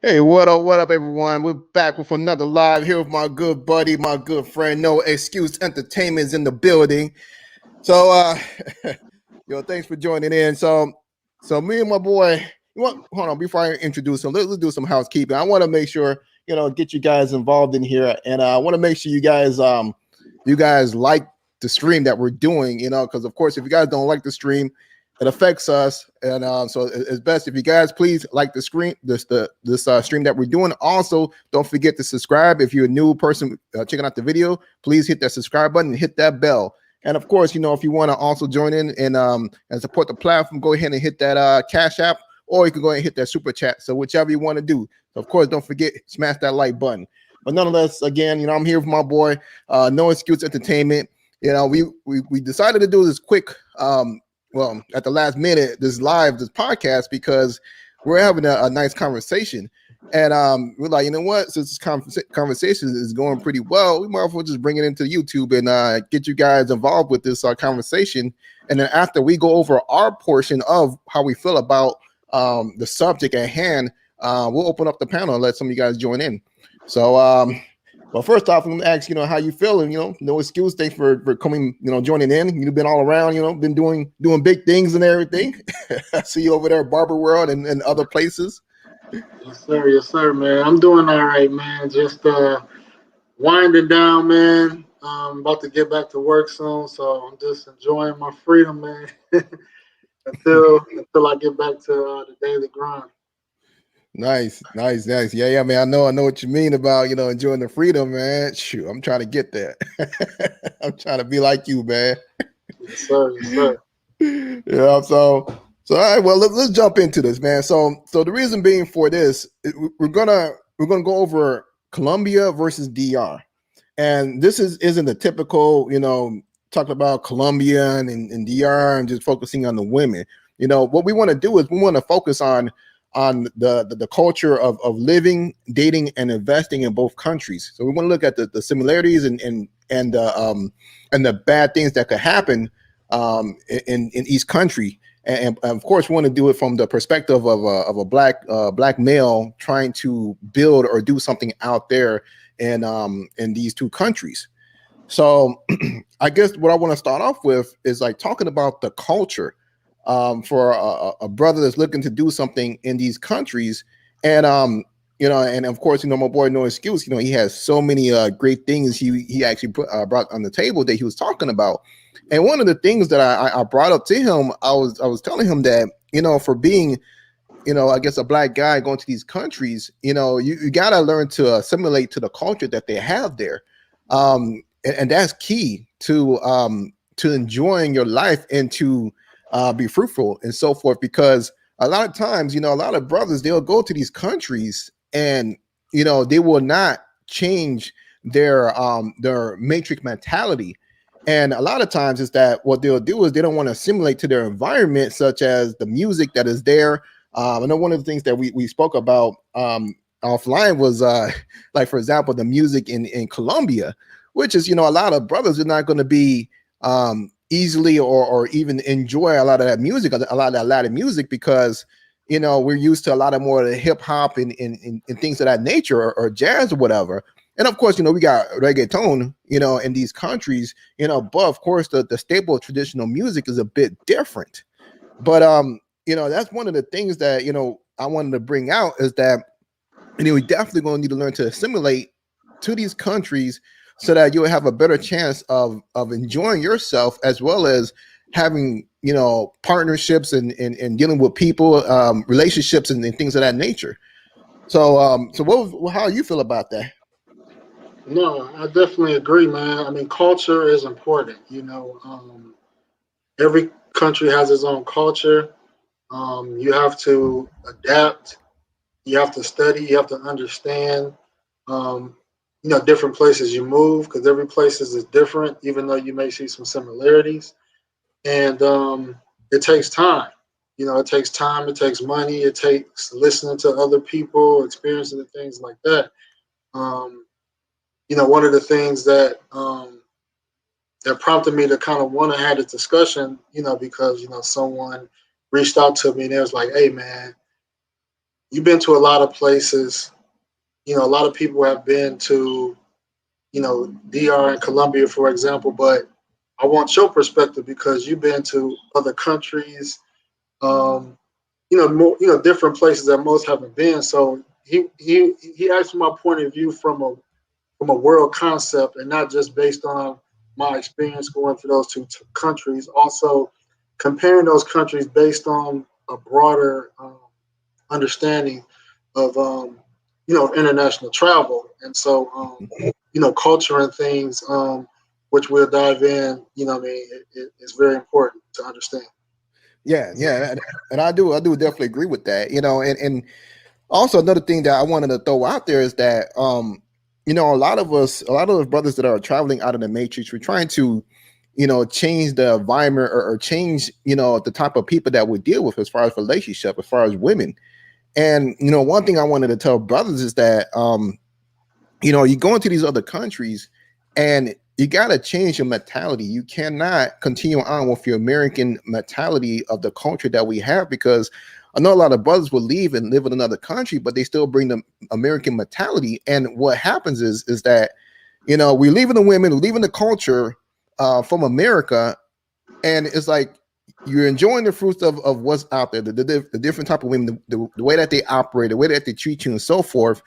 Hey, what up, everyone? We're back with another live here with my good buddy, my good friend. No Excuse Entertainment is in the building. So, thanks for joining in. So me and my boy, hold on before I introduce him. Let's do some housekeeping. I want to make sure get you guys involved in here, and I want to make sure you guys like the stream that we're doing. Because of course, if you guys don't like the stream, it affects us, and so it's best if you guys please like the screen, this stream that we're doing. Also, don't forget to subscribe if you're a new person checking out the video. Please hit that subscribe button and hit that bell. And of course, if you want to also join in and support the platform, go ahead and hit that Cash App, or you can go ahead and hit that super chat. So whichever you want to do. So of course, don't forget smash that like button. But nonetheless, again, I'm here with my boy, No Excuse Entertainment. We decided to do this quick. At the last minute, this podcast, because we're having a nice conversation, and we're like, you know what? Since this conversation is going pretty well, we might as well just bring it into YouTube and get you guys involved with this conversation. And then after we go over our portion of how we feel about the subject at hand, we'll open up the panel and let some of you guys join in. So, well, first off, I'm gonna ask, how you feeling? No excuse. Thanks for coming, joining in. You've been all around, been doing big things and everything. I see you over there at Barber World and other places. Yes, sir, man. I'm doing all right, man. Just winding down, man. About to get back to work soon, so I'm just enjoying my freedom, man. until I get back to the daily grind. Nice. Yeah, man. I know what you mean about enjoying the freedom, man. Shoot, I'm trying to get that. I'm trying to be like you, man. Yes, sir. Yeah. So all right. Well, let's jump into this, man. So the reason being for this, we're gonna go over Colombia versus DR, and this isn't the typical talking about Colombia and DR and just focusing on the women. What we want to do is we want to focus on the culture of living, dating, and investing in both countries. So we want to look at the similarities and the bad things that could happen in each country. And of course, we want to do it from the perspective of a black male trying to build or do something out there in these two countries. So I guess what I want to start off with is like talking about the culture. For a brother that's looking to do something in these countries, and and of course, my boy No Excuse, he has so many great things he actually brought on the table that he was talking about. And one of the things that I brought up to him, I was telling him that for being I guess a black guy going to these countries, you gotta learn to assimilate to the culture that they have there, and that's key to enjoying your life and to be fruitful and so forth, because a lot of times, a lot of brothers, they'll go to these countries and, they will not change their matrix mentality. And a lot of times is that what they'll do is they don't want to assimilate to their environment, such as the music that is there. I know one of the things that we spoke about offline was like, for example, the music in Colombia, which is, a lot of brothers are not going to be easily or even enjoy a lot of that music, a lot of that Latin music, because we're used to a lot of more of the hip hop and things of that nature, or jazz or whatever. And of course, we got reggaeton, in these countries, but of course the staple traditional music is a bit different. But that's one of the things that I wanted to bring out, is that we definitely going to need to learn to assimilate to these countries, so that you'll have a better chance of enjoying yourself, as well as having partnerships and dealing with people, relationships and things of that nature. So how you feel about that? No, I definitely agree, man. I mean, culture is important. Every country has its own culture. You have to adapt. You have to study. You have to understand. Um, different places you move, because every place is different, even though you may see some similarities. And it takes time. It takes time. It takes money. It takes listening to other people, experiencing the things like that. Um, one of the things that prompted me to kind of want to have a discussion, because someone reached out to me and it was like, "Hey, man, you've been to a lot of places. You know, a lot of people have been to, you know, DR and Colombia, for example, but I want your perspective because you've been to other countries, um, you know, more, you know, different places that most haven't been. So he asked my point of view from a world concept and not just based on my experience going to those two countries. Also, comparing those countries based on a broader understanding of you know, international travel, and so you know, culture and things, which we'll dive in. You know, what I mean, it's very important to understand. Yeah, yeah, and I do definitely agree with that. You know, and also another thing that I wanted to throw out there is that you know, a lot of us, a lot of those brothers that are traveling out of the matrix, we're trying to, you know, change the environment or change, you know, the type of people that we deal with as far as relationship, as far as women. And you know, one thing I wanted to tell brothers is that you know, you go into these other countries and you got to change your mentality. You cannot continue on with your American mentality of the culture that we have, because I know a lot of brothers will leave and live in another country, but they still bring the American mentality. And what happens is that, you know, we're leaving the women, we're leaving the culture from America, and it's like you're enjoying the fruits of what's out there, the different type of women, the way that they operate, the way that they treat you, and so forth.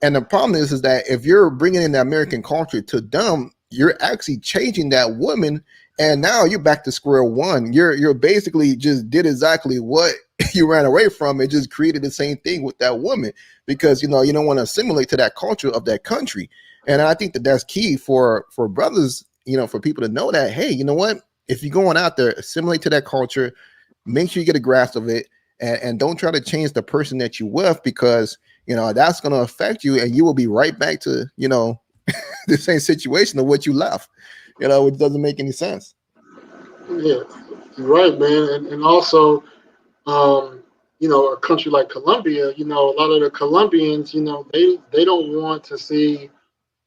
And the problem is that if you're bringing in the American culture to them, you're actually changing that woman, and now you're back to square one. You're basically just did exactly what you ran away from, and just created the same thing with that woman, because you know you don't want to assimilate to that culture of that country. And I think that that's key for brothers, you know, for people to know that, hey, you know what? If you're going out there, assimilate to that culture, make sure you get a grasp of it, and don't try to change the person that you're with, because you know that's going to affect you, and you will be right back to, you know, the same situation of what you left. You know, which doesn't make any sense. Yeah, you're right, man, and also, um, you know, a country like Colombia, you know, a lot of the Colombians, you know, they don't want to see,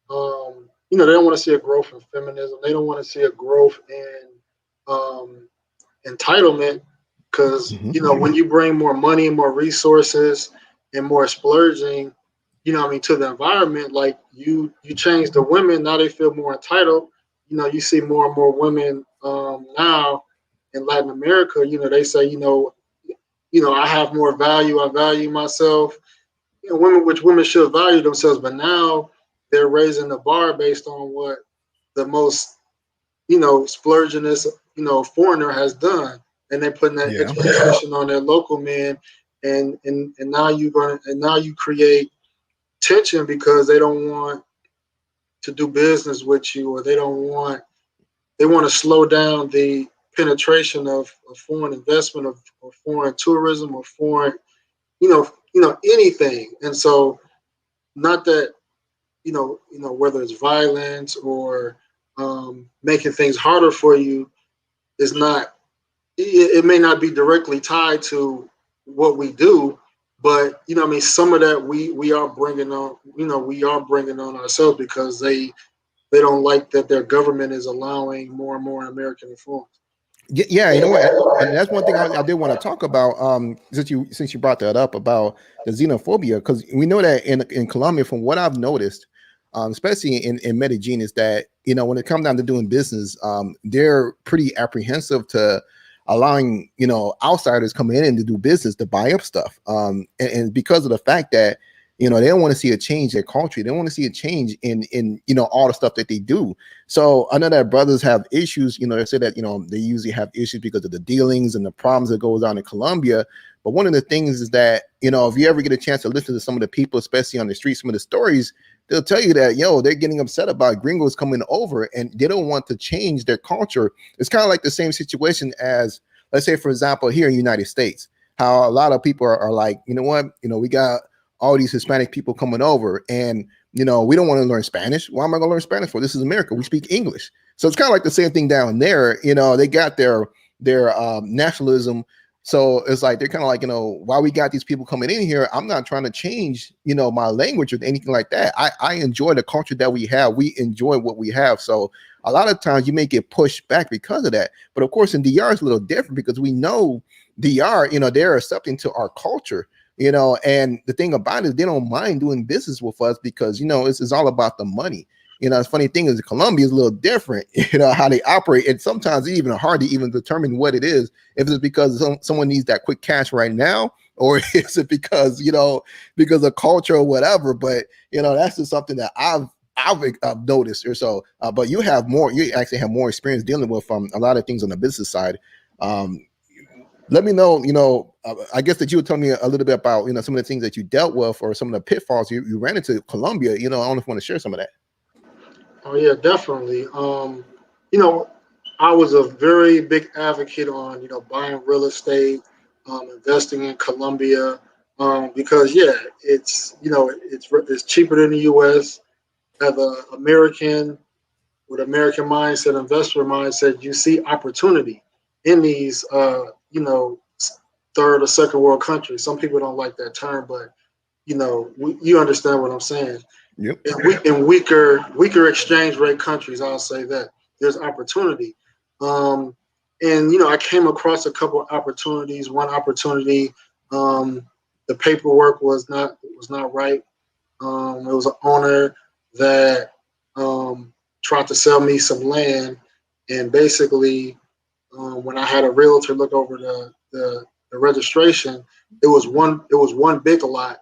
you know, they don't want to see a growth in feminism. They don't want to see a growth in um, entitlement, because Mhm. you know, when you bring more money and more resources and more splurging, you know what I mean, to the environment, like you change the women, now they feel more entitled. You know, you see more and more women now in Latin America, you know, they say, you know, I have more value, I value myself. You know, women, which women should value themselves, but now they're raising the bar based on what the most, you know, splurginess, you know, foreigner has done, and they're putting that Yeah. expectation on their local men, and now now you create tension because they don't want to do business with you, or they want to slow down the penetration of foreign investment, of foreign tourism, or foreign, anything. And so, not that, whether it's violence or making things harder for you, is not, it may not be directly tied to what we do, but I mean, some of that we are bringing on, we are bringing on ourselves, because they don't like that their government is allowing more and more American influence. Yeah, you know what? And that's one thing I did want to talk about. Since you brought that up about the xenophobia, because we know that in Colombia, from what I've noticed, especially in Medellin, is that when it comes down to doing business, they're pretty apprehensive to allowing outsiders coming in and to do business, to buy up stuff, and because of the fact that they don't want to see a change in culture, they don't want to see a change in all the stuff that they do. So I know that brothers have issues. They say that they usually have issues because of the dealings and the problems that goes on in Colombia. But one of the things is that if you ever get a chance to listen to some of the people, especially on the street, some of the stories, they'll tell you that they're getting upset about gringos coming over, and they don't want to change their culture. It's kind of like the same situation as, let's say, for example, here in the United States, how a lot of people are like, you know what, we got all these Hispanic people coming over, and we don't want to learn Spanish. Why am I going to learn Spanish for? This is America. We speak English. So it's kind of like the same thing down there. They got their nationalism. So it's like they're kind of like, why we got these people coming in here? I'm not trying to change, my language or anything like that. I enjoy the culture that we have. We enjoy what we have. So a lot of times you may get pushed back because of that. But of course, in DR, it's a little different, because we know DR, they're accepting to our culture. And the thing about it is they don't mind doing business with us because, it's all about the money. The funny thing is Colombia is a little different, how they operate. And sometimes it's even hard to even determine what it is. If it's because someone needs that quick cash right now, or is it because, because of culture or whatever. But, that's just something that I've noticed or so. But you actually have more experience dealing with a lot of things on the business side. Let me know, I guess that you would tell me a little bit about, some of the things that you dealt with or some of the pitfalls you ran into Colombia. I don't know if you want to share some of that. Oh yeah, definitely. You know, I was a very big advocate on buying real estate, investing in Colombia, because yeah, it's cheaper than the U.S. As an American with American mindset, investor mindset, you see opportunity in these third or second world countries. Some people don't like that term, but you understand what I'm saying. Yep. In weaker exchange rate countries, I'll say that there's opportunity. Um, and I came across a couple of opportunities. One opportunity, the paperwork was not right. It was an owner that tried to sell me some land, and basically, when I had a realtor look over the registration, it was one big lot,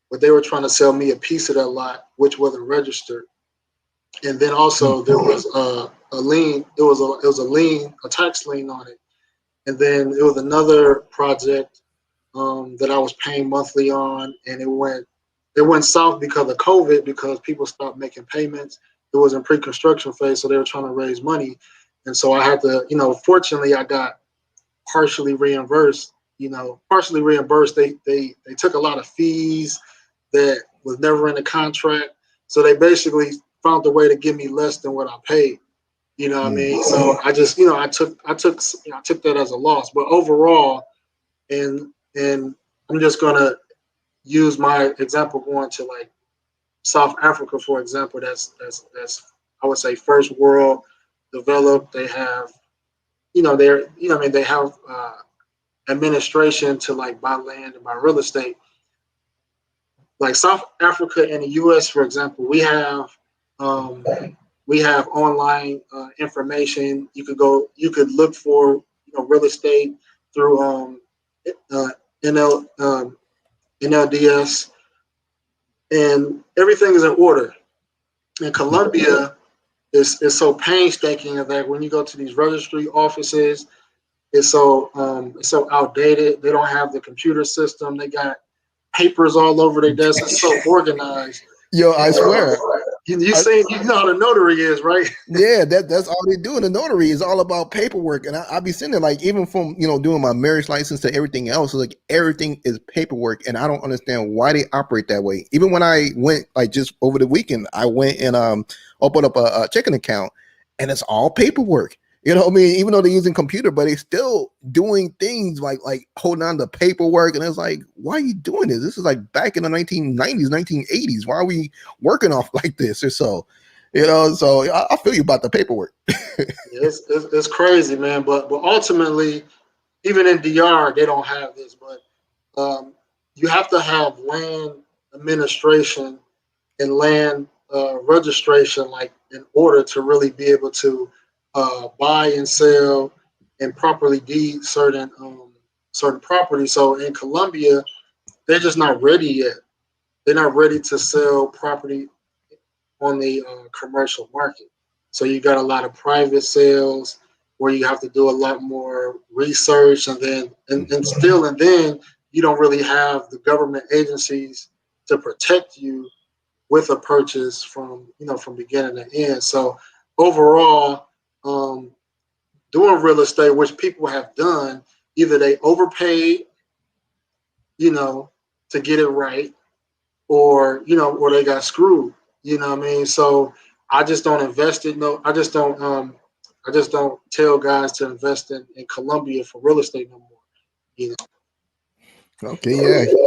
but they were trying to sell me a piece of that lot, which wasn't registered. And then also there was a lien. It was a lien, a tax lien on it. And then it was another project that I was paying monthly on, and it went south because of COVID, because people stopped making payments. It was in pre-construction phase, so they were trying to raise money, and so I had to, fortunately, I got partially reimbursed. Partially reimbursed. They took a lot of fees that was never in the contract, so they basically found a way to give me less than what I paid. You know what I mean? So I just, I took that as a loss. But overall, and I'm just gonna use my example going to like South Africa, for example. That's I would say first world developed. They have, I mean, they have administration to like buy land and buy real estate. Like South Africa and the U.S., for example, um, we have online information. You could look for real estate through uh, NL, NLDS, and everything is in order. In Colombia, is so painstaking that when you go to these registry offices, it's so outdated. They don't have the computer system. They got papers all over their desk. It's so organized. Yo, And, I swear. you know how the notary is, right? Yeah, that's all they do in the notary is all about paperwork. And I be sitting there like even from doing my marriage license to everything else, like everything is paperwork, and I don't understand why they operate that way. Even when I went like just over the weekend, I went and opened up a checking account, and it's all paperwork. You know what I mean? Even though they're using computer, but they still doing things like holding on to paperwork, and it's like, why are you doing this? This is like back in the 1990s, 1980s. Why are we working off like this or so? So I feel you about the paperwork. It's crazy, man. But ultimately, even in DR, they don't have this. But you have to have land administration and land registration, like in order to really be able to buy and sell and properly deed certain property. So in Colombia, they're just not ready yet. They're not ready to sell property on the commercial market. So you got a lot of private sales where you have to do a lot more research, and then and then you don't really have the government agencies to protect you with a purchase from beginning to end. So overall, um, doing real estate, which people have done, either they overpaid, you know, to get it right, or they got screwed. You know what I mean? So I just don't invest in no. I just don't tell guys to invest in Colombia for real estate no more. You know. Okay,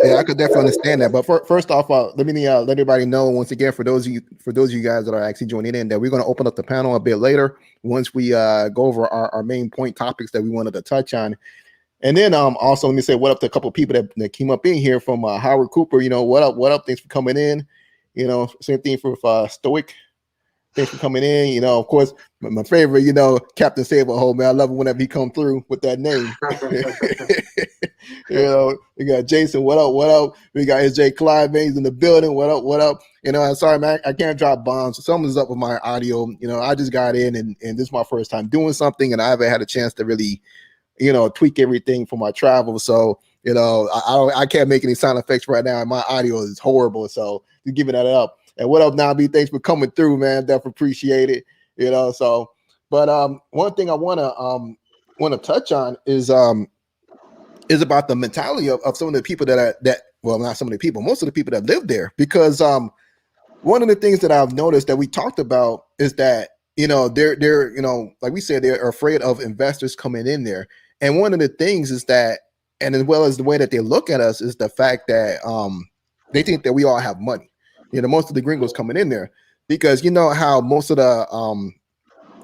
yeah, I could definitely understand that. But first off, let me let everybody know once again for those of you guys that are actually joining in that we're going to open up the panel a bit later once we go over our main point topics that we wanted to touch on. And then also let me say what up to a couple of people that came up in here from Howard Cooper. What up? What up? Thanks for coming in. Same thing for Stoic. Thanks for coming in. Of course, my favorite, Captain Saberhold, man. I love it whenever he come through with that name. We got Jason. What up? What up? We got SJ Clyde Baines in the building. What up? What up? I'm sorry, man. I can't drop bombs. Something's up with my audio. I just got in and this is my first time doing something, and I haven't had a chance to really, tweak everything for my travel. So, I can't make any sound effects right now, and my audio is horrible. So, just giving that up. And what up, Nabi? Thanks for coming through, man. Definitely appreciate it. So, but one thing I want to touch on is about the mentality of some of the people that well, not some of the people, most of the people that live there, because one of the things that I've noticed that we talked about is that they're like we said, they're afraid of investors coming in there, and one of the things is that, and as well as the way that they look at us, is the fact that they think that we all have money. Most of the gringos coming in there, because how most of the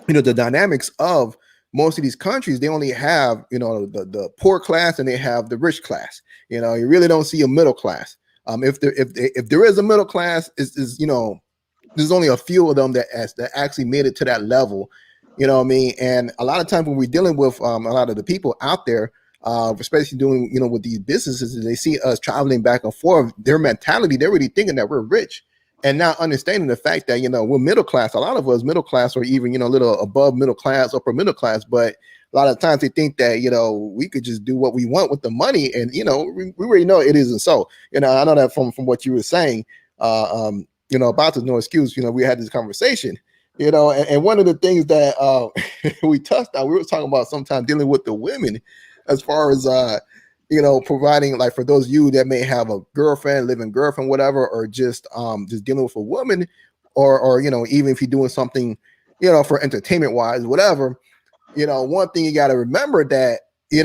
the dynamics of most of these countries, they only have the poor class and they have the rich class. You really don't see a middle class. If there is a middle class, is there's only a few of them that actually made it to that level. You know what I mean? And a lot of times when we're dealing with a lot of the people out there, especially doing with these businesses, they see us traveling back and forth. Their mentality, they're really thinking that we're rich, and not understanding the fact that we're middle class. A lot of us middle class, or even a little above middle class, upper middle class. But a lot of times they think that we could just do what we want with the money, and we already know it isn't so. I know that from what you were saying. About the no excuse. We had this conversation. And one of the things that we touched on, we were talking about sometimes dealing with the women, as far as providing, like, for those of you that may have a girlfriend, living girlfriend, whatever, or just dealing with a woman, or even if you're doing something, for entertainment wise, whatever, one thing you got to remember that, a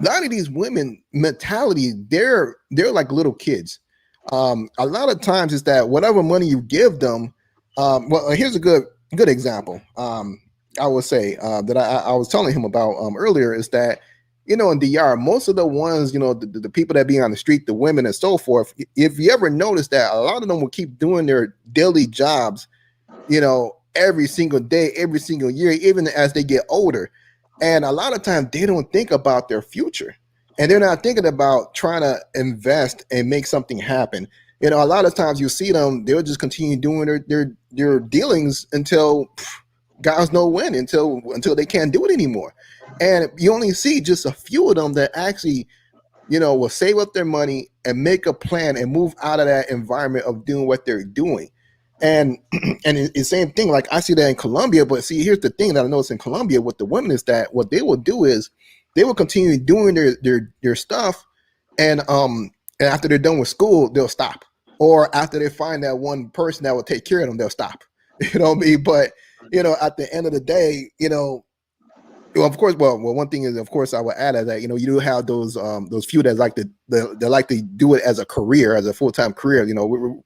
lot of these women mentality, they're like little kids. A lot of times is that whatever money you give them, well, here's a good example. I would say that I was telling him about earlier, is that in DR, most of the ones, the people that be on the street, the women and so forth, if you ever notice that a lot of them will keep doing their daily jobs, every single day, every single year, even as they get older. And a lot of times they don't think about their future, and they're not thinking about trying to invest and make something happen. A lot of times you see them, they'll just continue doing their dealings until guys know when, until they can't do it anymore. And you only see just a few of them that actually, will save up their money and make a plan and move out of that environment of doing what they're doing. And it's the same thing. Like, I see that in Colombia, but see, here's the thing that I notice in Colombia with the women, is that what they will do is they will continue doing their stuff, and after they're done with school, they'll stop. Or after they find that one person that will take care of them, they'll stop. You know what I mean? But at the end of the day, well, of course, well, one thing is, of course, I would add that you do have those few that like to do it as a career, as a full-time career.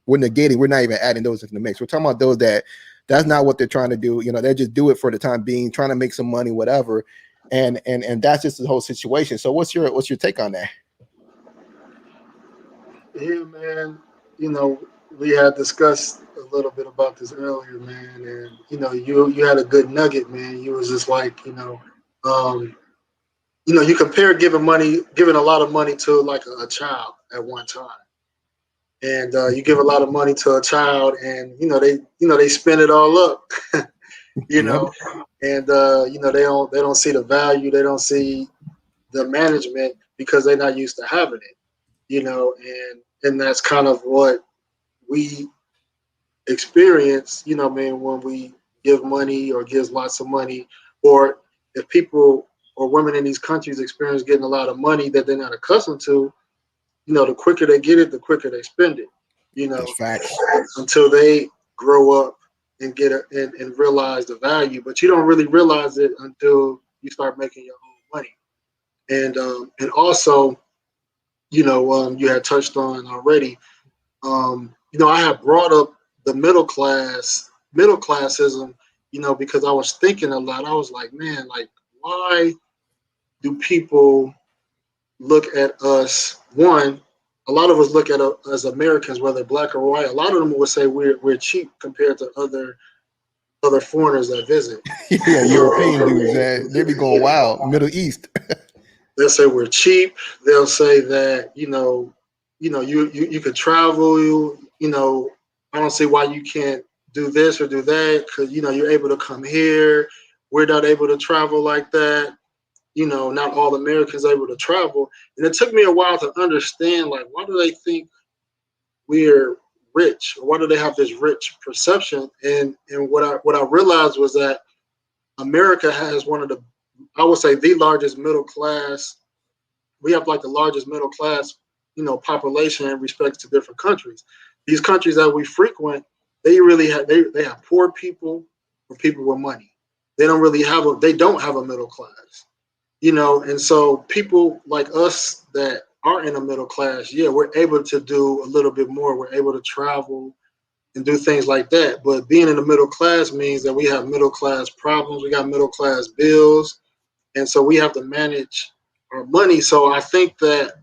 We're negating, we're not even adding those into the mix. We're talking about those that's not what they're trying to do. They just do it for the time being, trying to make some money, whatever. And that's just the whole situation. So what's your take on that? Yeah, man. We had discussed a little bit about this earlier, man, and you had a good nugget, man. You was just like, you compare giving a lot of money to like a child at one time, and you give a lot of money to a child, and they spend it all up, Yep. and they don't see the value, they don't see the management, because they're not used to having it, and that's kind of what we experience, man, when we give money or gives lots of money, or if people or women in these countries experience getting a lot of money that they're not accustomed to, the quicker they get it, the quicker they spend it, That's facts. until they grow up and get it and realize the value. But you don't really realize it until you start making your own money. And also, you had touched on already. I have brought up the middle classism, because I was thinking a lot. I was like, man, like, why do people look at us? One, a lot of us look at us as Americans, whether black or white. A lot of them would say we're cheap compared to other foreigners that visit. Yeah, European dudes, they be going wild. Middle East. They'll say we're cheap. They'll say that you could travel. I don't see why you can't do this or do that because you're able to come here. We're not able to travel like that. Not all Americans are able to travel. And it took me a while to understand, like, why do they think we're rich? Or why do they have this rich perception? And what I realized was that America has one of the, I would say, the largest middle class. We have like the largest middle class, population in respect to different countries. These countries that we frequent, they really have they have poor people or people with money. They don't have a middle class. And so people like us that are in a middle class, yeah, we're able to do a little bit more. We're able to travel and do things like that. But being in the middle class means that we have middle class problems. We got middle class bills. And so we have to manage our money. So I think that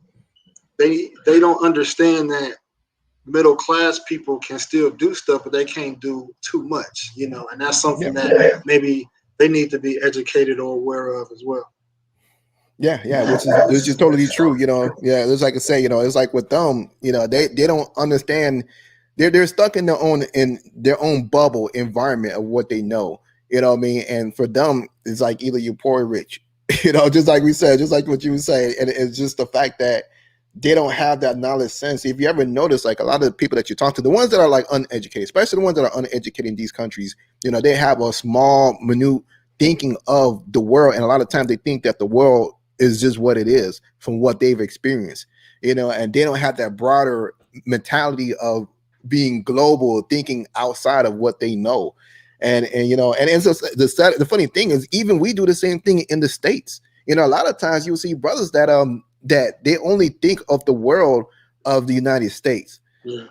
they don't understand that middle class people can still do stuff, but they can't do too much, and that's something that maybe they need to be educated or aware of as well. Yeah, which is totally true. Yeah, it's like I say, it's like with them, they don't understand. They're stuck in their own bubble environment of what they know. You know what I mean? And for them, it's like either you're poor or rich. Just like we said, just like what you were saying, and it's just the fact that they don't have that knowledge sense. If you ever notice, like a lot of the people that you talk to, the ones that are like uneducated, especially the ones that are uneducated in these countries, they have a small, minute thinking of the world, and a lot of times they think that the world is just what it is from what they've experienced, and they don't have that broader mentality of being global, thinking outside of what they know. And it's just the funny thing is, even we do the same thing in the States. A lot of times you'll see brothers that they only think of the world of the United States. Yeah.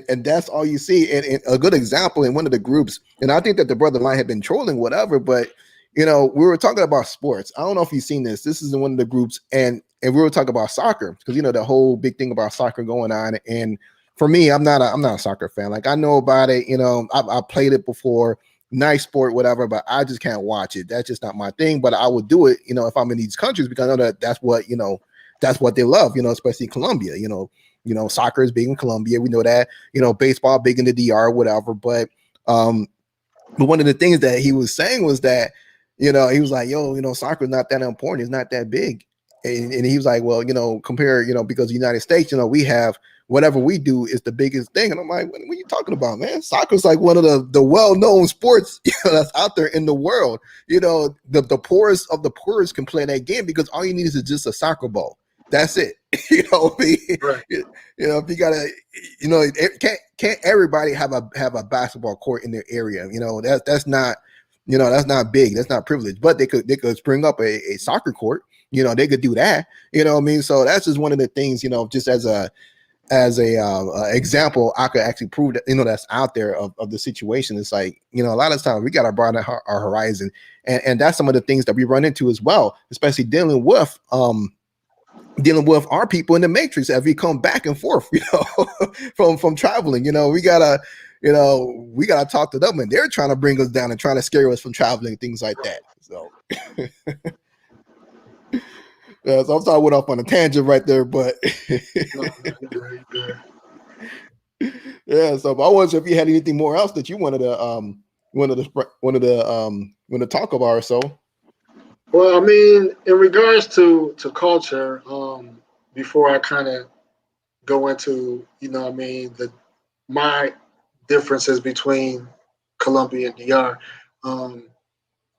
And that's all you see. And a good example in one of the groups, and I think that the brother line had been trolling, whatever, but we were talking about sports. I don't know if you've seen this. This is in one of the groups, and we were talking about soccer because the whole big thing about soccer going on. And for me, I'm not a soccer fan. Like, I know about it. I played it before. Nice sport, whatever, but I just can't watch it. That's just not my thing. But I would do it, if I'm in these countries, because I know that's what they love. Especially Colombia. Soccer is big in Colombia. We know that. Baseball big in the DR, whatever. But one of the things that he was saying was that he was like, soccer is not that important. It's not that big. And he was like, well, compare, because the United States, we have whatever we do is the biggest thing. And I'm like, what are you talking about, man? Soccer is like one of the well-known sports that's out there in the world. The poorest of the poorest can play that game because all you need is just a soccer ball. That's it. Right. If you gotta, can't everybody have a basketball court in their area? That's not, that's not big. That's not privileged, but they could spring up a soccer court. They could do that. What I mean? So that's just one of the things, just as a example, I could actually prove that, that's out there of the situation. It's like, a lot of times we got to broaden our horizon. And that's some of the things that we run into as well, especially dealing with our people in the matrix as we come back and forth, from traveling. We gotta talk to them, and they're trying to bring us down and trying to scare us from traveling, things like that. So yeah, so I'm sorry I went off on a tangent right there, but yeah. So but I wasn't sure if you had anything more else that you wanted to talk about or so. Well, I mean, in regards to culture, before I kind of go into, my differences between Colombia and DR.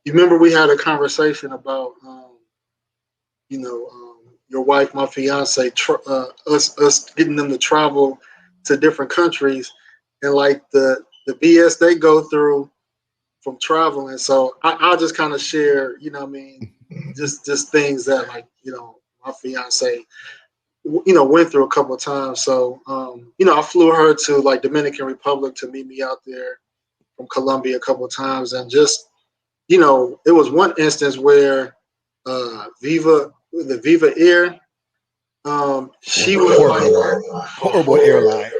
You remember we had a conversation about, your wife, my fiance, us getting them to travel to different countries, and like the BS they go through from traveling. So I'll just kind of share, just things that, like, my fiance, went through a couple of times. So, I flew her to like Dominican Republic to meet me out there from Colombia a couple of times. And just, it was one instance where Viva Air. She was horrible airline.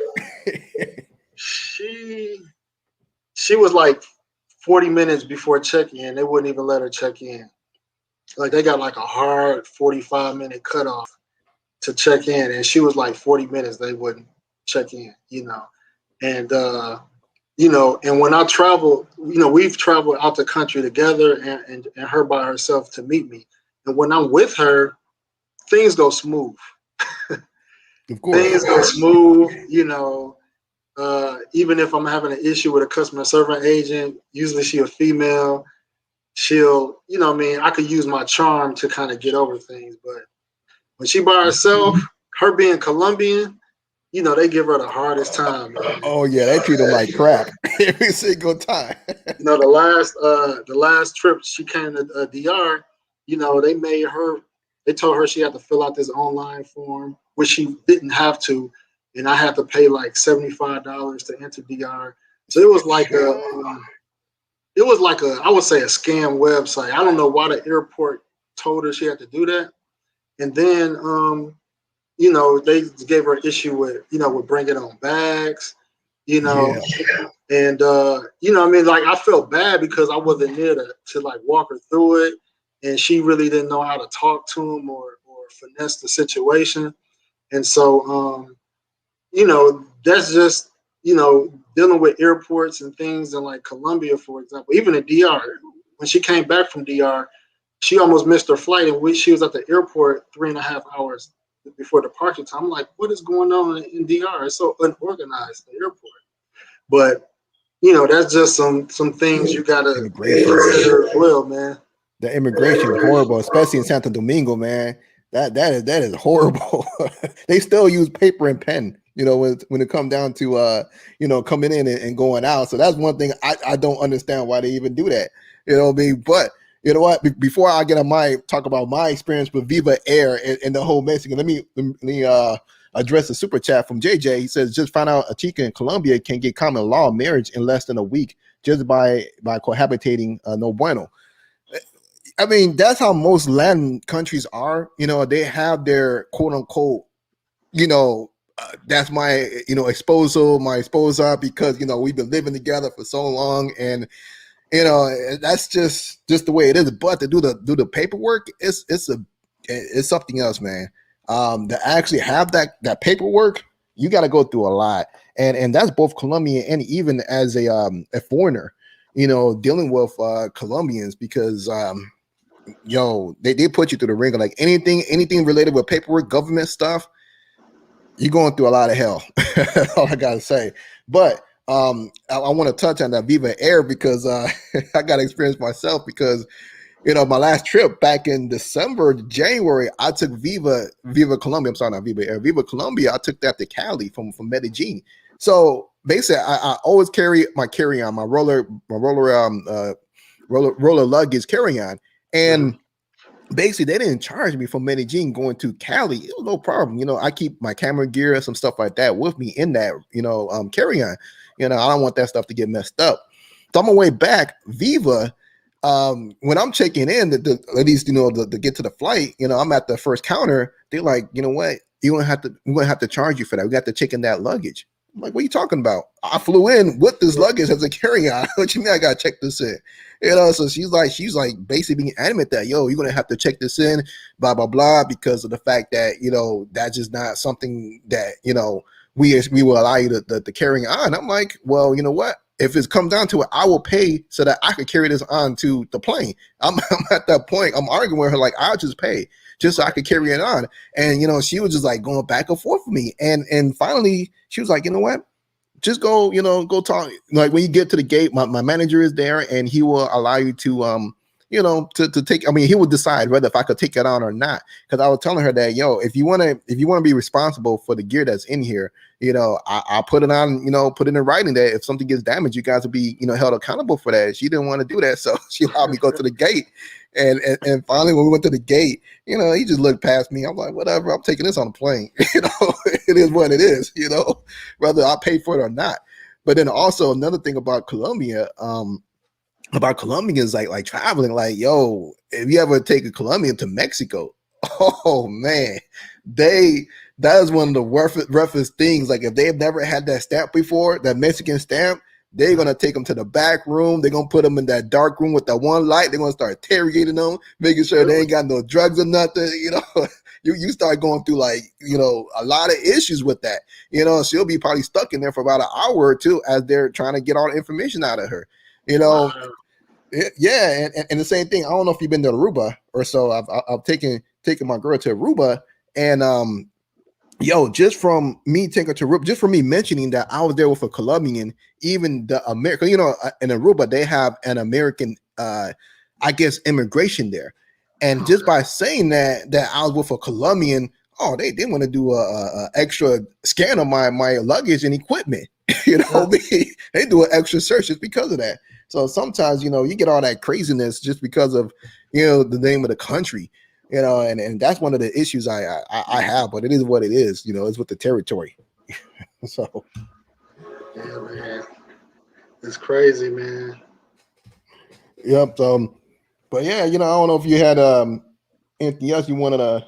she she was like 40 minutes before check-in. They wouldn't even let her check in. Like they got like a hard 45-minute cutoff to check in, and she was like 40 minutes. They wouldn't check in, and and when I travel, we've traveled out the country together, and her by herself to meet me. And when I'm with her, things go smooth. Of course, things go smooth. Even if I'm having an issue with a customer service agent, usually she a female. She'll, I could use my charm to kind of get over things. But when she by herself, her being Colombian, they give her the hardest time. Man. Oh yeah, they treat them like crap every single time. The last trip she came to DR, they told her she had to fill out this online form, which she didn't have to, and I had to pay like $75 to enter DR. So it was like I would say a scam website. I don't know why the airport told her she had to do that. And then, they gave her an issue with bringing on bags, Yeah. and, like I felt bad because I wasn't there to like walk her through it. And she really didn't know how to talk to him or finesse the situation. And so, that's just, dealing with airports and things in like Colombia, for example, even in DR. When she came back from DR, she almost missed her flight, and she was at the airport 3.5 hours before departure time. I'm like, what is going on in DR? It's so unorganized, the airport. But that's just some things you gotta consider as well, man. The immigration is horrible, especially in Santodomingo, man. That is horrible. They still use paper and pen, when it comes down to coming in and going out. So that's one thing I don't understand why they even do that. You know what I mean? But you know what? Before I get on talk about my experience with Viva Air and the whole Mexican, let me address the super chat from JJ. He says, just found out a chica in Colombia can get common law marriage in less than a week just by cohabitating. No bueno. I mean, that's how most Latin countries are. They have their quote unquote, that's my, esposo, my esposa, because, we've been living together for so long. And, that's just the way it is. But to do the paperwork, it's something else, man. To actually have that paperwork, you got to go through a lot. And that's both Colombian and even as a foreigner, dealing with Colombians, because, they put you through the ringer. Like anything related with paperwork, government stuff, you're going through a lot of hell. That's all I gotta say. But I want to touch on that Viva Air because I got experience myself because my last trip back in December, January, I took Viva Colombia. I'm sorry, not Viva Air, Viva Colombia. I took that to Cali from Medellin. So basically, I always carry my carry-on, my roller luggage carry-on. And basically, they didn't charge me for Medellin going to Cali. It was no problem. I keep my camera gear and some stuff like that with me in that, carry-on. I don't want that stuff to get messed up. So on my way back, Viva, when I'm checking in, at least, to get to the flight, I'm at the first counter. They're like, you know what? We're gonna have to charge you for that. We got to check in that luggage. I'm like, what are you talking about? I flew in with this luggage as a carry-on. What you mean I gotta check this in? So she's like basically being adamant that, you're gonna have to check this in, blah, blah, blah, because of the fact that, that's just not something that, we will allow you to carry on. I'm like, well, you know what? If it comes down to it, I will pay so that I could carry this on to the plane. I'm at that point. I'm arguing with her like, I'll just pay just so I could carry it on. And, she was just like going back and forth with me. And finally, she was like, you know what? Just go, go talk. Like when you get to the gate, my manager is there and he will allow you to, to take, he would decide whether if I could take it on or not. Cause I was telling her that, if you want to be responsible for the gear that's in here, I'll put it on, put it in writing that if something gets damaged, you guys will be, held accountable for that. She didn't want to do that. So she allowed me to go to the gate. And finally, when we went to the gate, he just looked past me. I'm like, whatever, I'm taking this on a plane. It is what it is, whether I pay for it or not. But then also another thing about Colombia, about Colombians like traveling. Like, yo, if you ever take a Colombian to Mexico, oh man, that is one of the roughest things. Like, if they've never had that stamp before, that Mexican stamp, they're gonna take them to the back room. They're gonna put them in that dark room with that one light. They're gonna start interrogating them, making sure they ain't got no drugs or nothing. You know, you start going through like, you know, a lot of issues with that. You know, she'll be probably stuck in there for about an hour or two as they're trying to get all the information out of her. You know, yeah, and the same thing. I don't know if you've been to Aruba or so. I've taken my girl to Aruba, and yo, just from me taking her to Aruba, just from me mentioning that I was there with a Colombian, even the American, you know, in Aruba they have an American, I guess, immigration there, and just by saying that I was with a Colombian, oh, they want to do a extra scan of my luggage and equipment. You know, they do an extra search just because of that. So sometimes, you know, you get all that craziness just because of, you know, the name of the country, you know, and that's one of the issues I have, but it is what it is, you know, it's with the territory. So, yeah, man, it's crazy, man. yep. But yeah, you know, I don't know if you had anything else you wanted to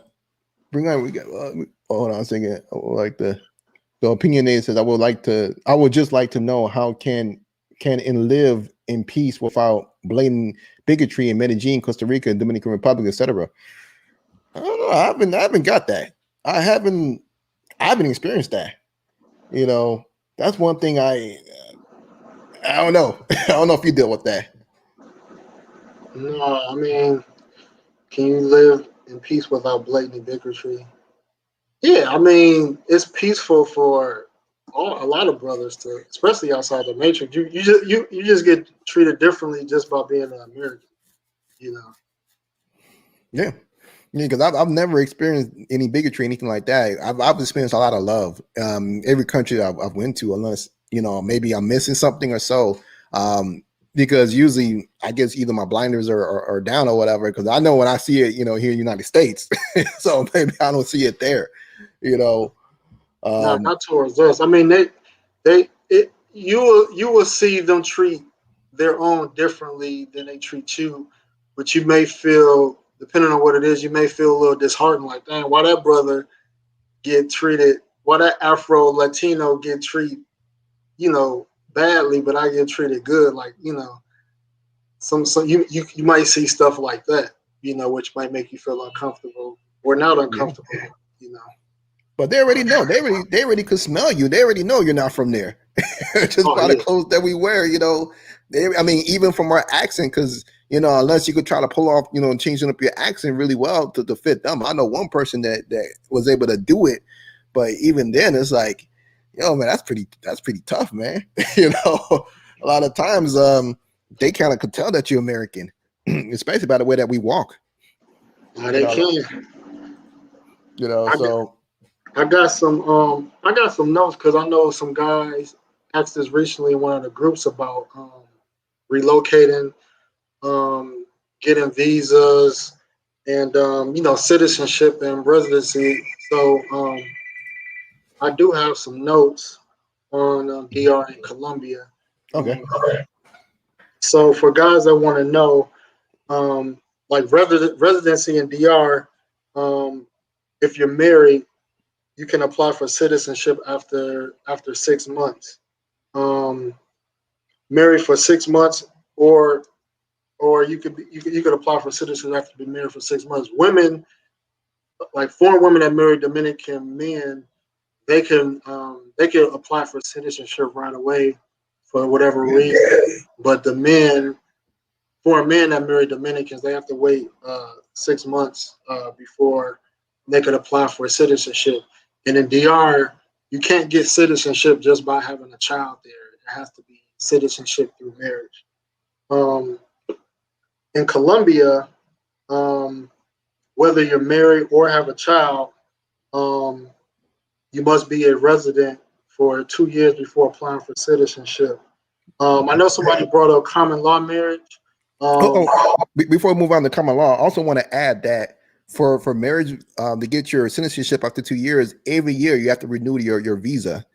bring on. We got hold on a second. I would like the opinionator says, I would just like to know how can live in peace without blatant bigotry in Medellin, Costa Rica, Dominican Republic, etc. I don't know. I haven't got that. I haven't experienced that. You know, that's one thing I don't know. I don't know if you deal with that. No, I mean, can you live in peace without blatant bigotry? Yeah, I mean, it's peaceful for a lot of brothers to, especially outside the matrix. You just get treated differently just by being an American, you know. Yeah. Yeah, because I've never experienced any bigotry, anything like that. I've experienced a lot of love. Every country I've went to, unless, you know, maybe I'm missing something or so. Because usually I guess either my blinders are down or whatever. Because I know when I see it, you know, here in the United States, so maybe I don't see it there. You know, No, not towards us. I mean, you will see them treat their own differently than they treat you, but you may feel, depending on what it is, you may feel a little disheartened, like, dang, why that brother get treated, why that Afro Latino get treated, you know, badly, but I get treated good, like, you know, some you might see stuff like that, you know, which might make you feel uncomfortable or not uncomfortable, yeah. you know. But they already know. They already could smell you. They already know you're not from there. Just Oh by the yeah, clothes that we wear, you know. I mean, even from our accent, because, you know, unless you could try to pull off, you know, changing up your accent really well to fit them. I know one person that was able to do it, but even then, it's like, yo, man, that's pretty tough, man. You know, a lot of times, they kind of could tell that you're American, especially by the way that we walk. now You they know, can. you know. I got, So I got some notes because I know some guys asked this recently in one of the groups about relocating, um, getting visas, and you know, citizenship and residency. So I do have some notes on DR in Colombia. okay, Um, so for guys that want to know, like residency in DR, um, if you're married, you can apply for citizenship after 6 months. Um, Married for 6 months, or you could apply for citizenship after being married for 6 months. Women, like foreign women that marry Dominican men, they can apply for citizenship right away for whatever okay. reason. But the men, foreign men that marry Dominicans, they have to wait 6 months before they could apply for citizenship. And in DR, you can't get citizenship just by having a child there. It has to be citizenship through marriage. Um, in Colombia, um, whether you're married or have a child, um, you must be a resident for 2 years before applying for citizenship. I know somebody brought up common law marriage. Um, Before we move on to common law, I also want to add that for marriage, to get your citizenship after 2 years, every year you have to renew your visa.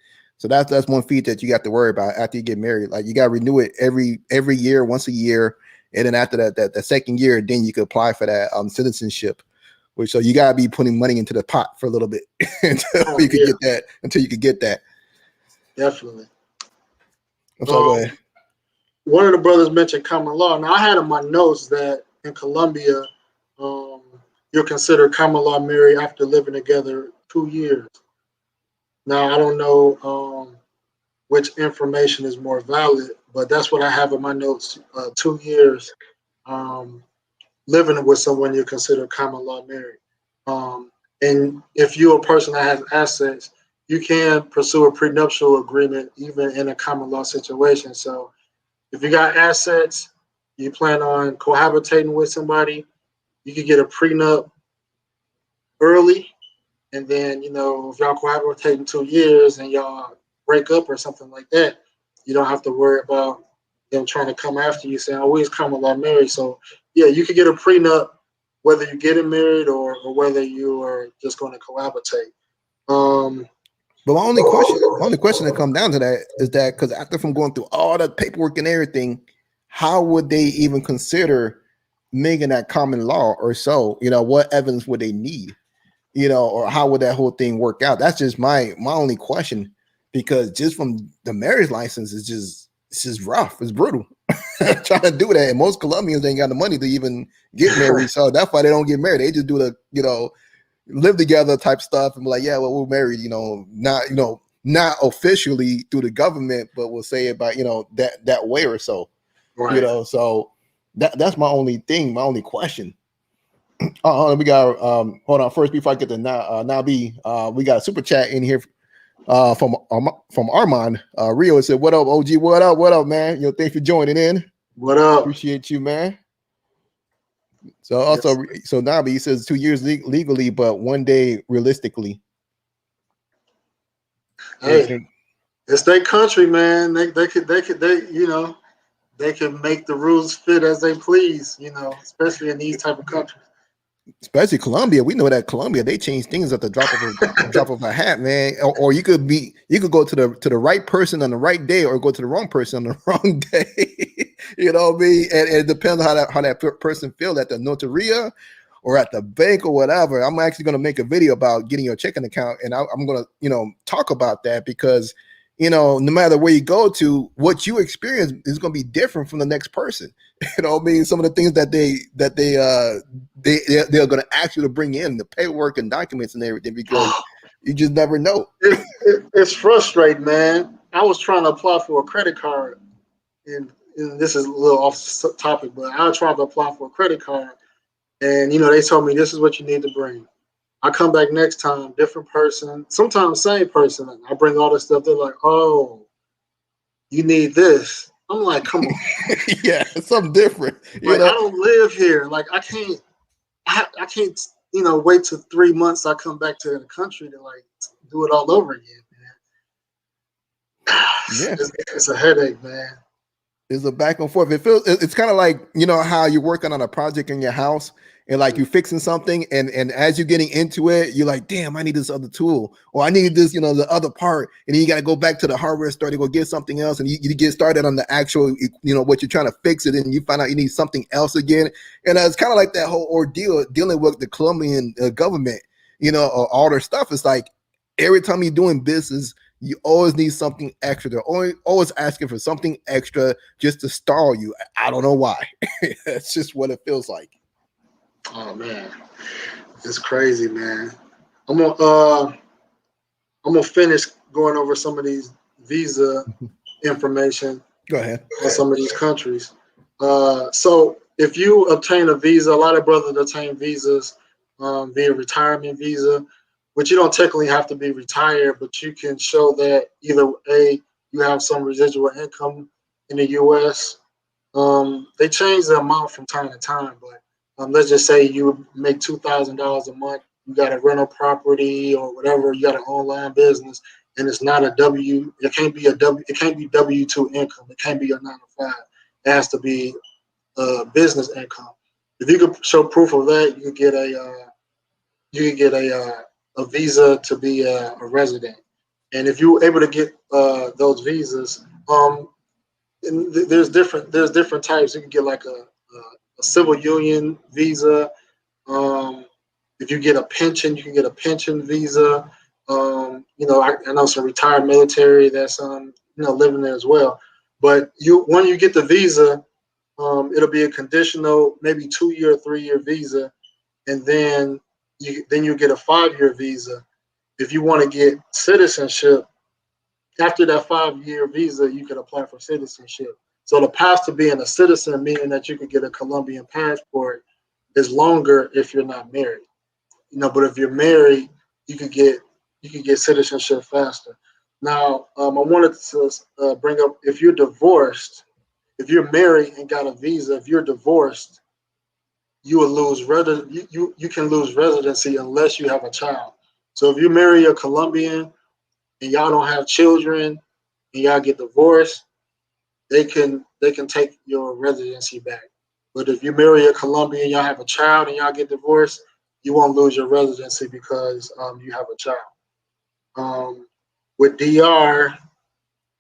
So that's one fee that you got to worry about after you get married. Like you got to renew it every year, once a year, and then after that the second year, then you could apply for that citizenship. Which so you got to be putting money into the pot for a little bit until you could get that. Until you could get that. Definitely. I'm sorry. Go ahead. One of the brothers mentioned common law. Now I had in my notes that in Colombia, you're considered common law married after living together 2 years. Now I don't know which information is more valid, but that's what I have in my notes. 2 years living with someone you're considered common law married. And if you're a person that has assets, you can pursue a prenuptial agreement even in a common law situation. So if you got assets, you plan on cohabitating with somebody, you could get a prenup early. And then, if y'all cohabitate in 2 years and y'all break up or something like that, you don't have to worry about them trying to come after you saying, oh, we just common law married. So, yeah, you could get a prenup whether you're getting married or whether you are just going to cohabitate. But my only question that comes down to that is that because after from going through all the paperwork and everything, how would they even consider making that common law or so? What evidence would they need? Or how would that whole thing work out? That's just my only question, because just from the marriage license it's just rough. It's brutal trying to do that. And most Colombians ain't got the money to even get married, so that's why they don't get married. They just do the live together type stuff and be like, yeah, well, we're married, not officially through the government, but we'll say it by that way or so. Right. So that's my only thing, my only question. We got hold on first before I get to Nabi. We got a super chat in here from Armand. Rio said, "What up, OG? What up, man? Thanks for joining in. What up? Appreciate you, man." So also, so Nabi says 2 years legally, but 1 day realistically. Hey, it's their country, man. They can make the rules fit as they please. Especially in these type of countries. Especially Colombia, we know that Colombia they change things at the drop of a hat, man. Or you could go to the right person on the right day, or go to the wrong person on the wrong day. You know what I mean? And it depends on how that person feel at the notaria or at the bank or whatever. I'm actually going to make a video about getting your checking account, and I'm going to talk about that, because no matter where you go to, what you experience is going to be different from the next person. Some of the things that they're going to ask you to bring in, the paperwork and documents and everything, because you just never know. It's frustrating, man. I was trying to apply for a credit card, and this is a little off topic, but I tried to apply for a credit card, and they told me this is what you need to bring. I come back next time, different person, sometimes same person. I bring all this stuff. They're like, "Oh, you need this." I'm like, "Come on." Yeah, something different. I don't live here. Like, I can't, wait till 3 months. I come back to the country to do it all over again, man. Yeah, it's a headache, man. It's a back and forth. It's kind of like, how you're working on a project in your house, and you're fixing something, and as you're getting into it, you're like, damn, I need this other tool, or I need this, the other part, and then you got to go back to the hardware store to go get something else, and you get started on the actual, what you're trying to fix it, and you find out you need something else again, and it's kind of like that whole ordeal dealing with the Colombian government, or all their stuff. It's like every time you're doing business, you always need something extra. They're always asking for something extra just to stall you. I don't know why. That's just what it feels like. Oh man, it's crazy, man. I'm gonna finish going over some of these visa information. Go ahead. On some of these countries. So if you obtain a visa, a lot of brothers obtain visas via retirement visa, which you don't technically have to be retired, but you can show that either you have some residual income in the U.S. They change the amount from time to time, but let's just say you make $2,000 a month. You got a rental property or whatever. You got an online business, and it's not a W. It can't be W-2 income. It can't be a 9-to-5. It has to be business income. If you could show proof of that, you could get a visa to be a resident. And if you're able to get those visas, there's different types. You can get like a civil union visa. Um, if you get a pension, you can get a pension visa. I know some retired military that's living there as well. But when you get the visa, it'll be a conditional, maybe 2 year, 3 year visa, and then you get a 5 year visa. If you want to get citizenship, after that 5 year visa, you can apply for citizenship. So the path to being a citizen, meaning that you could get a Colombian passport, is longer if you're not married. But if you're married, you could get citizenship faster. Now, I wanted to bring up, if you're divorced, if you're married and got a visa, if you're divorced, you will lose you can lose residency unless you have a child. So if you marry a Colombian and y'all don't have children and y'all get divorced, they can take your residency back. But if you marry a Colombian, y'all have a child, and y'all get divorced, you won't lose your residency because you have a child. With DR,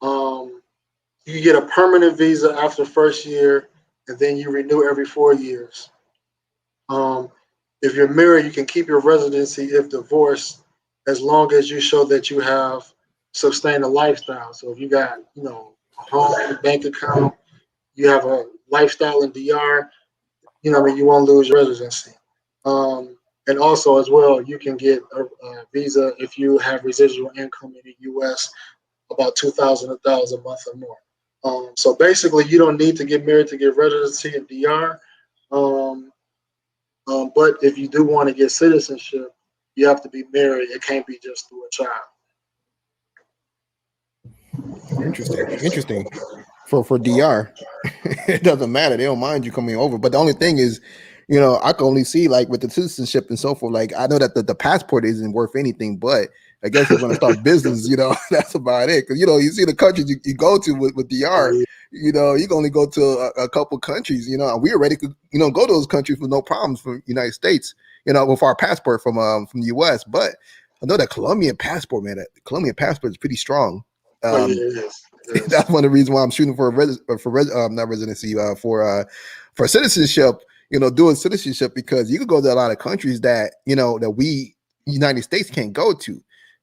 you get a permanent visa after first year, and then you renew every 4 years. Um, if you're married, you can keep your residency if divorced, as long as you show that you have sustained a lifestyle. So if you got, a home, bank account, you have a lifestyle in DR, you won't lose your residency. And also, as well, you can get a visa if you have residual income in the U.S. about 2,000 a month or more. So basically, you don't need to get married to get residency in DR. Um, but if you do want to get citizenship, you have to be married. It can't be just through a child. Interesting. For DR, it doesn't matter. They don't mind you coming over. But the only thing is, I can only see like with the citizenship and so forth. Like I know that the passport isn't worth anything, but I guess if you want to start business, that's about it. Because you see the countries you go to with DR, you can only go to a couple countries. We already could go to those countries with no problems from United States. With our passport from the US. But I know that Colombian passport, man. The Colombian passport is pretty strong. Oh yeah, it is. That's one of the reasons why I'm shooting for not residency for citizenship. Dual citizenship, because you could go to a lot of countries that that we United States can't go to.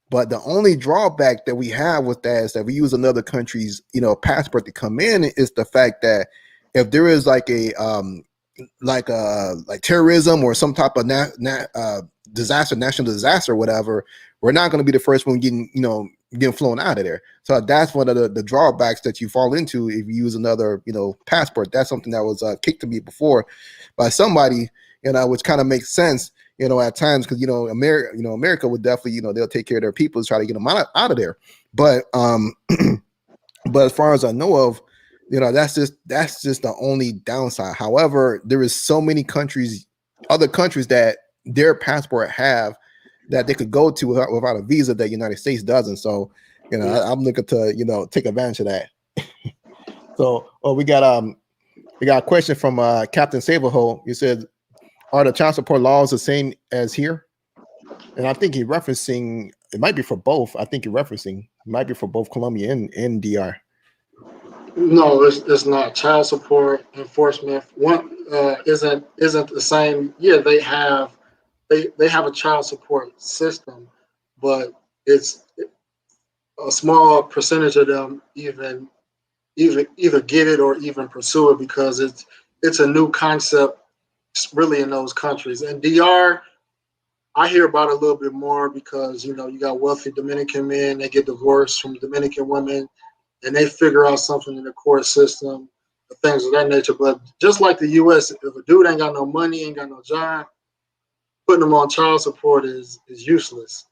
But the only drawback that we have with that is that we use another country's passport to come in, is the fact that if there is like a like terrorism or some type of disaster, national disaster, whatever, we're not going to be the first one getting flown out of there. So that's one of the drawbacks that you fall into if you use another passport. That's something that was kicked to me before by somebody, which kind of makes sense at times, because America would definitely they'll take care of their people to try to get them out of there. But but as far as I know of, that's just the only downside. However, there is so many other countries that their passport have that they could go to without a visa that United States doesn't. So, I'm looking to take advantage of that. So, we got a question from Captain Saberho. He said, "Are the child support laws the same as here?" And I think he's referencing, it might be for both. I think it might be for both Colombia and DR. No, it's not. Child support enforcement one isn't the same. Yeah, they have a child support system, but it's a small percentage of them even either get it or even pursue it, because it's a new concept really in those countries. And DR, I hear about it a little bit more because you got wealthy Dominican men, they get divorced from Dominican women, and they figure out something in the court system, things of that nature. But just like the U.S., if a dude ain't got no money, ain't got no job, putting them on child support is useless,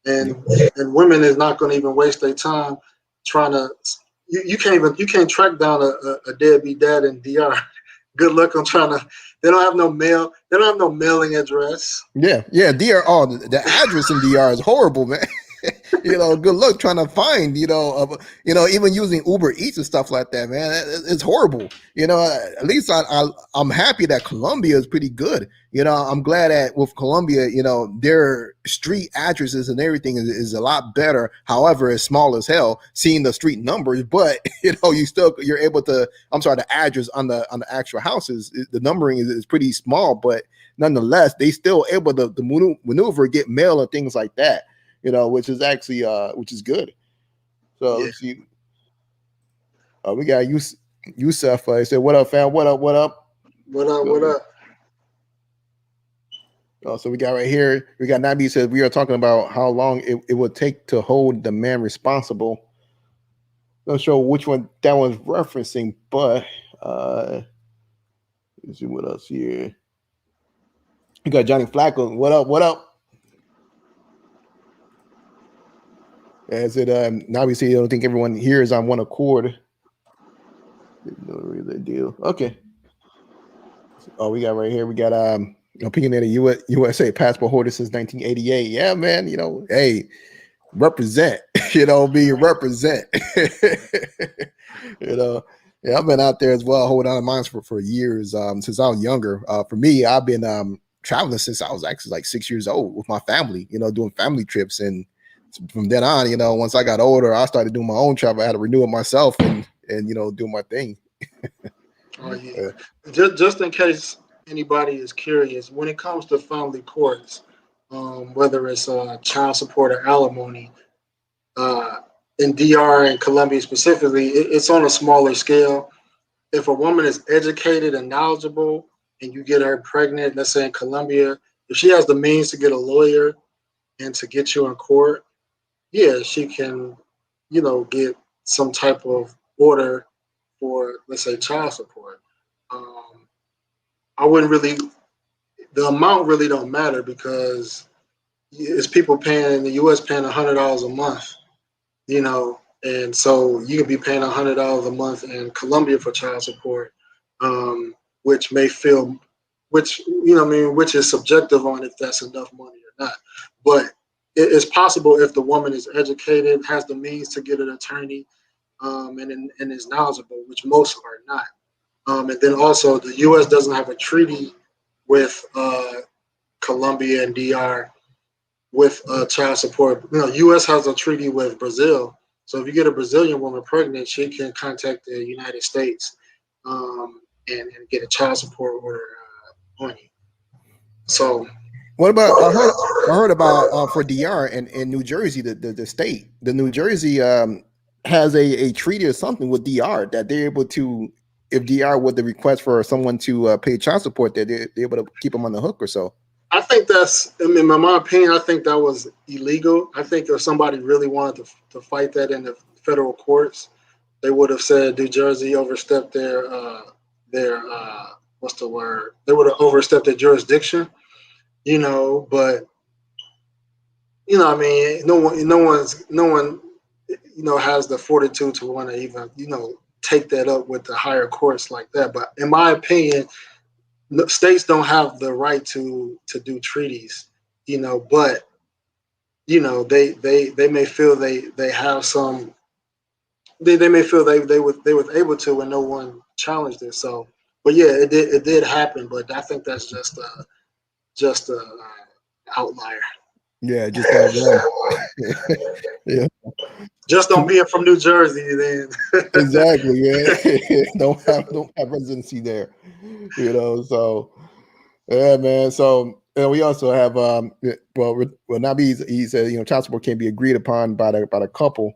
and women is not going to even waste their time trying to. You can't track down a deadbeat dad in DR. Good luck on trying to. They don't have no mail. They don't have no mailing address. Yeah, DR. Oh, the address in DR is horrible, man. Good luck trying to find, even using Uber Eats and stuff like that, man. It's horrible. At least I'm happy that Colombia is pretty good. I'm glad that with Colombia, their street addresses and everything is a lot better. However, it's small as hell seeing the street numbers, but you're able to. I'm sorry, the address on the actual houses, the numbering is pretty small, but nonetheless, they still able to maneuver, get mail and things like that. Which is actually which is good. So Yeah. let's see. We got Yusuf. He said, "What up, fam? What up? What up? What up? What up? So we got right here. We got Nabi says we are talking about how long it would take to hold the man responsible. Not sure which one that one's referencing, but let's see what else here. We got Johnny Flacco. What up? What up? As it now we see, I don't think everyone here is on one accord. No real deal. Okay. Oh, we got right here. We got opinionated USA passport holder since 1988. Yeah, man. Hey, represent. Being represent. Yeah, I've been out there as well, holding on to mine for years. Since I was younger. For me, I've been traveling since I was actually like 6 years old with my family. Doing family trips, and from then on, once I got older, I started doing my own travel. I had to renew it myself and do my thing. Oh yeah. Just in case anybody is curious, when it comes to family courts, whether it's child support or alimony, in DR and Colombia specifically, it's on a smaller scale. If a woman is educated and knowledgeable, and you get her pregnant, let's say in Colombia, if she has the means to get a lawyer and to get you in court, yeah, she can, get some type of order for, let's say, child support. Um, I wouldn't really, the amount really don't matter because it's people paying in the U.S. paying $100 a month, and so you could be paying $100 a month in Colombia for child support, which may feel, which is subjective on if that's enough money or not, but it's possible if the woman is educated, has the means to get an attorney, and is knowledgeable, which most are not. And then also, the U.S. doesn't have a treaty with Colombia and DR with child support. U.S. has a treaty with Brazil. So if you get a Brazilian woman pregnant, she can contact the United States and get a child support order on you. So what about I heard about for DR and in New Jersey, the state, the New Jersey has a treaty or something with DR that they're able to, if DR would the request for someone to pay child support, that they're able to keep them on the hook or so. I think in my opinion, I think that was illegal. I think if somebody really wanted to fight that in the federal courts, they would have said New Jersey overstepped their what's the word? They would have overstepped their jurisdiction, but I mean, no one has the fortitude to want to even, take that up with the higher courts like that. But in my opinion, states don't have the right to do treaties, but they may feel they have some, they may feel they was able to, and no one challenged it. So, but yeah, it did happen, but I think that's just a outlier. Yeah, just that one. Yeah, Just don't be from New Jersey, then. exactly. Yeah, don't have residency there. So yeah, man. So we also have Nabi, he said child support can be agreed upon by the couple.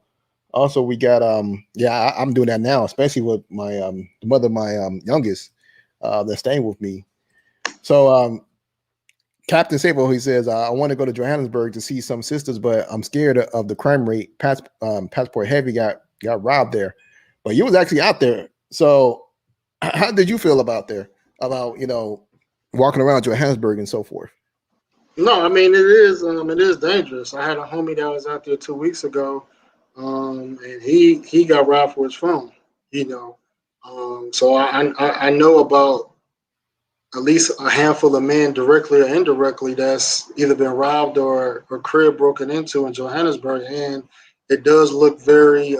Also, we got I'm doing that now, especially with my the mother of my youngest that's staying with me. So Captain Sabo, he says, I want to go to Johannesburg to see some sisters, but I'm scared of the crime rate. Passport Heavy got robbed there, but he was actually out there. So how did you feel about walking around Johannesburg and so forth? No, I mean it is dangerous. I had a homie that was out there 2 weeks ago, and he got robbed for his phone. So I know about at least a handful of men, directly or indirectly, that's either been robbed or crib broken into in Johannesburg, and it does look very.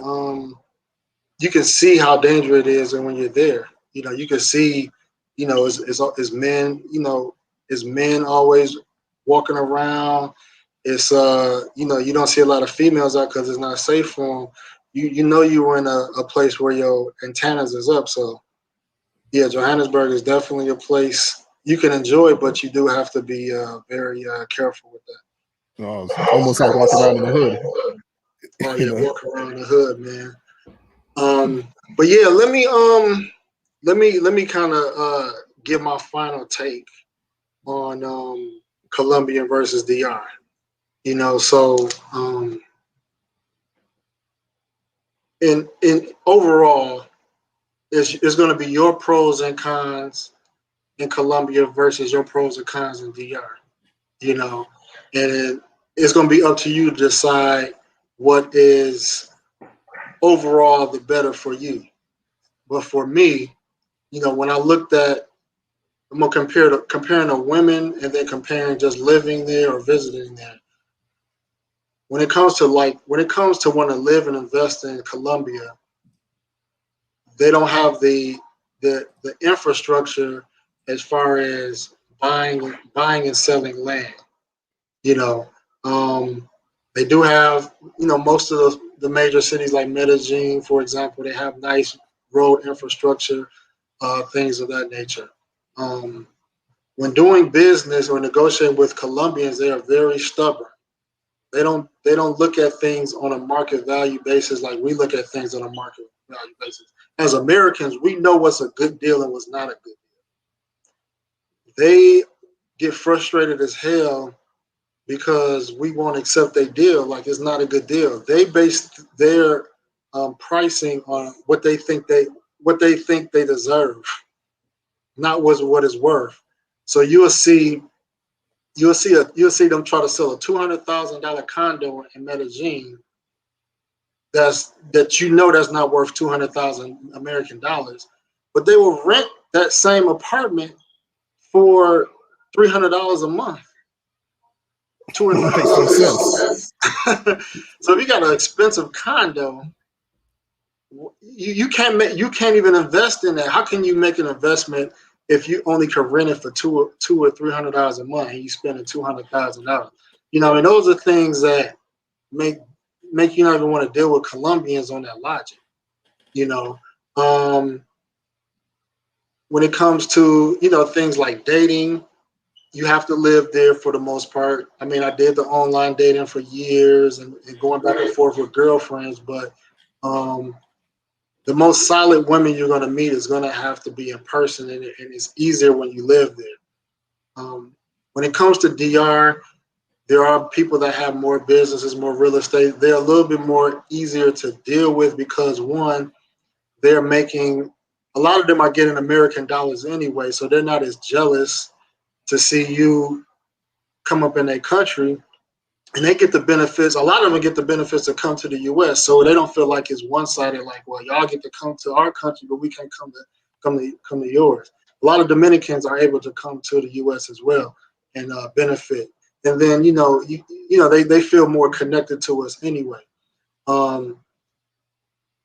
You can see how dangerous it is, and when you're there, you can see, is men, is men always walking around. It's you don't see a lot of females out because it's not safe for them. You're in a place where your antennas is up, so yeah, Johannesburg is definitely a place you can enjoy, but you do have to be very careful with It's almost like walking around in the hood. that. Oh yeah, walk around the hood, man. But yeah, let me kind of give my final take on Colombia versus DR. So in overall, it's going to be your pros and cons in Colombia versus your pros and cons in DR. And it's going to be up to you to decide what is overall the better for you. But for me, when I looked at, I'm gonna comparing the women and then comparing just living there or visiting there. When it comes to want to live and invest in Colombia, they don't have the infrastructure as far as buying and selling land. You know, they do have most of the major cities like Medellin, for example, they have nice road infrastructure, things of that nature. When doing business or negotiating with Colombians, they are very stubborn. They don't look at things on a market value basis like we look at things on a market value basis. As Americans, we know what's a good deal and what's not a good deal. They get frustrated as hell because we won't accept their deal like it's not a good deal. They base their pricing on what they think they deserve, not what it's worth. So you'll see them try to sell a $200,000 condo in Medellin that's not worth 200,000 American dollars, but they will rent that same apartment for $300 a month. Makes no sense. So if you got an expensive condo, you can't even invest in that. How can you make an investment if you only can rent it for two or $300 a month and you spending $200,000? And those are things that make you not even want to deal with Colombians on that logic. When it comes to things like dating, you have to live there for the most part. I mean, I did the online dating for years and going back and forth with girlfriends, but the most solid women you're going to meet is going to have to be in person, and it's easier when you live there. When it comes to DR, there are people that have more businesses, more real estate. They're a little bit more easier to deal with because, one, they're making, a lot of them are getting American dollars anyway, so they're not as jealous to see you come up in their country, and they get the benefits. A lot of them get the benefits to come to the U.S., so they don't feel like it's one-sided. Like, well, y'all get to come to our country, but we can't come to yours. A lot of Dominicans are able to come to the U.S. as well and benefit. And then they feel more connected to us anyway.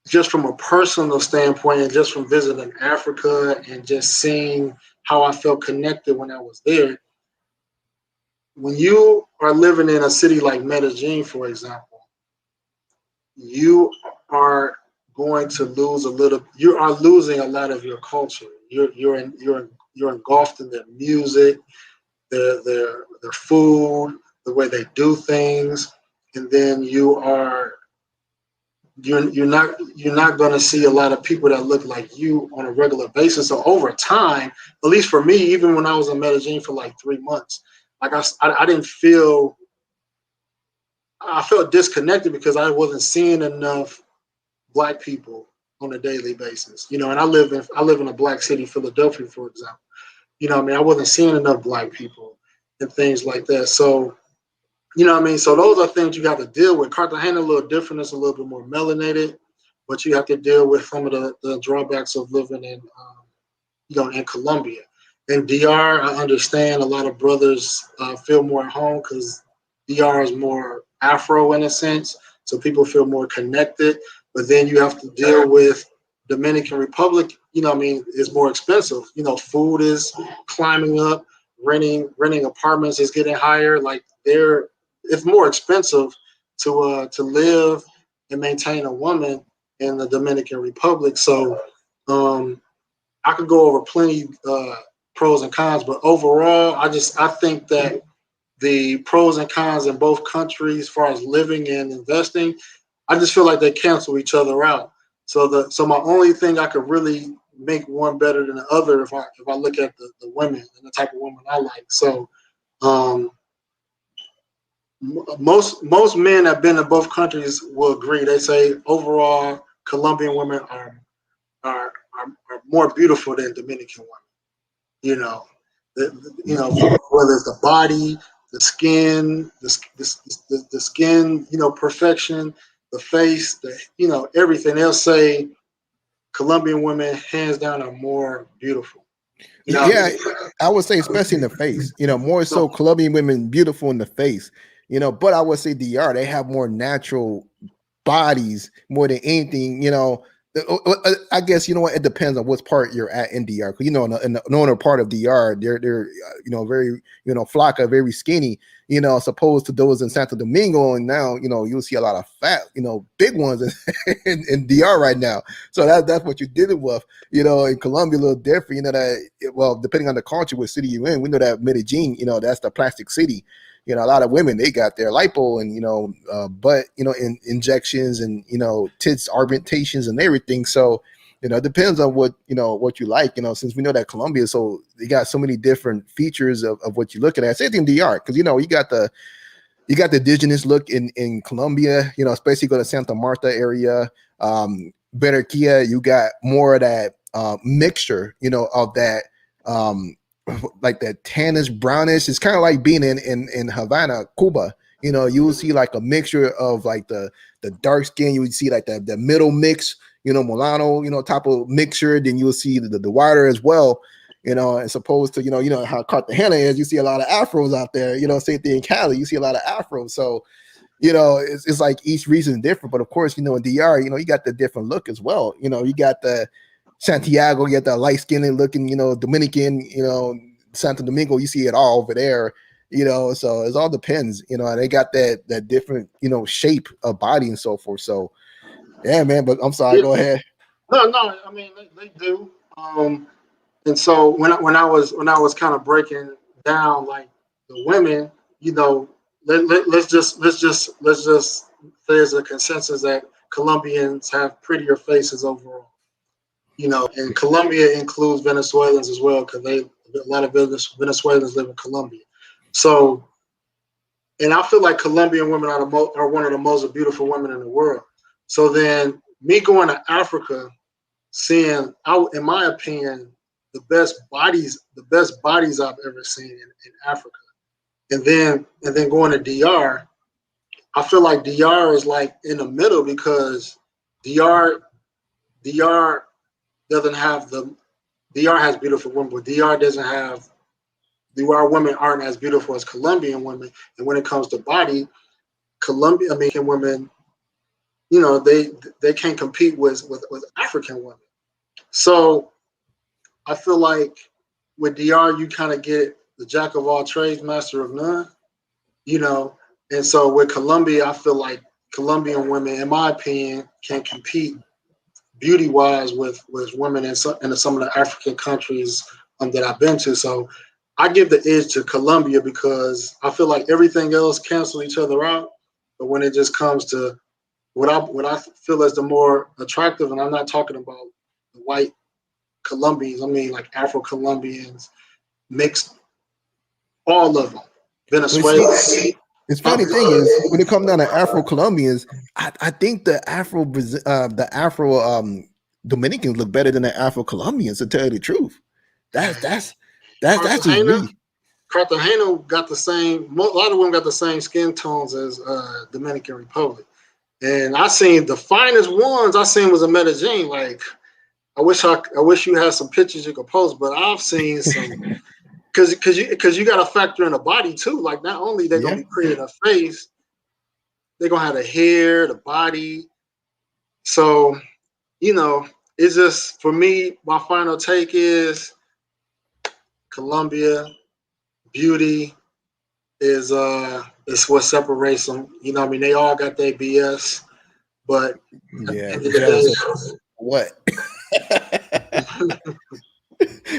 Just from a personal standpoint, and just from visiting Africa and just seeing how I felt connected when I was there. When you are living in a city like Medellin, for example, you are going to lose you are losing a lot of your culture. You're engulfed in their music, their food, the way they do things, and then you're not going to see a lot of people that look like you on a regular basis. So over time, at least for me, even when I was in Medellin for like 3 months, like I didn't feel, I felt disconnected because I wasn't seeing enough Black people on a daily basis. And I live in a Black city, Philadelphia, for example. I wasn't seeing enough Black people and things like that. So, so those are things you have to deal with. Cartagena a little different. It's a little bit more melanated, but you have to deal with some of the drawbacks of living in, in Colombia. In DR, I understand a lot of brothers feel more at home because DR is more Afro in a sense, so people feel more connected. But then you have to deal with Dominican Republic. You know, what I mean, it's more expensive. You know, food is climbing up, renting apartments is getting higher. Like it's more expensive to live and maintain a woman in the Dominican Republic. So um, I could go over plenty pros and cons, but overall, I think that the pros and cons in both countries, as far as living and investing, I just feel like they cancel each other out. So my only thing I could really make one better than the other if I look at the women and the type of woman I like. So um, most men that have been in both countries will agree. They say overall Colombian women are more beautiful than Dominican women. You know, whether it's the body, the skin, the skin, perfection, the face, everything. They'll say Colombian women, hands down, are more beautiful. Now, Yeah, I would say especially in the face. More so Colombian women beautiful in the face. But I would say DR, they have more natural bodies more than anything. I guess you know what, it depends on what part you're at in DR. Because in the northern part of DR, they're very flaca, very skinny. As opposed to those in Santo Domingo, and now you'll see a lot of fat, big ones in DR right now. So that's what you're dealing with. In Colombia, a little different. Well, depending on the culture, what city you're in, we know that Medellin, that's the plastic city. A lot of women, they got their lipo and butt injections and tits augmentations and everything. So it depends on what you like. Since we know that Colombia, so they got so many different features of what you're looking at. Same thing in DR, because you got the indigenous look in Colombia. Especially go to Santa Marta area, Barranquilla. You got more of that mixture, of that. Like that tannish brownish. It's kind of like being in Havana, Cuba. You will see like a mixture of like the dark skin. You would see like the middle mix, Milano, type of mixture. Then you will see the whiter as well. As opposed to how Cartagena is. You see a lot of afros out there. Same thing in Cali. You see a lot of afros. So it's like each region is different. But of course, in DR, you got the different look as well. You got the Santiago, you got the light skinned looking, Dominican, Santo Domingo, you see it all over there, so it all depends, they got that different, shape of body and so forth. So yeah, man, but I'm sorry, go ahead. No, I mean they do. And so when I was kind of breaking down like the women, let's just say there's a consensus that Colombians have prettier faces overall. And Colombia includes Venezuelans as well because a lot of Venezuelans live in Colombia. So, and I feel like Colombian women are one of the most beautiful women in the world. So then, me going to Africa, seeing, in my opinion, the best bodies I've ever seen in Africa, and then going to DR, I feel like DR is like in the middle because DR doesn't have DR has beautiful women, but DR women aren't as beautiful as Colombian women. And when it comes to body, Colombian women, they can't compete with African women. So I feel like with DR, you kind of get the jack of all trades, master of none, And so with Colombia, I feel like Colombian women, in my opinion, can compete beauty-wise with women in some of the African countries that I've been to. So I give the edge to Colombia because I feel like everything else cancel each other out. But when it just comes to what I feel is the more attractive, and I'm not talking about the white Colombians, I mean like Afro-Colombians, mixed, all of them, Venezuela. It's funny thing is when it comes down to Afro Colombians, I think the Afro Dominicans look better than the Afro Colombians. To tell you the truth, that's just me. Cartagena got the same. A lot of them got the same skin tones as Dominican Republic, and I seen the finest ones I seen was in Medellin. Like I wish you had some pictures you could post, but I've seen some because you got to factor in the body too. Like not only they're gonna Yeah. be creating a face, they're gonna have the hair, the body. So it's just for me. My final take is Colombia beauty is what separates them. You know, what I mean, they all got their BS, but at the Yeah. end of Jealous of the what? day,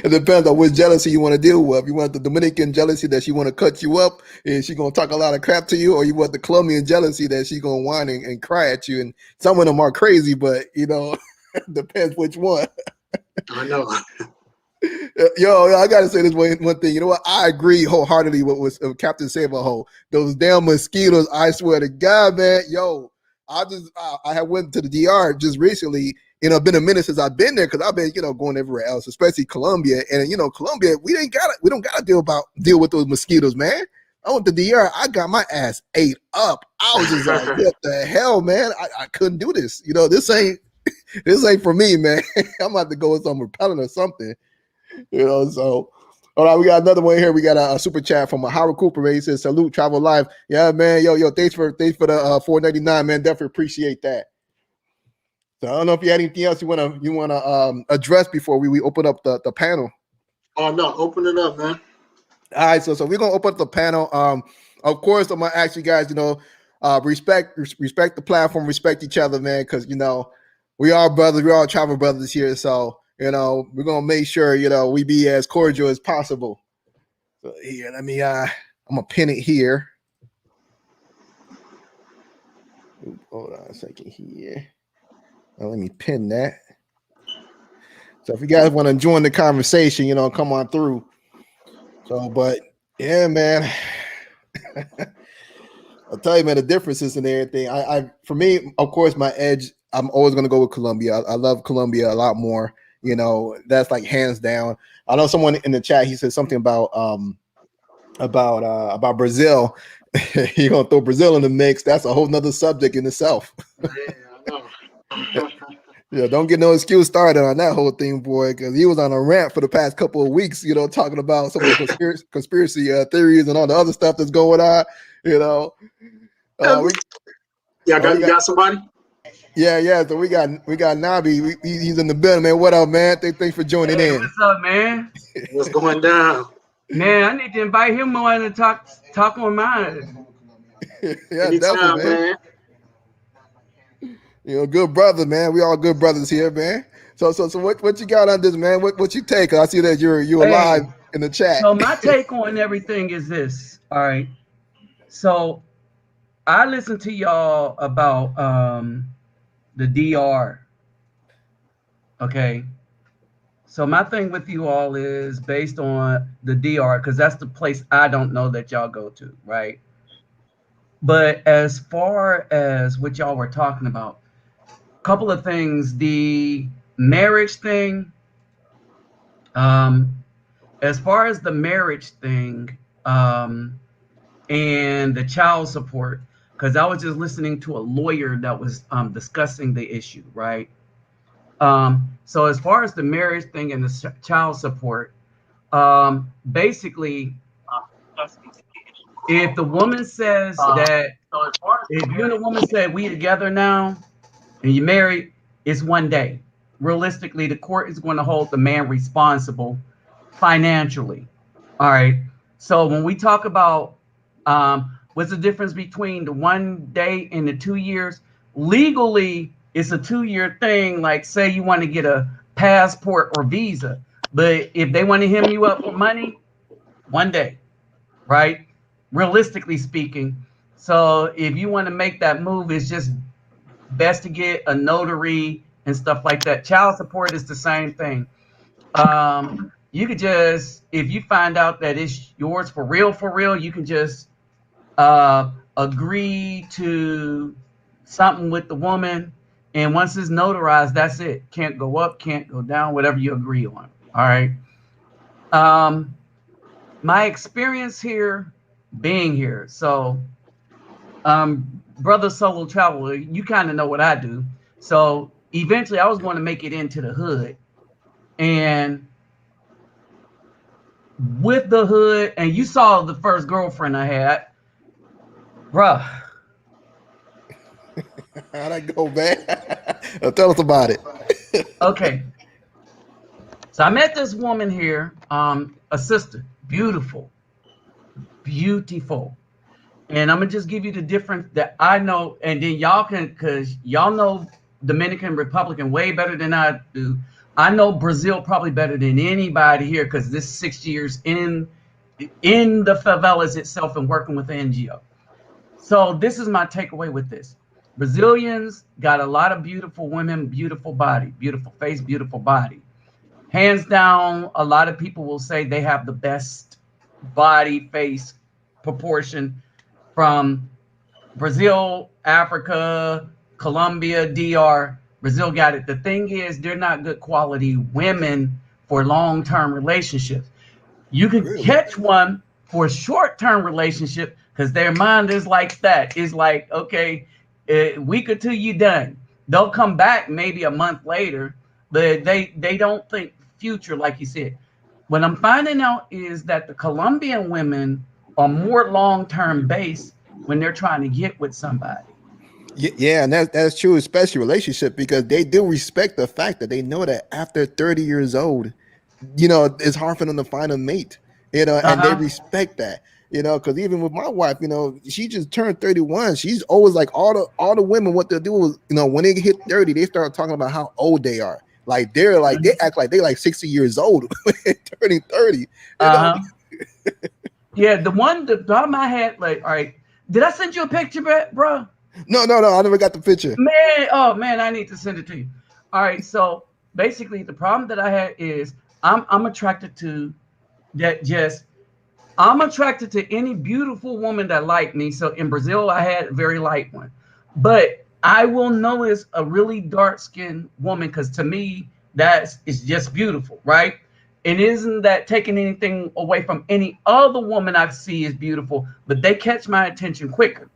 It depends on which jealousy you want to deal with. You want the Dominican jealousy that she want to cut you up and she gonna talk a lot of crap to you, or you want the Colombian jealousy that she gonna whine and cry at you. And some of them are crazy, but depends which one. I know. Yo, I gotta say this one thing. You know what? I agree wholeheartedly with what Captain Saberho. Those damn mosquitoes. I swear to God, man. Yo, I have went to the DR just recently. Been a minute since I've been there because I've been going everywhere else, especially Colombia. And Colombia, we don't gotta deal with those mosquitoes, man. I went to the DR. I got my ass ate up. I was just like, what the hell, man? I couldn't do this. This ain't for me, man. I'm about to go with some repellent or something. So all right, we got another one here. We got a super chat from Howard Cooper. Man. He says, "Salute, travel live." Yeah, man. Yo, thanks for the $4.99, man. Definitely appreciate that. So I don't know if you had anything else you wanna address before we open up the panel. Oh no, open it up, man. All right, so we're gonna open up the panel. Of course, I'm gonna ask you guys, respect the platform, respect each other, man, because we are brothers, we all travel brothers here. So we're gonna make sure we be as cordial as possible. So here, let me I'm gonna pin it here. Hold on a second here. Now, let me pin that. So if you guys want to join the conversation, come on through. So, but yeah, man. I'll tell you, man, the differences and everything. For me, of course, my edge. I'm always gonna go with Colombia. I love Colombia a lot more. That's like hands down. I know someone in the chat. He said something about Brazil. He gonna throw Brazil in the mix. That's a whole nother subject in itself. Yeah, I know. Yeah, don't get no excuse started on that whole thing, boy, because he was on a rant for the past couple of weeks, talking about some of the conspiracy theories and all the other stuff that's going on. You You got somebody? Yeah. So we got Nabi. He's in the building, man. What up, man? Thanks for joining Hey, in. what's up, man? What's going down? Man, I need to invite him more to talk on mine. Yeah, definitely, Anytime, man. man. Good brother, man. We all good brothers here, man. So what you got on this, man? What you take? I see that you're Hey, alive in the chat. so my take on everything is this. All right. So I listened to y'all about the DR. Okay. So my thing with you all is based on the DR because that's the place I don't know that y'all go to, right? But as far as what y'all were talking about, couple of things. The marriage thing, um, as far as the marriage thing, and the child support, because I was just listening to a lawyer that was discussing the issue, right? So as far as the marriage thing and the child support, basically, if the woman says that, if you and the woman said we together now and you married, it's 1 day. Realistically, the court is going to hold the man responsible financially. All right. So when we talk about what's the difference between the 1 day and the 2 years, legally it's a 2 year thing. Like say you want to get a passport or visa, but if they want to hem you up for money, 1 day, right? Realistically speaking. So if you want to make that move, it's just best to get a notary and stuff like that. Child support is the same thing. You could just, if you find out that it's yours for real, you can just agree to something with the woman, and once it's notarized, that's it. Can't go up, can't go down, whatever you agree on. All right. Um, my experience here, being here, so brother solo traveler, you kind of know what I do. So eventually I was going to make it into the hood. And with the hood, and you saw the first girlfriend I had, bruh. How'd that go, man? Tell us about it. Okay, so I met this woman here, a sister, beautiful, beautiful. And I'm gonna just give you the difference that I know, and then y'all can, because y'all know Dominican Republic way better than I do. I know Brazil probably better than anybody here because this 6 years in the favelas itself and working with the NGO. So this is my takeaway with this. Brazilians got a lot of beautiful women, beautiful body, beautiful face, beautiful body. Hands down, a lot of people will say they have the best body face proportion from Brazil, Africa, Colombia, DR. Brazil got it. The thing is, they're not good quality women for long-term relationships. You can Really? catch one for a short-term relationship because their mind is like that. It's like, okay, a week or two, you done. They'll come back maybe a month later, but they don't think future, like you said. What I'm finding out is that the Colombian women are more long-term based when they're trying to get with somebody. Yeah, and that's true, especially relationship, because they do respect the fact that they know that after 30 years old, it's hard for them to find a mate, and they Uh-huh. respect that, because even with my wife, she just turned 31. She's always like all the women, what they'll do is, when they hit 30, they start talking about how old they are. Like they act like they're like 60 years old turning 30, you know. Uh-huh. Yeah, the problem I had, like, all right, did I send you a picture, bro? No, I never got the picture. Man, oh man, I need to send it to you. All right, so basically the problem that I had is I'm attracted to that just I'm attracted to any beautiful woman that like me. So in Brazil, I had a very light one, but I will notice a really dark skinned woman because to me that's it's just beautiful, right? It isn't that taking anything away from any other woman I see is beautiful, but they catch my attention quicker.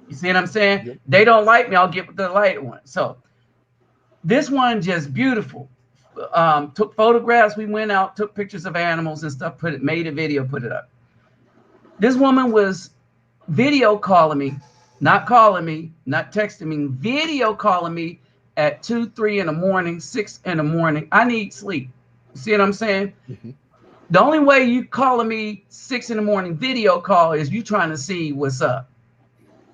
You see what I'm saying? Yep. They don't like me, I'll get with the light one. So this one just beautiful. Took photographs. We went out, took pictures of animals and stuff. Made a video, put it up. This woman was video calling me, not calling me, not texting me, video calling me at 2, 3 in the morning, 6 in the morning. I need sleep. You see what I'm saying? Mhm. The only way you calling me 6 in the morning video call is you trying to see what's up.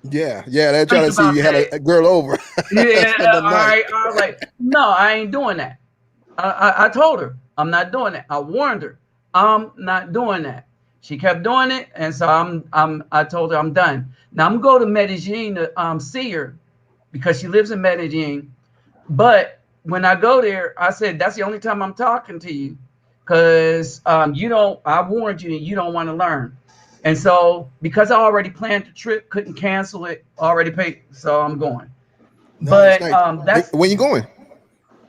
Yeah, they're trying Think to see about you had that. a girl over, Yeah, spend the all night. right. I was like, no, I ain't doing that. I told her I'm not doing it. I warned her I'm not doing that. She kept doing it, and so I told her I'm done. Now I'm gonna go to Medellin to see her because she lives in Medellin. But when I go there, I said that's the only time I'm talking to you because you don't. I warned you, and you don't want to learn. And so because I already planned the trip, couldn't cancel it, already paid, so I'm going. Nice, But nice. that's When you going?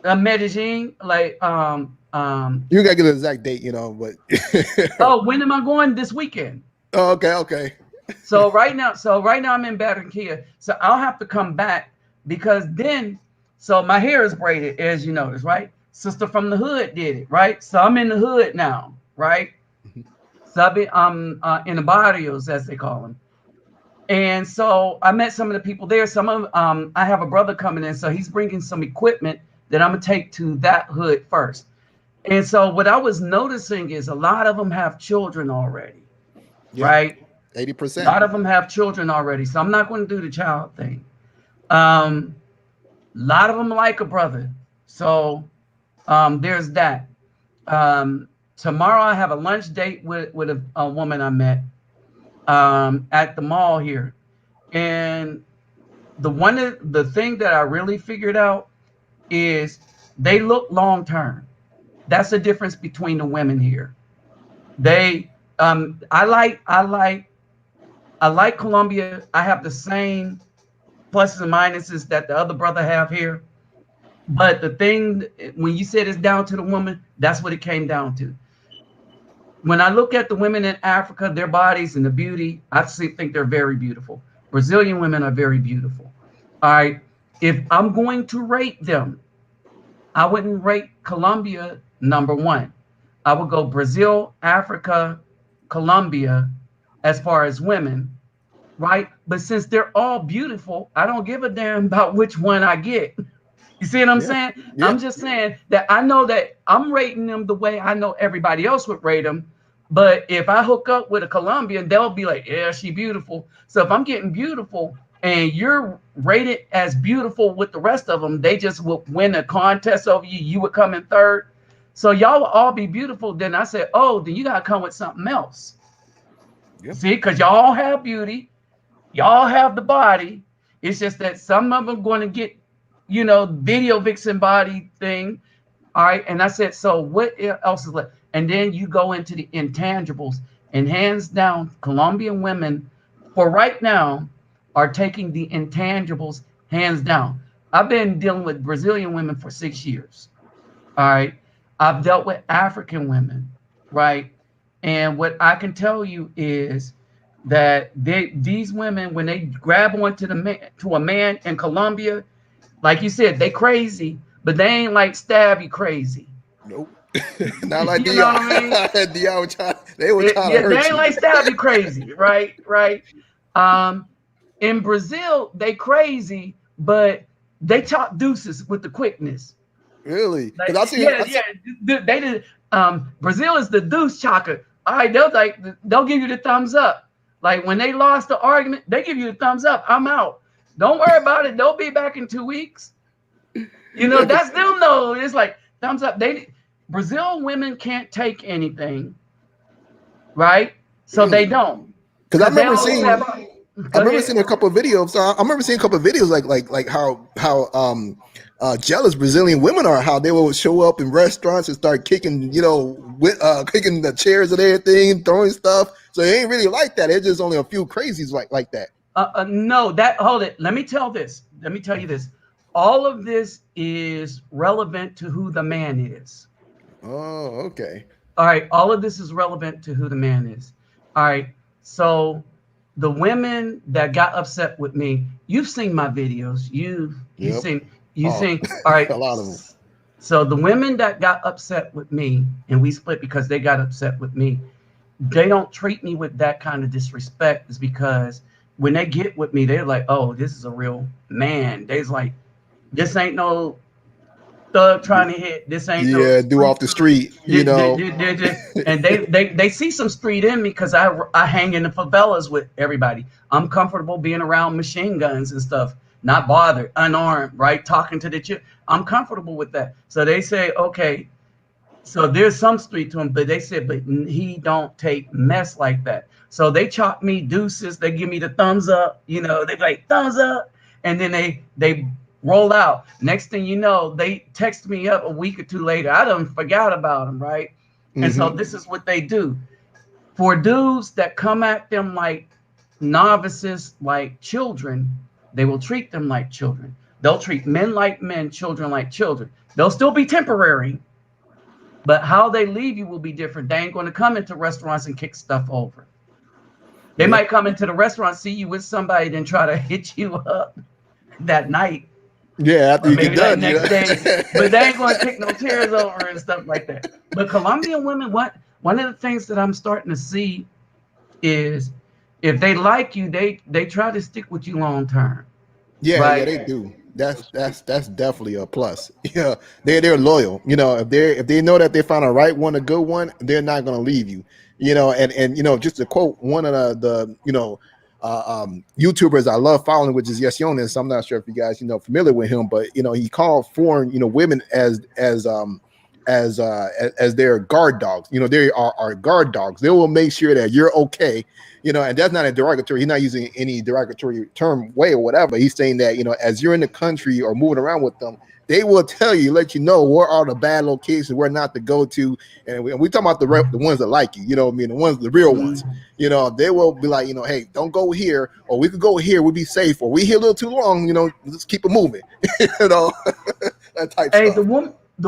Medellin, like You gotta get an exact date, but oh, when am I going this weekend? oh, okay. So right now I'm in Barranquilla. So I'll have to come back because then so my hair is braided, as you notice, right? Sister from the hood did it, right? So I'm in the hood now, right? Mhm. So I've been in the barrios as they call them. And so I met some of the people there. Some of I have a brother coming in, so he's bringing some equipment that I'm gonna take to that hood first. And so what I was noticing is a lot of them have children already, Yeah, right? A 80%. lot of them have children already. So I'm not going to do the child thing. A lot of them like a brother. So there's that. Tomorrow I have a lunch date with a woman I met at the mall here. And the thing that I really figured out is they look long term. That's the difference between the women here. They I like Colombia. I have the same pluses and minuses that the other brother have here. But the thing when you said it's down to the woman, that's what it came down to. When I look at the women in Africa, their bodies and the beauty, I think they're very beautiful. Brazilian women are very beautiful. All right. If I'm going to rate them, I wouldn't rate Colombia number one. I would go Brazil, Africa, Colombia, as far as women, right? But since they're all beautiful, I don't give a damn about which one I get. You see what I'm Yeah, saying? yeah, I'm just saying that I know that I'm rating them the way I know everybody else would rate them. But if I hook up with a Colombian, they'll be like, yeah, she beautiful. So if I'm getting beautiful and you're rated as beautiful with the rest of them, they just will win a contest over you. You would come in third. So y'all will all be beautiful. Then I said, oh, then you got to come with something else. yeah. See, because y'all have beauty. Y'all have the body. It's just that some of them going to get, video vixen body thing. All right. And I said, so what else is left? And then you go into the intangibles. And hands down, Colombian women, for right now, are taking the intangibles hands down. I've been dealing with Brazilian women for 6 years. All right. I've dealt with African women. Right. And what I can tell you is that these women, when they grab onto to a man in Colombia, like you said, they crazy, but they ain't like stab you crazy. Nope. Not like You know what I mean? DR. DR they were trying to Yeah, they hurt ain't you. like stab you crazy, right? Right. Um, in Brazil, they crazy, but they talk deuces with the quickness. Really? Because Like, yeah, I yeah. see. They did. Brazil is the deuce chocker. All right, they'll give you the thumbs up. Like when they lost the argument, they give you the thumbs up. I'm out. Don't worry about it. They'll be back in 2 weeks. Yeah, That's them though. It's like thumbs up. Brazil women can't take anything, right? So they really? don't, Because because they always have. I Go remember ahead. seeing a couple of videos. I remember seeing a couple of videos like how jealous Brazilian women are. How they will show up in restaurants and start kicking kicking the chairs and everything, throwing stuff. So it ain't really like that. It's just only a few crazies like that. No, hold it. Let me tell this. Let me tell you this. All of this is relevant to who the man is. Oh, okay. All right. All of this is relevant to who the man is. All right. So the women that got upset with me, you've seen my videos. You've Yep. seen you Oh, seen. All right. a lot of them. So the women that got upset with me and we split because they got upset with me, they don't treat me with that kind of disrespect. Is because when they get with me, they're like, "Oh, this is a real man." They's like, "This ain't no thug trying to hit. This ain't no Yeah, do street off the dude." street, you know. And they see some street in me because I hang in the favelas with everybody. I'm comfortable being around machine guns and stuff, not bothered, unarmed, right? Talking to the chick. I'm comfortable with that. So they say, okay, so there's some street to him, but they said, but he don't take mess like that. So they chop me deuces. They give me the thumbs up. They like thumbs up, and then they roll out. Next thing you know, they text me up a week or two later. I done forgot about them, right? And so Mm-hmm. this is what they do for dudes that come at them like novices, like children. They will treat them like children. They'll treat men like men, children like children. They'll still be temporary, but how they leave you will be different. They ain't going to come into restaurants and kick stuff over. They Yeah. might come into the restaurant, see you with somebody, then try to hit you up that night Yeah, after or you get maybe that done, next day. But they ain't going to kick no chairs over and stuff like that. But Colombian women, one of the things that I'm starting to see is if they like you, they try to stick with you long term, yeah, right? they do. That's definitely a plus. Yeah, they're loyal. If they know that they found a right one, a good one, they're not gonna leave you. And just to quote one of the YouTubers I love following, which is Yes Jonas. I'm not sure if you guys familiar with him, but he called foreign women as their guard dogs. They are guard dogs. They will make sure that you're okay. And that's not a derogatory. He's not using any derogatory term way or whatever. He's saying that as you're in the country or moving around with them, they will tell you, let you know where are the bad locations, where not to go to, and we talking about the ones that like you. I mean, the real ones. They will be like, hey, don't go here, or we could go here. We'll be safe, or we here a little too long. Let's keep it moving. you know, that type Hey, stuff. the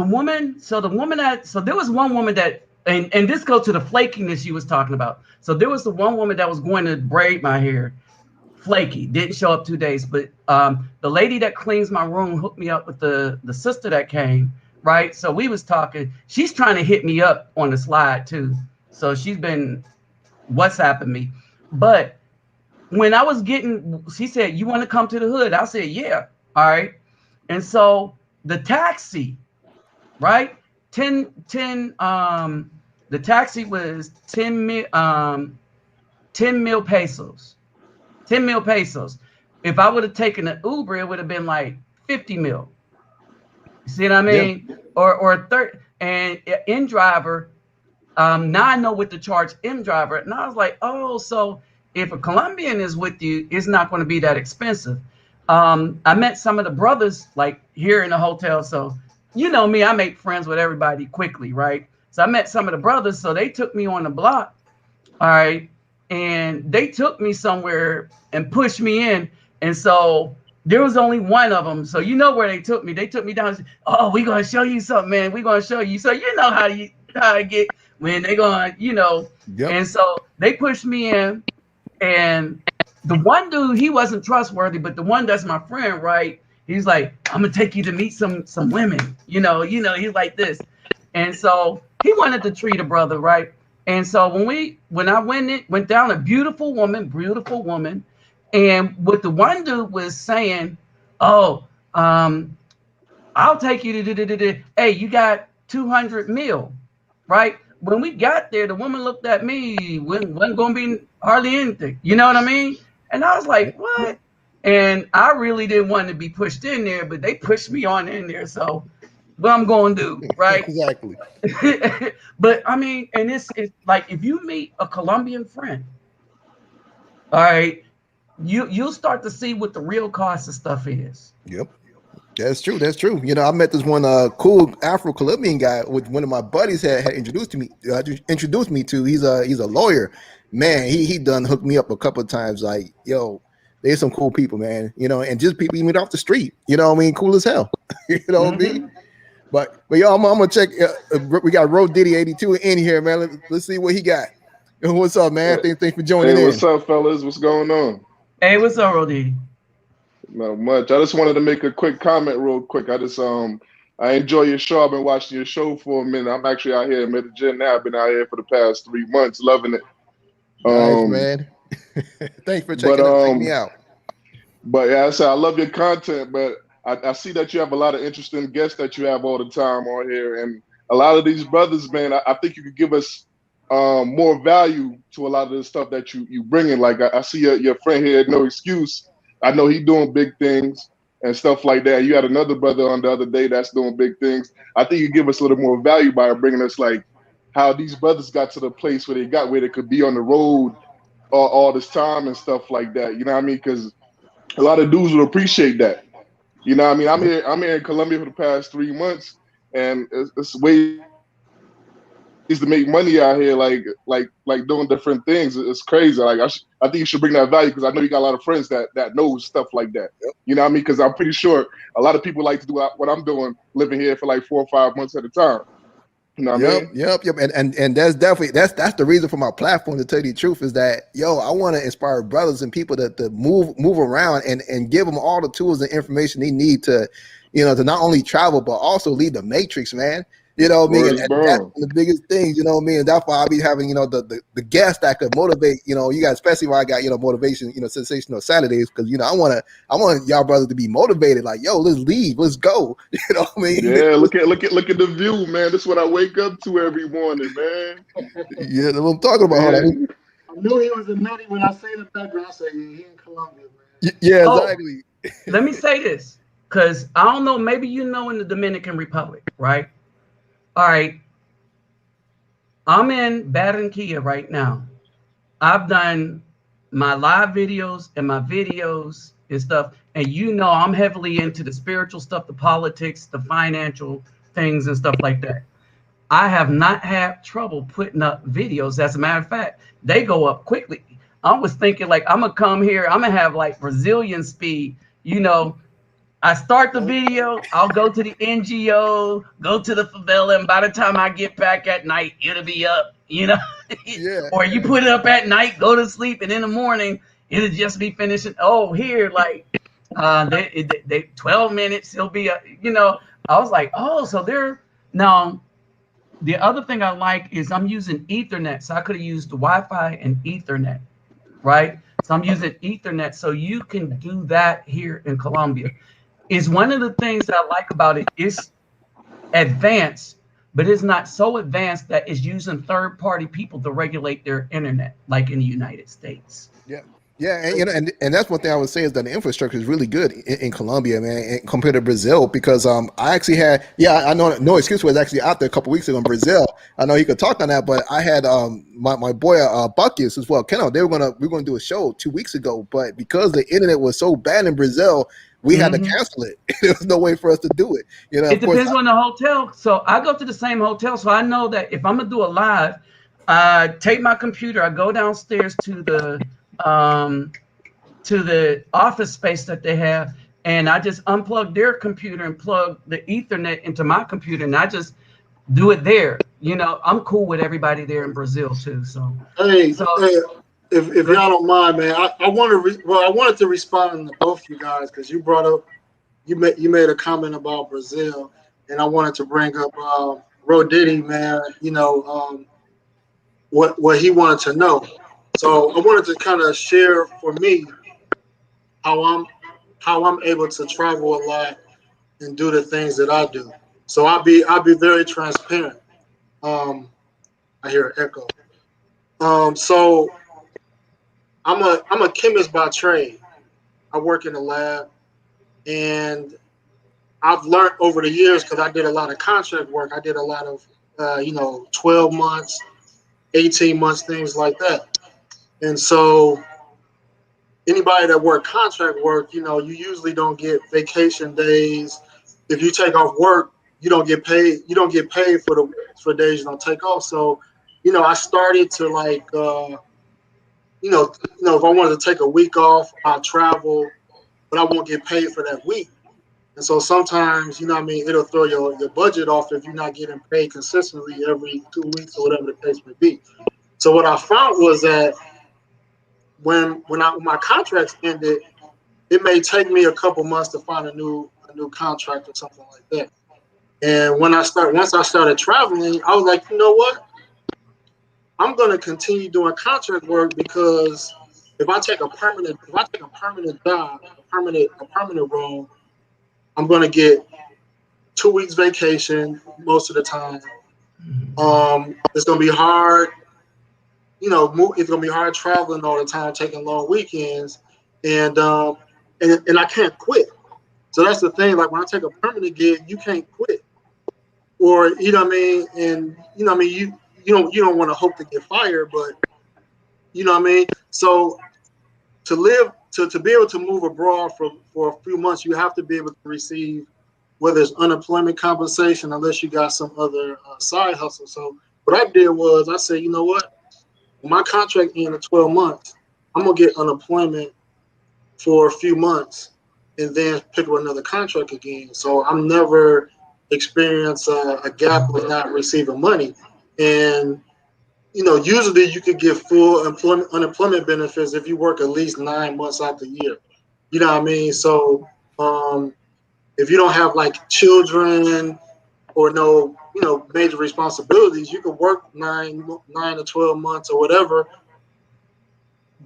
woman. So there was one woman that, and this goes to the flakiness you was talking about. So there was the one woman that was going to braid my hair, flaky, didn't show up 2 days. But the lady that cleans my room hooked me up with the sister that came. right? So we was talking. She's trying to hit me up on the slide too. So she's been WhatsApping me. But when I was getting, she said, "You want to come to the hood?" I said, "Yeah." All right. And so the taxi, right? 10, the taxi was 10 mil pesos. 10 mil pesos. If I would have taken an Uber, it would have been like 50 mil. You see what I Yeah. mean? Or 30. And in driver, now I know what to charge in driver. And I was like, oh, so if a Colombian is with you, it's not going to be that expensive. I met some of the brothers like here in the hotel. So you know me, I make friends with everybody quickly, right? So I met some of the brothers. So they took me on the block. All right. And they took me somewhere and pushed me in. And so there was only one of them. So you know where they took me. They took me down and said, "Oh, we're gonna show you something, man. We're gonna show you." So you know how I get when they going, you know. Yep. And so they pushed me in, and the one dude, he wasn't trustworthy, but the one that's my friend, right? He's like, "I'm gonna take you to meet some women." He's like this. And so he wanted to treat a brother, right? And so when I went down, a beautiful woman, and what the one dude was saying, "Oh, I'll take you to hey, you got 200 mil, right?" When we got there, the woman looked at me, wasn't gonna be hardly anything, you know what I mean? And I was like, "What?" And I really didn't want to be pushed in there, but they pushed me on in there, so what I'm gonna do, right? Exactly. But I mean, and it's like if you meet a Colombian friend, all right, you'll start to see what the real cost of stuff is. Yep. That's true. That's true. I met this one cool Afro-Colombian guy, which one of my buddies had introduced me to. He's a lawyer. Man, he done hooked me up a couple of times. Like, yo, there's some cool people, man. And just people you meet off the street. You know what I mean? Cool as hell. You know what I mean? But yo, I'm gonna check. We got Road Diddy 82 in here, man. Let's see what he got. What's up, man? Thanks for joining in. What's up, fellas? What's going on? Hey, what's up, Rodi? Not much. I just wanted to make a quick comment real quick. I enjoy your show. I've been watching your show for a minute. I'm actually out here in Medellin now. I've been out here for the past 3 months, loving it. Nice, man. Thanks for checking me out. But yeah, I said I love your content, but I see that you have a lot of interesting guests that you have all the time on here, and a lot of these brothers, man. I think you could give us more value to a lot of the stuff that you bring in. Like I see your friend here, No Excuse. I know he's doing big things and stuff like that. You had another brother on the other day that's doing big things. I think you give us a little more value by bringing us like how these brothers got to the place where they could be on the road all this time and stuff like that. You know what I mean? Because a lot of dudes would appreciate that. You know what I mean? I'm here in Colombia for the past 3 months, and it's ways to make money out here, like doing different things. It's crazy. Like I think you should bring that value because I know you got a lot of friends that knows stuff like that. You know what I mean? Because I'm pretty sure a lot of people like to do what I'm doing, living here for like 4 or 5 months at a time. You know what I mean? Yep. And that's definitely that's the reason for my platform, to tell you the truth, is that I want to inspire brothers and people to move around and give them all the tools and information they need to not only travel but also leave the matrix, man. You know what I mean? And that's the biggest thing, you know what I mean? And that's why I'll be having, the guests that could motivate, you guys, especially when I got, motivation, sensational Saturdays, because, I want y'all brothers to be motivated, like, yo, let's leave, let's go. You know what I mean? Yeah, look at the view, man. This is what I wake up to every morning, man. Yeah, that's what I'm talking about. I knew he was a nutty when I say the background. I say, yeah, he in Colombia, man. Yeah, exactly. Let me say this, because I don't know, maybe in the Dominican Republic, right? All right, I'm in Barranquilla right now. I've done my live videos and my videos and stuff, and I'm heavily into the spiritual stuff, the politics, the financial things and stuff like that. I have not had trouble putting up videos. As a matter of fact, they go up quickly. I was thinking like I'm gonna come here, I'm gonna have like Brazilian speed, I start the video, I'll go to the NGO, go to the favela, and by the time I get back at night, it'll be up, Yeah. Or you put it up at night, go to sleep, and in the morning, it'll just be finishing. Oh, here, like, they 12 minutes, it'll be, I was like, oh, so they're now. The other thing I like is I'm using Ethernet, so I could have used the Wi-Fi and Ethernet, right? So I'm using Ethernet, so you can do that here in Colombia. Is one of the things that I like about it. It's advanced, but it's not so advanced that it's using third-party people to regulate their internet, like in the United States. Yeah. Yeah, and you know, and that's one thing I would say is that the infrastructure is really good in Colombia, man, and compared to Brazil. Because I actually had, yeah, I know No Excuse was actually out there a couple weeks ago in Brazil. I know he could talk on that, but I had my boy Buckus as well, Keno. We were gonna do a show 2 weeks ago, but because the internet was so bad in Brazil, we had to cancel it. There was no way for us to do it. You know, It of course. depends on the hotel. So I go to the same hotel, so I know that if I'm gonna do a live, I take my computer, I go downstairs um, to the office space that they have, and I just unplug their computer and plug the Ethernet into my computer, and I just do it there. You know, I'm cool with everybody there in Brazil too. So, Hey, so hey, if y'all don't mind, man, I want to I wanted to respond to both you guys because you brought up you made a comment about Brazil, and I wanted to bring up Rodiddy, man. What he wanted to know. So I wanted to kind of share for me how I'm able to travel a lot and do the things that I do. So I'll be very transparent. Um, I hear an echo. So I'm a chemist by trade. I work in a lab, and I've learned over the years because I did a lot of contract work. I did a lot of 12 months, 18 months, things like that. And so anybody that work contract work, you usually don't get vacation days. If you take off work, you don't get paid. You don't get paid for days you don't take off. So, I started to like, if I wanted to take a week off, I'll travel, but I won't get paid for that week. And so sometimes, what I mean, it'll throw your budget off if you're not getting paid consistently every 2 weeks or whatever the case may be. So what I found was that when my contracts ended, it may take me a couple months to find a new contract or something like that. And once I started traveling, I was like, you know what? I'm gonna continue doing contract work because if I take a permanent job, a permanent role, I'm gonna get 2 weeks vacation most of the time. It's gonna be hard, it's gonna be hard traveling all the time, taking long weekends, and and I can't quit. So that's the thing. Like when I take a permanent gig, you can't quit, or what I mean. And what I mean, you don't want to hope to get fired, but what I mean. So to be able to move abroad for a few months, you have to be able to receive whether it's unemployment compensation, unless you got some other side hustle. So what I did was I said, you know what, when my contract ends in 12 months, I'm gonna get unemployment for a few months and then pick up another contract again. So I'm never experience a gap of not receiving money. And usually you could get full unemployment benefits if you work at least 9 months out the year. You know what I mean? So if you don't have like children or no major responsibilities, you can work 9 to 12 months or whatever,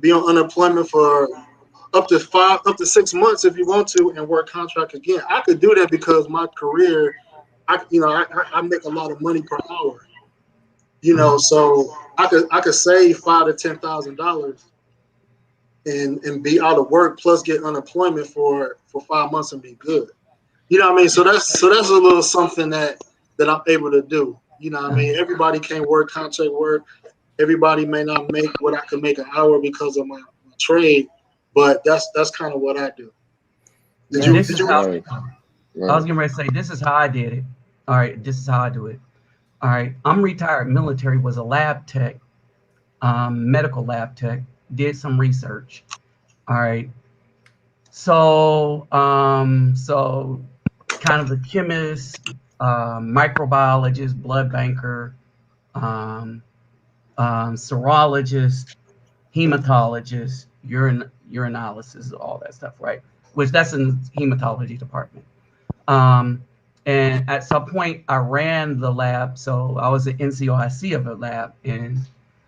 be on unemployment for up to 6 months if you want to, and work contract again. I could do that because my career, I make a lot of money per hour. So I could save $5,000 to $10,000 and be out of work plus get unemployment for 5 months and be good. You know what I mean? So that's a little something that I'm able to do. You know what I mean? Everybody can't work contract work. Everybody may not make what I can make an hour because of my trade, but that's kind of what I do. I was Right. getting ready to say, this is how I did it. All right, this is how I do it. All right, I'm retired military, was a lab tech, medical lab tech, did some research. All right, so kind of a chemist, microbiologist, blood banker, um, serologist, hematologist, urinalysis, all that stuff, right? Which that's in the hematology department. Um, And at some point, I ran the lab, so I was an NCOIC of a lab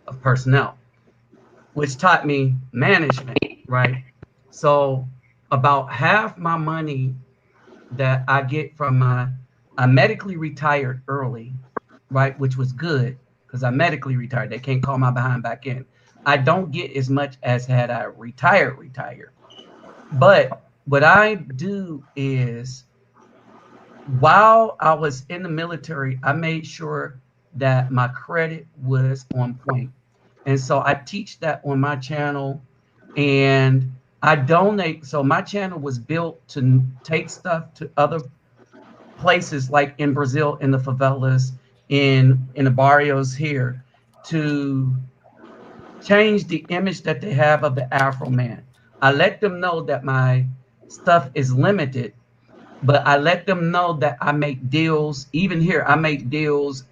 of personnel, which taught me management, right? So about half my money that I get from I medically retired early, right? Which was good because I medically retired. They can't call my behind back in. I don't get as much as had I retired. But what I do is while I was in the military, I made sure that my credit was on point. And so I teach that on my channel and I donate. So my channel was built to take stuff to other places like in Brazil, in the favelas, in the barrios here to change the image that they have of the Afro man. I let them know that my stuff is limited, but I let them know that I make deals. Even here, I make deals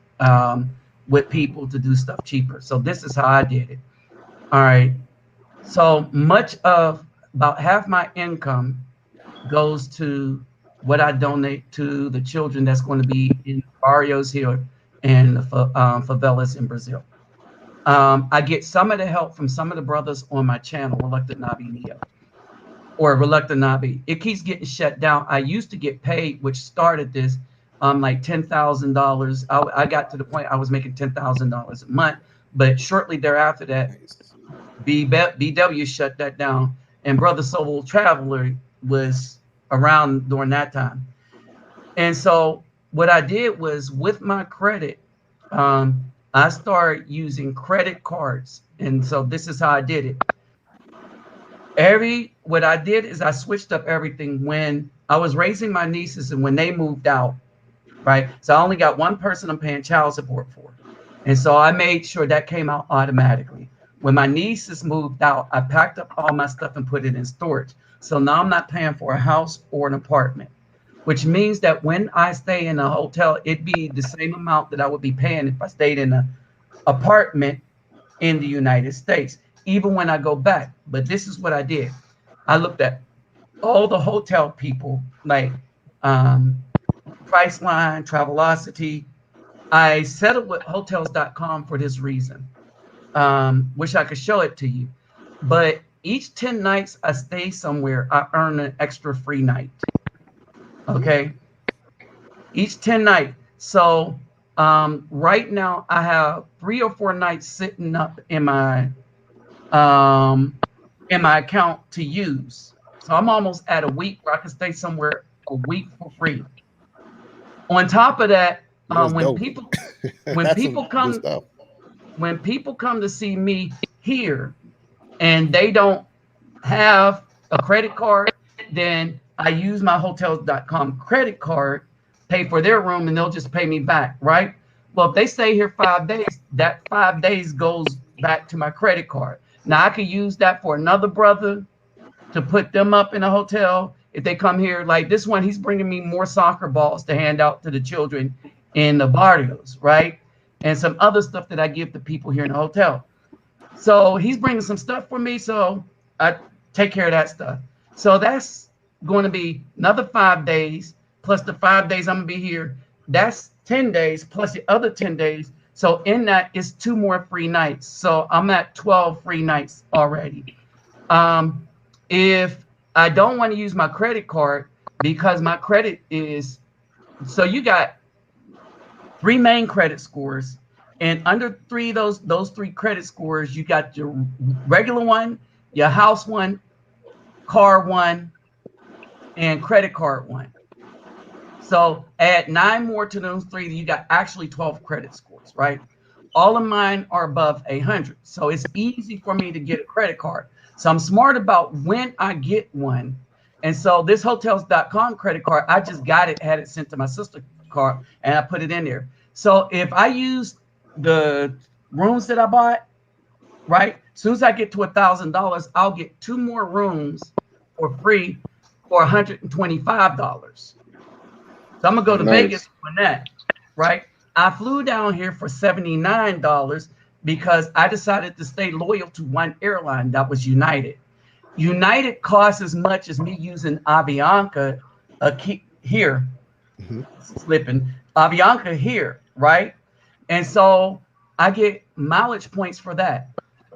with people to do stuff cheaper. So this is how I did it. All right. So much of about half my income goes to what I donate to the children that's going to be in barrios here and the favelas in Brazil. I get some of the help from some of the brothers on my channel, Reluctant Nabi Neo or Reluctant Nabi. It keeps getting shut down. I used to get paid, which started this, like $10,000. I got to the point I was making $10,000 a month, but shortly thereafter that, BW shut that down, and Brother Soul Traveler was around during that time. And so what I did was with my credit, I started using credit cards. And so this is how I did it. What I did is I switched up everything when I was raising my nieces and when they moved out, right? So I only got one person I'm paying child support for. And so I made sure that came out automatically. When my nieces moved out, I packed up all my stuff and put it in storage. So now I'm not paying for a house or an apartment, which means that when I stay in a hotel, it'd be the same amount that I would be paying if I stayed in an apartment in the United States, even when I go back. But this is what I did. I looked at all the hotel people, like Priceline, Travelocity. I settled with hotels.com for this reason. Wish I could show it to you. But each 10 nights I stay somewhere, I earn an extra free night. Okay. Each 10 nights. So right now I have 3 or 4 nights sitting up in my account to use. So I'm almost at a week where I can stay somewhere a week for free. On top of that, when people come to see me here and they don't have a credit card, then I use my hotels.com credit card, pay for their room, and they'll just pay me back, right? Well, if they stay here 5 days, that 5 days goes back to my credit card. Now I could use that for another brother to put them up in a hotel. If they come here, like this one, he's bringing me more soccer balls to hand out to the children in the barrios, right? And some other stuff that I give to people here in the hotel. So he's bringing some stuff for me, so I take care of that stuff. So that's going to be another 5 days, plus the 5 days I'm going to be here. That's 10 days, plus the other 10 days. So in that is 2 more free nights. So I'm at 12 free nights already. If I don't want to use my credit card, because my credit is, so you got 3 main credit scores, and under those 3 credit scores, you got your regular one, your house one, car one, and credit card one. So add 9 more to those 3, you got actually 12 credit scores, right? All of mine are above 100. So it's easy for me to get a credit card. So I'm smart about when I get one. And so this hotels.com credit card, I just got it, had it sent to my sister card, and I put it in there. So if I use the rooms that I bought, right, as soon as I get to $1,000, I'll get 2 more rooms for free for $125. So I'm gonna go to Vegas on that, right? I flew down here for $79 because I decided to stay loyal to one airline, that was United. United costs as much as me using Avianca here. slipping, Avianca here, right? And so I get mileage points for that.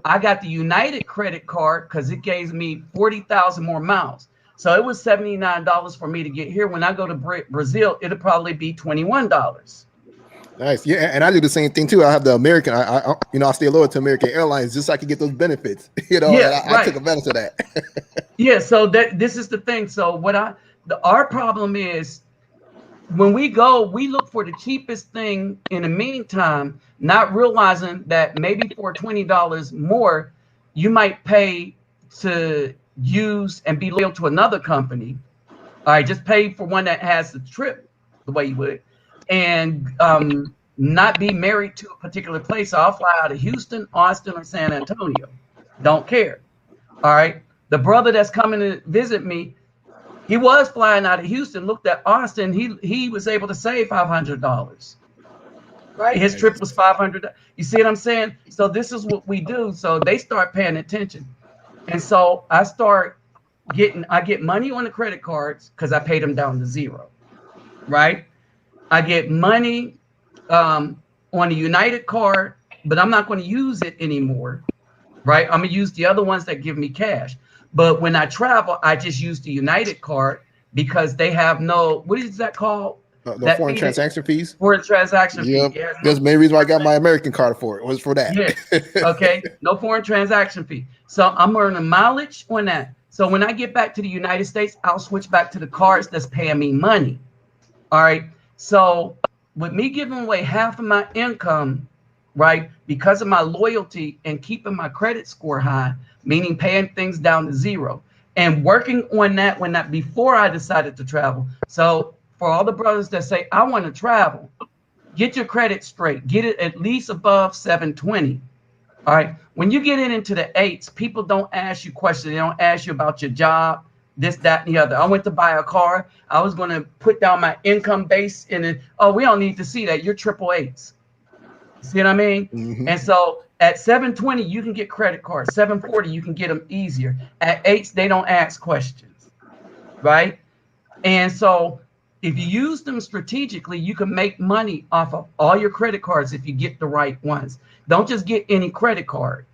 I got the United credit card because it gave me 40,000 more miles. So it was $79 for me to get here. When I go to Brazil, it'll probably be $21. Nice. Yeah, and I do the same thing too. I have the American. I stay loyal to American Airlines just so I can get those benefits. And I took advantage of that. Yeah. So this is the thing. So our problem is when we go, we look for the cheapest thing in the meantime, not realizing that maybe for $20 more, you might pay to use and be loyal to another company. All right, just pay for one that has the trip the way you would, and not be married to a particular place. So I'll fly out of Houston, Austin, or San Antonio. Don't care. All right. The brother that's coming to visit me, he was flying out of Houston, looked at Austin. He was able to save $500. Right. His trip was $500. You see what I'm saying? So this is what we do. So they start paying attention. And so I get money on the credit cards because I paid them down to zero. Right. I get money on a United card, but I'm not going to use it anymore. Right. I'm going to use the other ones that give me cash. But when I travel, I just use the United card because they have no, what is that called? No foreign transaction fees. Foreign transaction fee. Yeah, that's the main reason why I got my American card for it, was for that. Yeah. Okay. No foreign transaction fee. So I'm earning mileage on that. So when I get back to the United States, I'll switch back to the cards that's paying me money. All right. So with me giving away half of my income, right, because of my loyalty and keeping my credit score high, meaning paying things down to zero and working on that before I decided to travel. So for all the brothers that say, I want to travel, get your credit straight, get it at least above 720. All right. When you get into the eights, people don't ask you questions. They don't ask you about your job, this, that, and the other. I went to buy a car. I was going to put down my income base in it. Oh, we don't need to see that. You're triple eights. See what I mean? Mm-hmm. And so at 720, you can get credit cards. 740, you can get them easier. At eights, they don't ask questions, right? And so if you use them strategically, you can make money off of all your credit cards if you get the right ones. Don't just get any credit card.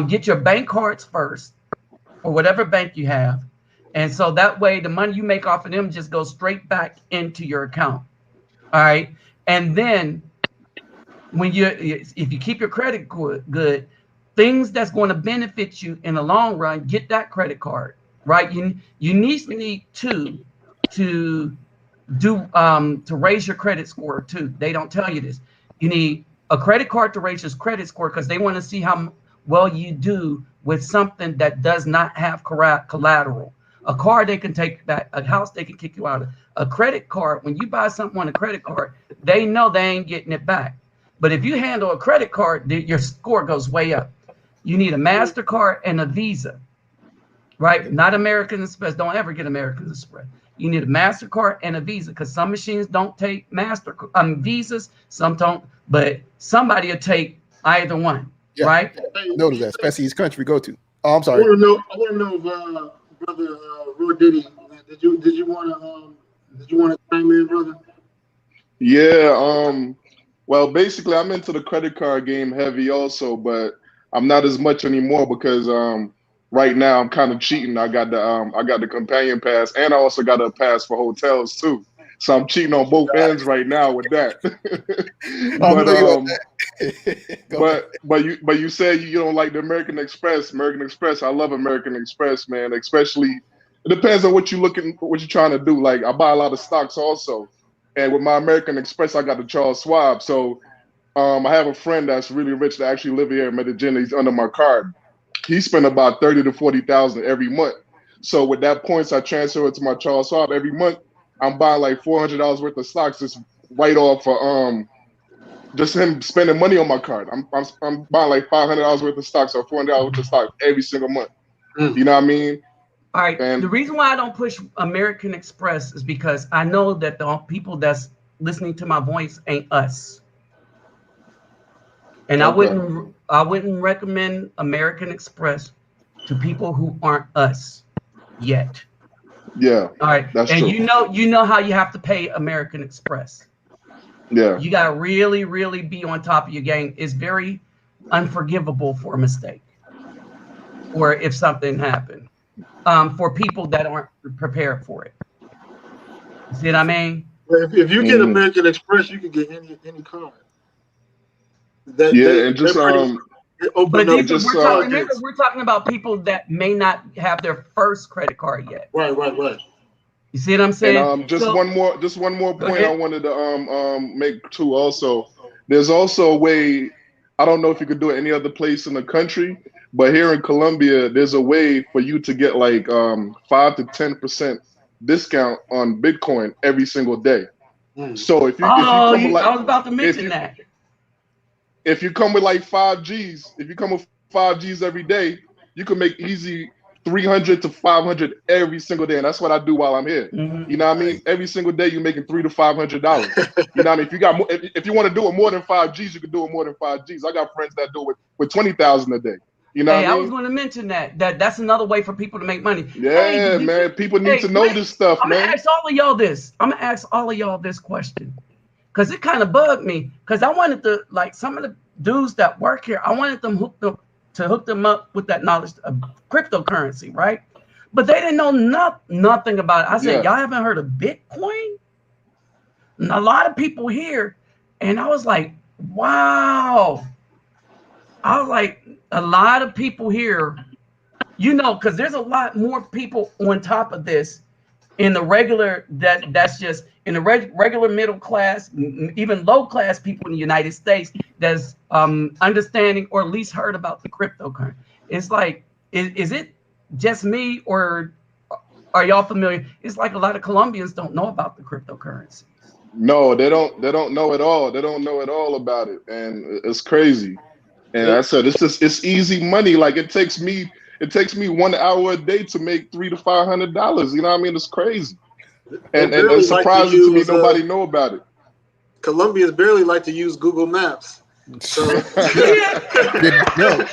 Get your bank cards first, or whatever bank you have. And so that way, the money you make off of them just goes straight back into your account. All right. And then if you keep your credit good, things that's going to benefit you in the long run, get that credit card, right? You need to raise your credit score too. They don't tell you this. You need a credit card to raise your credit score because they want to see how well you do with something that does not have collateral. A car they can take back, a house they can kick you out of. A credit card, when you buy something on a credit card, they know they ain't getting it back. But if you handle a credit card, your score goes way up. You need a MasterCard and a Visa, right? Not American Express. Don't ever get American Express. You need a MasterCard and a Visa because some machines don't take Visas, some don't, but somebody will take either one, right? Notice that, especially each country we go to. Oh, I'm sorry. I want to know if brother Roy Diddy, did you want to chime in, brother? Yeah. Well, basically, I'm into the credit card game heavy also, but I'm not as much anymore because right now I'm kind of cheating. I got the companion pass, and I also got a pass for hotels too. So I'm cheating on both ends right now with that. but you said you don't like the American Express. American Express, I love American Express, man. Especially, it depends on what you're trying to do. Like I buy a lot of stocks also. And with my American Express, I got the Charles Schwab. So I have a friend that's really rich that actually live here in Medellin. He's under my card. He spent about 30 to 40,000 every month. So with that points, I transfer it to my Charles Schwab every month. I'm buying like $400 worth of stocks just right off for just him spending money on my card. I'm buying like $500 worth of stocks or $400 worth of stocks every single month. You know what I mean? All right. And the reason why I don't push American Express is because I know that the people that's listening to my voice ain't us. And okay. I wouldn't recommend American Express to people who aren't us yet. Yeah, All right, that's and true. you know how you have to pay American Express. Yeah, You got to really, really be on top of your game. It's very unforgivable for a mistake or if something happened for people that aren't prepared for it. You see what I mean? If you get hmm American Express, you can get any card. That yeah, and they just pretty much But open up these and are, just we're talking. Remember, floodgates. we're talking about people that may not have their first credit card yet. Right. You see what I'm and saying? just So one more go point I ahead. wanted to make too. Also, there's also a way. I don't know if you could do it any other place in the country, but here in Colombia, there's a way for you to get like 5 to 10% discount on Bitcoin every single day. Mm. So if you Oh, come with I like was about to if mention you that. if you come with like 5 Gs, if you come with 5 Gs every day, you can make easy 300 to 500 every single day, and that's what I do while I'm here. Mm-hmm. You know what I mean? Every single day, you're making $300 to $500. You know what I mean? If you got more, if you want to do it more than 5 Gs, you can do it more than 5 Gs. I got friends that do it with 20,000 a day. You know Hey, what I I was mean? going to mention that's another way for people to make money. Hey, Yeah, man. People need to hey, know this stuff, I'm gonna man. ask all of y'all this. I'm gonna ask all of y'all this question because it kind of bugged me because I wanted to like some of the dudes that work here. I wanted them to hook them up with that knowledge of cryptocurrency, right? But they didn't know nothing about it. I said, Yeah, y'all haven't heard of Bitcoin? And a lot of people here, and I was like, wow. I was like, a lot of people here, because there's a lot more people on top of this in the regular that's just in the regular middle class, even low class people in the United States that's understanding or at least heard about the cryptocurrency. It's like, is it just me or are y'all familiar? It's like a lot of Colombians don't know about the cryptocurrency. no, they don't. They don't know at all. They don't know at all about it, and it's crazy. And I said, it's easy money. Like it takes me 1 hour a day to make $300 to $500. You know what I mean? It's crazy. They And barely like to surprising to me, use nobody know about it. Colombians barely like to use Google Maps. So Yeah. They, no,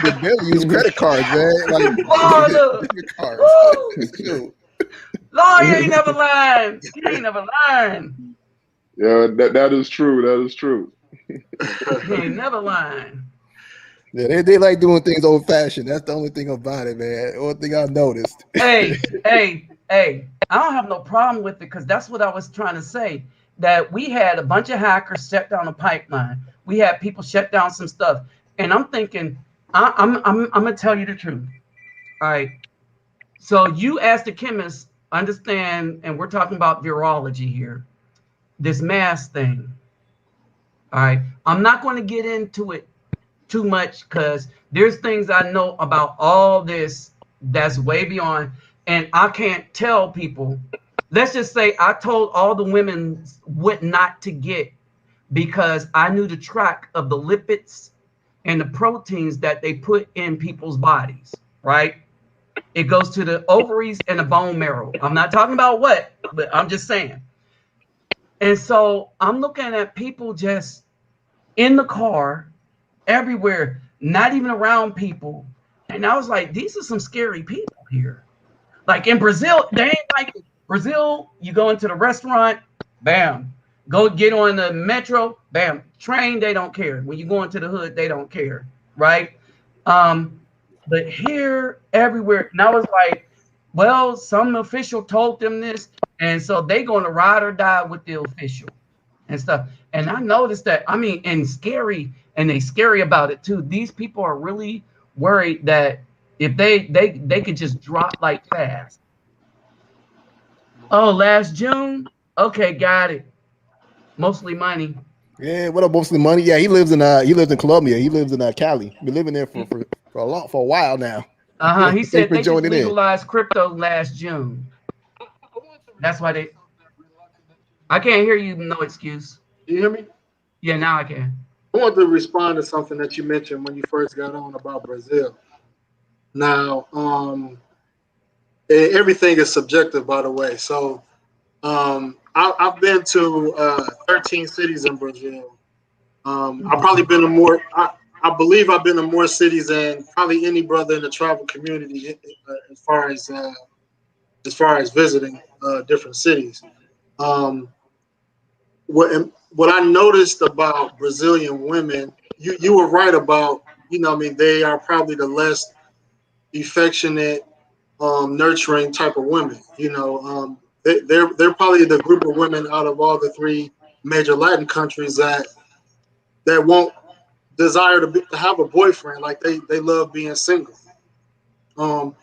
they barely use credit cards, man. Like Oh, look. debit cards. Woo! Shoot. Lord, you ain't never lying. You ain't never lying. Yeah, that is true. That is true. You ain't never lying. Yeah, they like doing things old fashioned. That's the only thing about it, man. Only thing I've noticed. Hey. I don't have no problem with it because that's what I was trying to say. That we had a bunch of hackers shut down a pipeline. We had people shut down some stuff, and I'm thinking, I'm gonna tell you the truth. All right. So you, as the chemist, understand, and we're talking about virology here. This mass thing. All right. I'm not going to get into it too much because there's things I know about all this that's way beyond, and I can't tell people. Let's just say I told all the women what not to get because I knew the track of the lipids and the proteins that they put in people's bodies, right? It goes to the ovaries and the bone marrow. I'm not talking about what, but I'm just saying. And so I'm looking at people just in the car, everywhere, not even around people. And I was like, these are some scary people here. Like in Brazil, they ain't like Brazil. You go into the restaurant, bam. Go get on the metro, bam. Train, they don't care. When you go into the hood, they don't care, right? But here, everywhere, and I was like, well, some official told them this, and so they going to ride or die with the official and stuff. And I noticed that, I mean, and they scary about it too. These people are really worried that if they could just drop like fast. Oh, last June? Okay, got it. Mostly money. Yeah, what up, mostly money? Yeah, he lives in Colombia. He lives in Cali. Been living there for a while now. He Thanks said for they just joining in. legalized crypto last June. That's why they. I can't hear you. No excuse. you hear me? Yeah, now I can. I want to respond to something that you mentioned when you first got on about Brazil. Now, everything is subjective, by the way. So, I've been to 13 cities in Brazil. I've probably been to more. I believe I've been to more cities than probably any brother in the travel community as far as as far as visiting different cities. Um, what I noticed about Brazilian women, you were right about, I mean, they are probably the less affectionate, nurturing type of women. They're probably the group of women out of all the three major Latin countries that won't desire to have a boyfriend. Like they love being single. Um,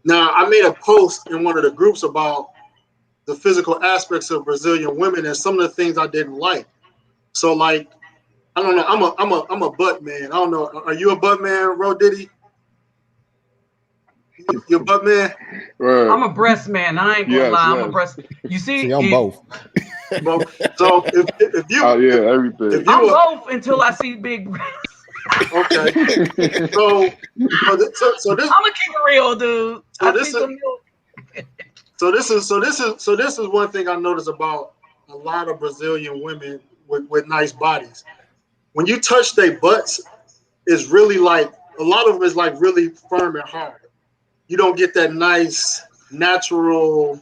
Now I made a post in one of the groups about the physical aspects of Brazilian women and some of the things I didn't like. So like, I don't know. I'm a butt man. I don't know. Are you a butt man, Ro Diddy? You a butt man? Right. I'm a breast man. I ain't gonna lie. I'm a breast. You see, I'm both. So if you, Oh yeah, everything. if you I'm both until I see big breasts. okay. So this. I'm gonna keep it real, dude. So this is one thing I noticed about a lot of Brazilian women with nice bodies. When you touch their butts, it's really like a lot of them is like really firm and hard. You don't get that nice natural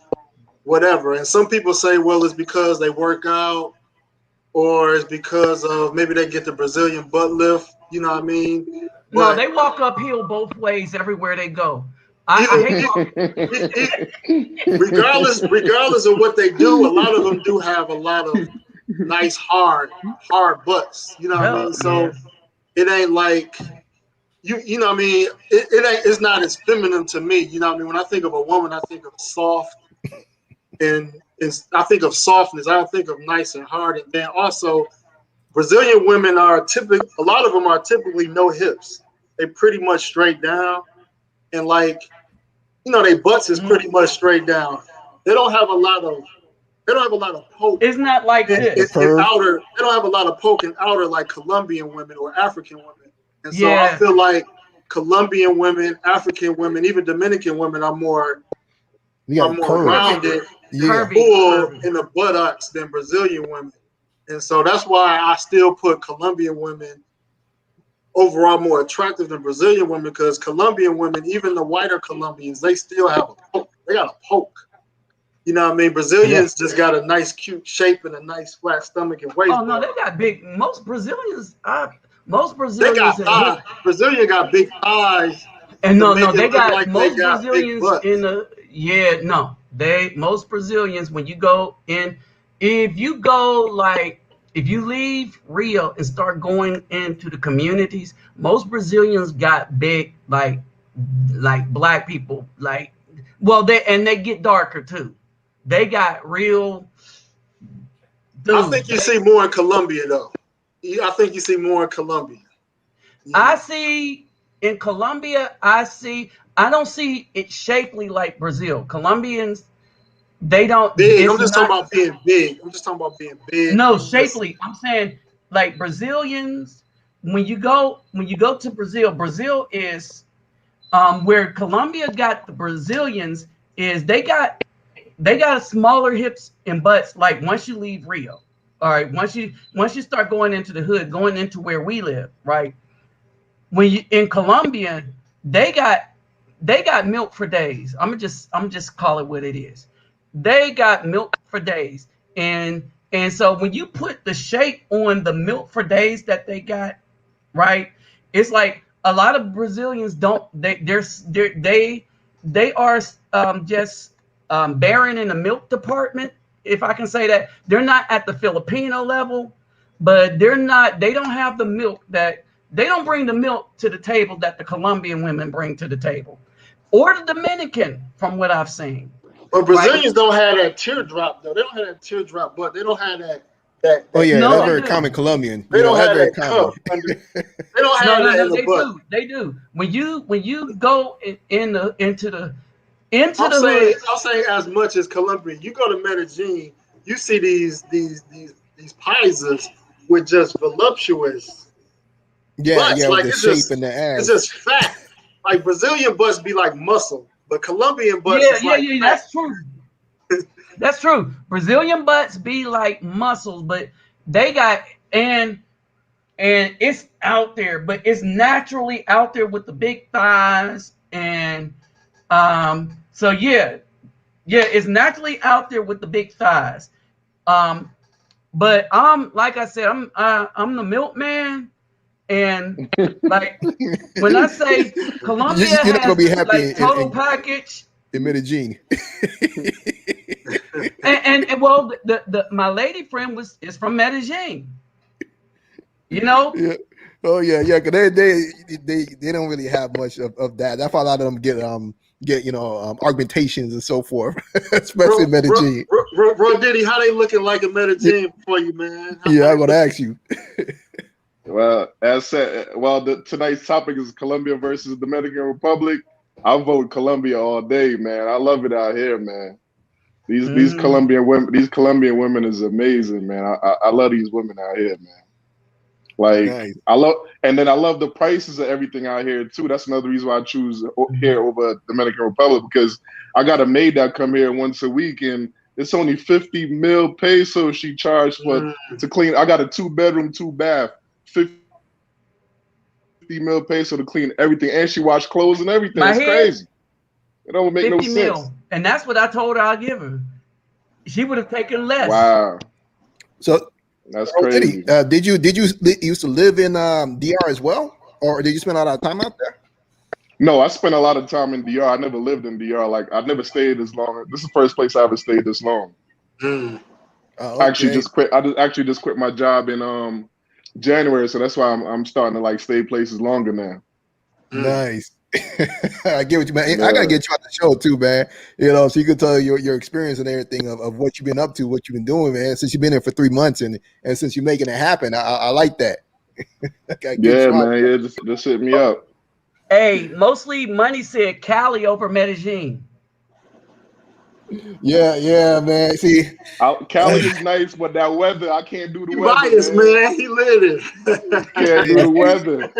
whatever. And some people say, well, it's because they work out, or it's because of maybe they get the Brazilian butt lift. You know what I mean? No, But they walk uphill both ways everywhere they go. I hate regardless of what they do, a lot of them do have a lot of nice hard butts. You know what I mean? So it ain't like you know what I mean? It's not as feminine to me. You know what I mean? When I think of a woman, I think of soft and I think of softness. I don't think of nice and hard. And then also Brazilian women are a lot of them are typically no hips. They pretty much straight down, and like, their butts is pretty much straight down. They don't have a lot of poke. It's not like this. In outer. They don't have a lot of poke in outer like Colombian women or African women. And so I feel like Colombian women, African women, even Dominican women are more rounded, full in the buttocks than Brazilian women. And so that's why I still put Colombian women overall more attractive than Brazilian women, because Colombian women, even the whiter Colombians, they still have a poke. They got a poke. You know what I mean? Brazilians just got a nice, cute shape and a nice flat stomach and waist. Oh no, they got big. Most Brazilians they got thighs. Brazilian got big thighs. And they got most Brazilians in the most Brazilians, when you go in, if you leave Rio and start going into the communities, most Brazilians got big like black people, they get darker too. They got real. I think you see more in Colombia though. I think you see more in Colombia. Yeah. I see in Colombia. I don't see it shapely like Brazil. Colombians, they don't. Big. I'm just talking about being big. No, shapely. I'm saying like Brazilians. When you go to Brazil, Brazil is where Colombia got the Brazilians is they got smaller hips and butts. Like once you leave Rio, all right. Once you start going into the hood, going into where we live, right? When you in Colombia, they got milk for days. I'm just call it what it is. They got milk for days, and so when you put the shape on the milk for days that they got, right? It's like a lot of Brazilians don't. They are just barren in the milk department, if I can say that. They're not at the Filipino level, but they don't have the milk that they don't bring the milk to the table that the Colombian women bring to the table, or the Dominican, from what I've seen. But Brazilians don't have that teardrop though. They don't have that teardrop, but they don't have that. That's very common Colombian. They don't have that cup. They don't have that in the butt. They do. When you go into the I'll say as much as Colombia. You go to Medellin, you see these paisas with just voluptuous butts. Like the it's shape just in the ass. It's just fat. Like Brazilian butts be like muscle, but Colombian butts fat. That's true. That's true. Brazilian butts be like muscles, but they got and it's out there, but it's naturally out there with the big thighs and so yeah, Yeah, it's naturally out there with the big thighs. But like I said, I'm the milkman, and like when I say Colombia You're not gonna has be happy like total package. in Medellin. And well, the my lady friend is from Medellin. You know, Yeah. Oh yeah, yeah. Cause they don't really have much of that. That's why a lot of them get augmentations and so forth, especially in Medellin. Bro, Diddy, how they looking like in Medellin for you, man? Yeah, I'm gonna ask you. Well, as said, tonight's topic is Colombia versus Dominican Republic. I vote Colombia all day, man. I love it out here, man. These Colombian women is amazing, man. I love these women out here, man. Like Nice. I love the prices of everything out here too. That's another reason why I choose here over Dominican Republic, because I got a maid that come here once a week and it's only 50 mil pesos she charged for to clean. I got a 2-bedroom, 2-bath, 50 mil peso to clean everything, and she wash clothes and everything. my It's head, crazy. It don't make no 50 sense. mil, and that's what I told her I'll give her. She would have taken less. Wow, So, that's crazy. did you used to live in DR as well, or did you spend a lot of time out there? No, I spent a lot of time in DR. I never lived in DR. Like I never stayed this long. This is the first place I ever stayed this long. Oh, okay. I actually just quit. I just quit my job in January, so that's why I'm starting to like stay places longer now. Nice. I get what you mean. Yeah. I gotta get you on the show too, man. So you could tell your experience and everything of what you've been up to, what you've been doing, man. Since you've been here for 3 months, and since you're making it happen, I like that. Yeah, man. Yeah, just hit me up. Hey, mostly money said Cali over Medellin. Yeah, man. See, Cali is nice, but that weather, I can't do the He weather. biased, man. He lit it. Can't do the weather.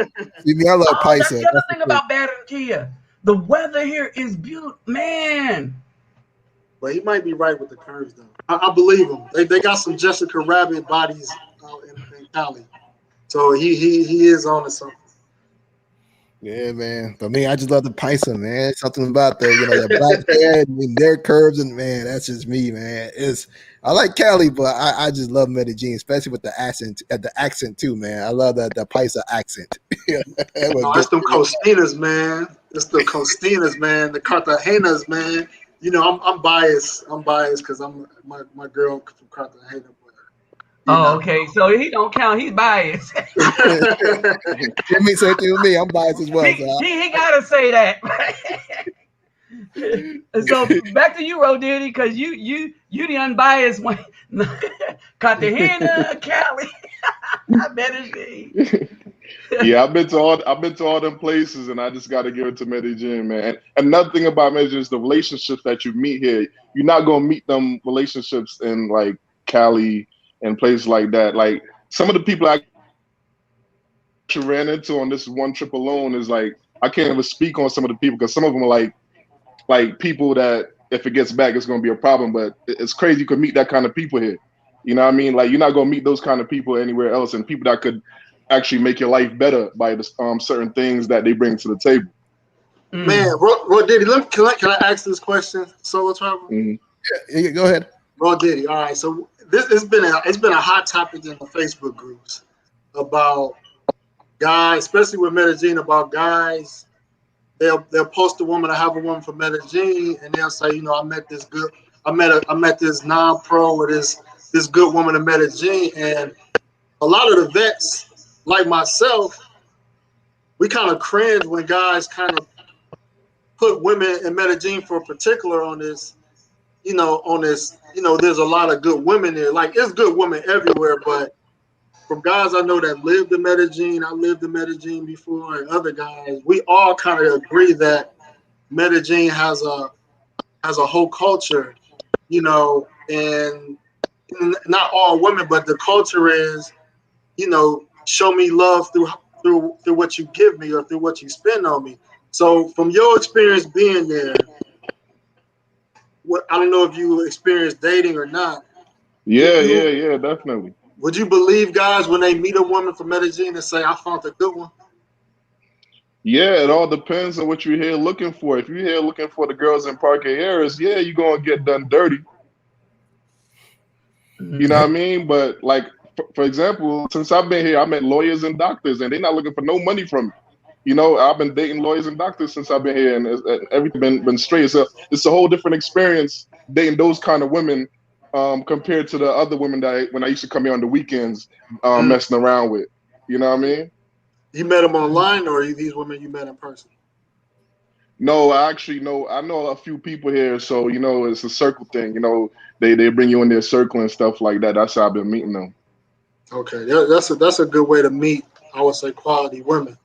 see me, I love That's Paisa. the other thing about Barranquilla. The weather here is beautiful, man. But he might be right with the curves, though. I believe him. They got some Jessica Rabbit bodies in Cali, so he is on to something. Yeah, man. For me, I just love the Paisa, man. Something about the black hair and their curves, and man, that's just me, man. I like Cali, but I just love Medellin, especially with the accent too, man. I love the Paisa accent. That's them Costinas, man. It's the Costinas, man. The Cartagenas, man. I'm biased. I'm biased because I'm my girl from Cartagena. Okay. So he don't count. He's biased. It means same thing with me. I'm biased as well. He gotta say that. So back to you, Rodiddy, because you the unbiased one. Cartagena, Cali, Medellin. Yeah, I've been to all them places, and I just got to give it to Medellin, man. And another thing about Medellin is the relationships that you meet here. You're not gonna meet them relationships in like Cali and places like that. Like some of the people I ran into on this one trip alone is like I can't even speak on some of the people because some of them are like people that if it gets back it's gonna be a problem. But it's crazy you could meet that kind of people here. You know what I mean? Like you're not gonna meet those kind of people anywhere else, and people that could actually make your life better by the certain things that they bring to the table. Man, Rodiddy, can I ask this question, Solo Travel? Yeah, go ahead. Rodiddy, all right. So it's been a hot topic in the Facebook groups about guys, especially with Medellin, about guys. They'll post a woman. I have a woman from Medellin, and they'll say, I met this non-pro or this good woman in Medellin, and a lot of the vets like myself, we kind of cringe when guys kind of put women in Medellin for particular on this. There's a lot of good women there. Like there's good women everywhere, but from guys I know that lived in Medellin, I lived in Medellin before, and other guys, we all kind of agree that Medellin has a whole culture, and not all women, but the culture is, show me love through what you give me or through what you spend on me. So from your experience being there, I don't know if you experienced dating or not. Yeah, definitely. Would you believe guys when they meet a woman from Medellin and say, I found a good one? Yeah, it all depends on what you're here looking for. If you're here looking for the girls in Parque Harris, yeah, you're gonna get done dirty. You know what I mean? But like, for example, since I've been here, I met lawyers and doctors, and they're not looking for no money from me. You know, I've been dating lawyers and doctors since I've been here, and everything been straight. So it's a whole different experience dating those kind of women compared to the other women that when I used to come here on the weekends messing around with. You know what I mean? You met them online, or are these women you met in person? No, I actually know. I know a few people here, so you know it's a circle thing. You know, they bring you in their circle and stuff like that. That's how I've been meeting them. Okay, that's a good way to meet. I would say quality women.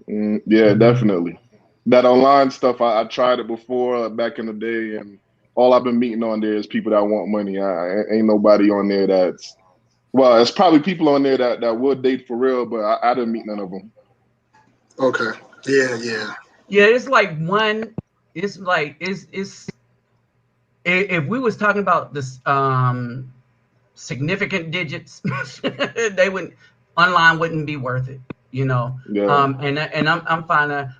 Yeah, definitely. That online stuff, I tried it before back in the day, and all I've been meeting on there is people that want money. I ain't nobody on there that's well. It's probably people on there that would date for real, but I didn't meet none of them. Okay. Yeah. Yeah, it's like one. It's like it's. If we was talking about this significant digits, they wouldn't online wouldn't be worth it, you know. Yeah. And I'm fine.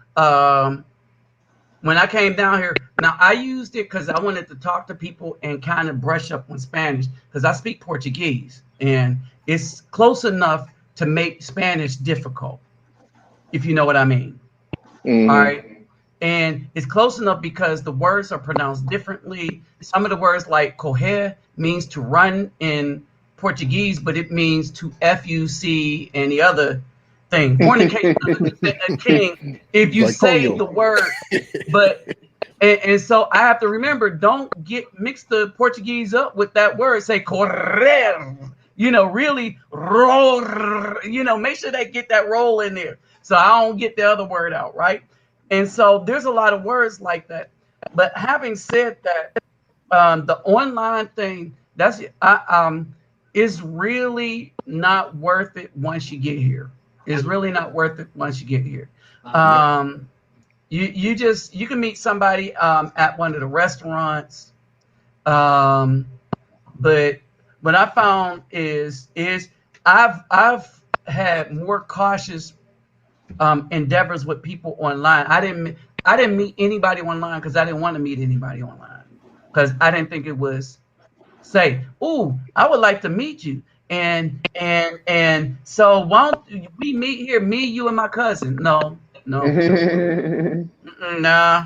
When I came down here, now I used it because I wanted to talk to people and kind of brush up on Spanish because I speak Portuguese and it's close enough to make Spanish difficult, if you know what I mean. Mm-hmm. All right. And it's close enough because the words are pronounced differently. Some of the words like correr means to run in Portuguese, but it means to fuck and the other thing. Fornication a king if you Like say coño. the word, but and so I have to remember, don't mix the Portuguese up with that word. Say correr, you know, really roll, you know, make sure they get that roll in there. So I don't get the other word out, right? And so there's a lot of words like that. But having said that, the online thing is really not worth it once you get here. It's really not worth it once you get here. You can meet somebody at one of the restaurants, but what I found is I've had more cautious endeavors with people online. I didn't meet anybody online because I didn't want to meet anybody online because I didn't think it was safe. Ooh, I would like to meet you, and so why don't we meet here? Me, you, and my cousin. No. Nah.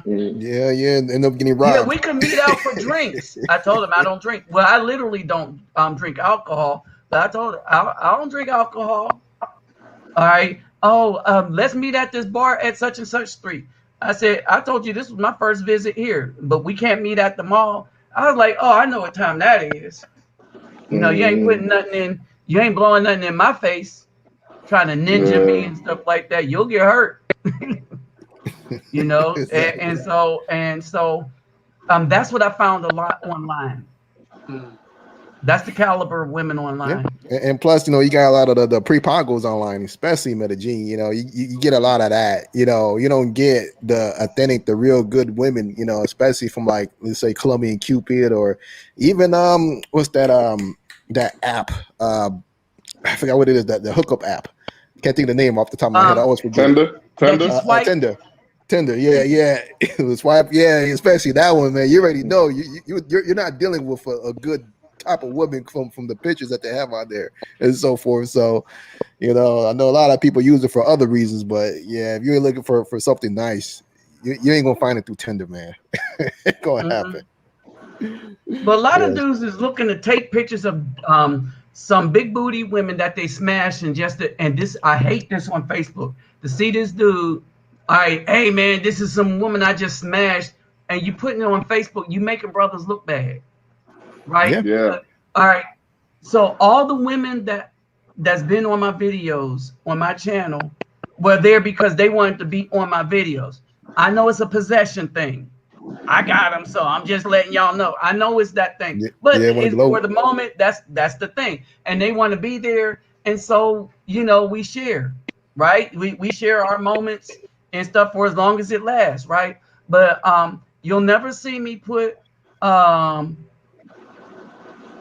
Yeah, end up getting Yeah, robbed. we could meet out for drinks. I told him I don't drink. Well, I literally don't drink alcohol, but I told him I don't drink alcohol. All right. Oh, let's meet at this bar at such and such street. I said, I told you this was my first visit here, but we can't meet at the mall. I was like, oh, I know what time that is. You know, you ain't putting nothing in, you ain't blowing nothing in my face, trying to ninja me and stuff like that. You'll get hurt. You know, Exactly. and so that's what I found a lot online. That's the caliber of women online. Yeah. And plus, you know, you got a lot of the pre-pagos online, especially Medellin. You know, you get a lot of that. You know, you don't get the authentic, the real good women. You know, especially from like let's say Colombian Cupid or even what's that that app? I forgot what it is. That the hookup app. Can't think of the name off the top of my head. I always forget. Tinder. Tinder, yeah. Swipe, yeah, especially that one, man. You already know you're not dealing with a good type of woman from the pictures that they have out there and so forth. So, you know, I know a lot of people use it for other reasons, but yeah, if you're looking for something nice, you ain't gonna find it through Tinder, man. It's gonna happen. But a lot of dudes is looking to take pictures of some big booty women that they smash and this I hate this on Facebook to see this dude. All right, hey man, this is some woman I just smashed, and you putting it on Facebook, you making brothers look bad, right? Yeah. All right. So all the women that's been on my videos on my channel were there because they wanted to be on my videos. I know it's a possession thing. I got them, so I'm just letting y'all know. I know it's that thing, but it's for the moment. That's the thing, and they want to be there, and so you know we share, right? We share our moments and stuff for as long as it lasts, right? But you'll never see me put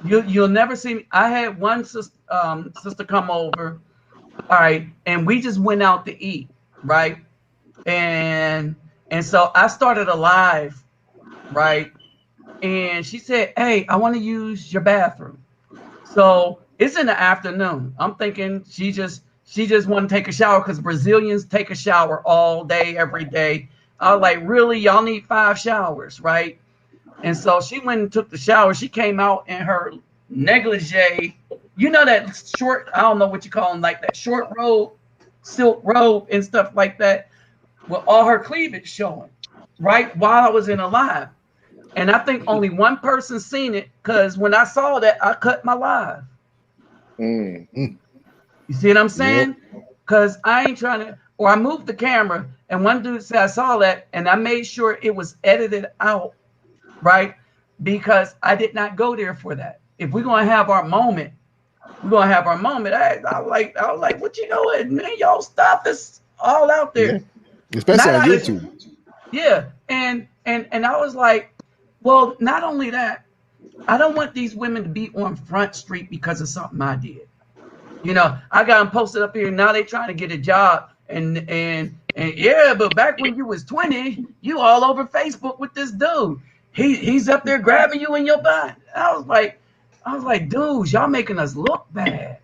you'll never see me. I had one sister come over, all right, and we just went out to eat. right? And so I started a live, right? And she said, "Hey, I want to use your bathroom." So it's in the afternoon. I'm thinking she just want to take a shower because Brazilians take a shower all day, every day. I was like, really? Y'all need 5 showers, right? And so she went and took the shower. She came out in her negligee. You know that short, I don't know what you call them, like that short robe, silk robe and stuff like that, with all her cleavage showing, right? While I was in a live. And I think only one person seen it because when I saw that, I cut my live. Mm. You see what I'm Yep. saying? Because I ain't trying to, or I moved the camera and one dude said I saw that and I made sure it was edited out, right? Because I did not go there for that. If we're gonna have our moment, we're gonna have our moment. I was like, what you doing, man? Y'all stop this all out Yeah. there. Especially Not on out of, YouTube. yeah. And I was like, well, not only that, I don't want these women to be on Front Street because of something I did. You know, I got them posted up here. Now they trying to get a job, and yeah, but back when you was 20, you all over Facebook with this dude. He's up there grabbing you in your butt. I was like, dudes, y'all making us look bad.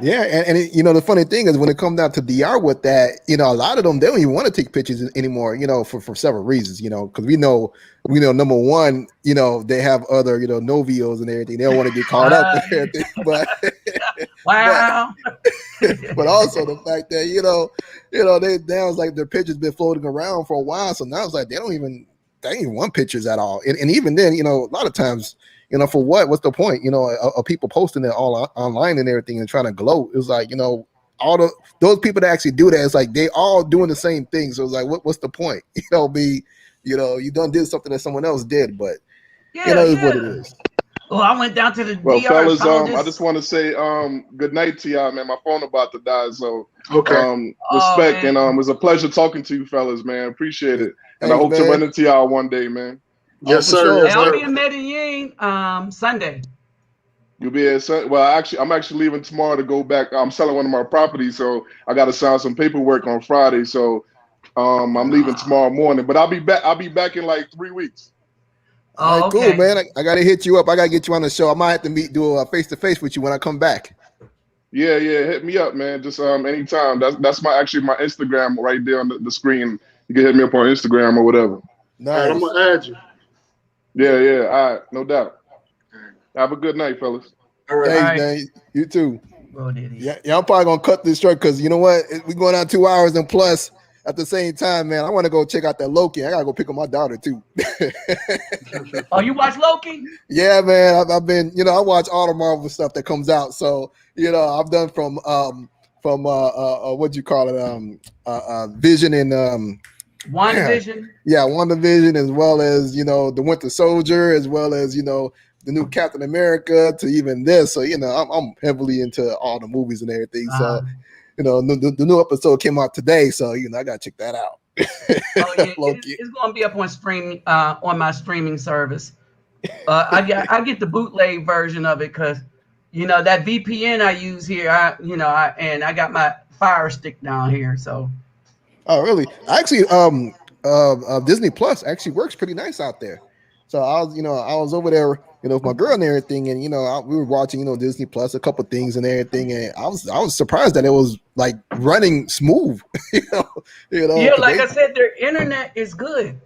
Yeah, and the funny thing is when it comes down to DR with that, a lot of them they don't even want to take pictures anymore, for several reasons, because we know number one, they have other, novios and everything. They don't want to get caught up and everything, but but Wow. but also the fact that they now it's like their pictures been floating around for a while, so now it's like they don't even want pictures at all, and even then, a lot of times. For what? What's the point? Of people posting it all online and everything and trying to gloat. It's like, all those people that actually do that, it's like they all doing the same thing. So it's like, what's the point? You done did something that someone else did, but Yeah, it's what it yeah. is. Well, I went down to the Well, DR and fellas, found I just this. want to say good night to y'all, man. My phone about to die, so Okay. Oh respect, and man. it was a pleasure talking to you, fellas, man. Appreciate it, and I Thanks, hope to man. run into y'all one day, man. Oh, Yes, for sir. sure, Hey, Yes, I'll man. be sir. in Medellin Sunday. You'll be at well, actually, I'm actually leaving tomorrow to go back. I'm selling one of my properties, so I got to sign some paperwork on Friday. So I'm leaving tomorrow morning, but I'll be back. I'll be back in like 3 weeks. All Oh, right, cool, okay. man. I got to hit you up. I got to get you on the show. I might have to do a face to face with you when I come back. Yeah, yeah, hit me up, man. Just anytime. That's my Instagram right there on the screen. You can hit me up on Instagram or whatever. All right, I'm Nice. gonna add you. Yeah, yeah. All right, no doubt. All right. Have a good night, fellas. All right. All Thanks, right. man. You too. Well, did he? Yeah, I'm probably gonna cut this short because you know what? We're going on 2 hours and plus. At the same time, man, I want to go check out that Loki. I gotta go pick up my daughter too. Oh, you watch Loki? Yeah, man. I've been, I watch all the Marvel stuff that comes out. So, I've done from what you call it, Vision and WandaVision. yeah, WandaVision, as well as the Winter Soldier, as well as the new Captain America, to even this. So I'm heavily into all the movies and everything. So the new episode came out today, so I gotta check that out. Oh yeah, Loki. it's going to be up on on my streaming service. I get the bootleg version of it because that VPN I use here. And I got my Fire Stick down here. So Oh, really? Actually, Disney Plus actually works pretty nice out there. So I was over there, with my girl and everything, and we were watching, Disney Plus, a couple things and everything, and I was surprised that it was like running smooth, yeah, because like I said, their internet is good.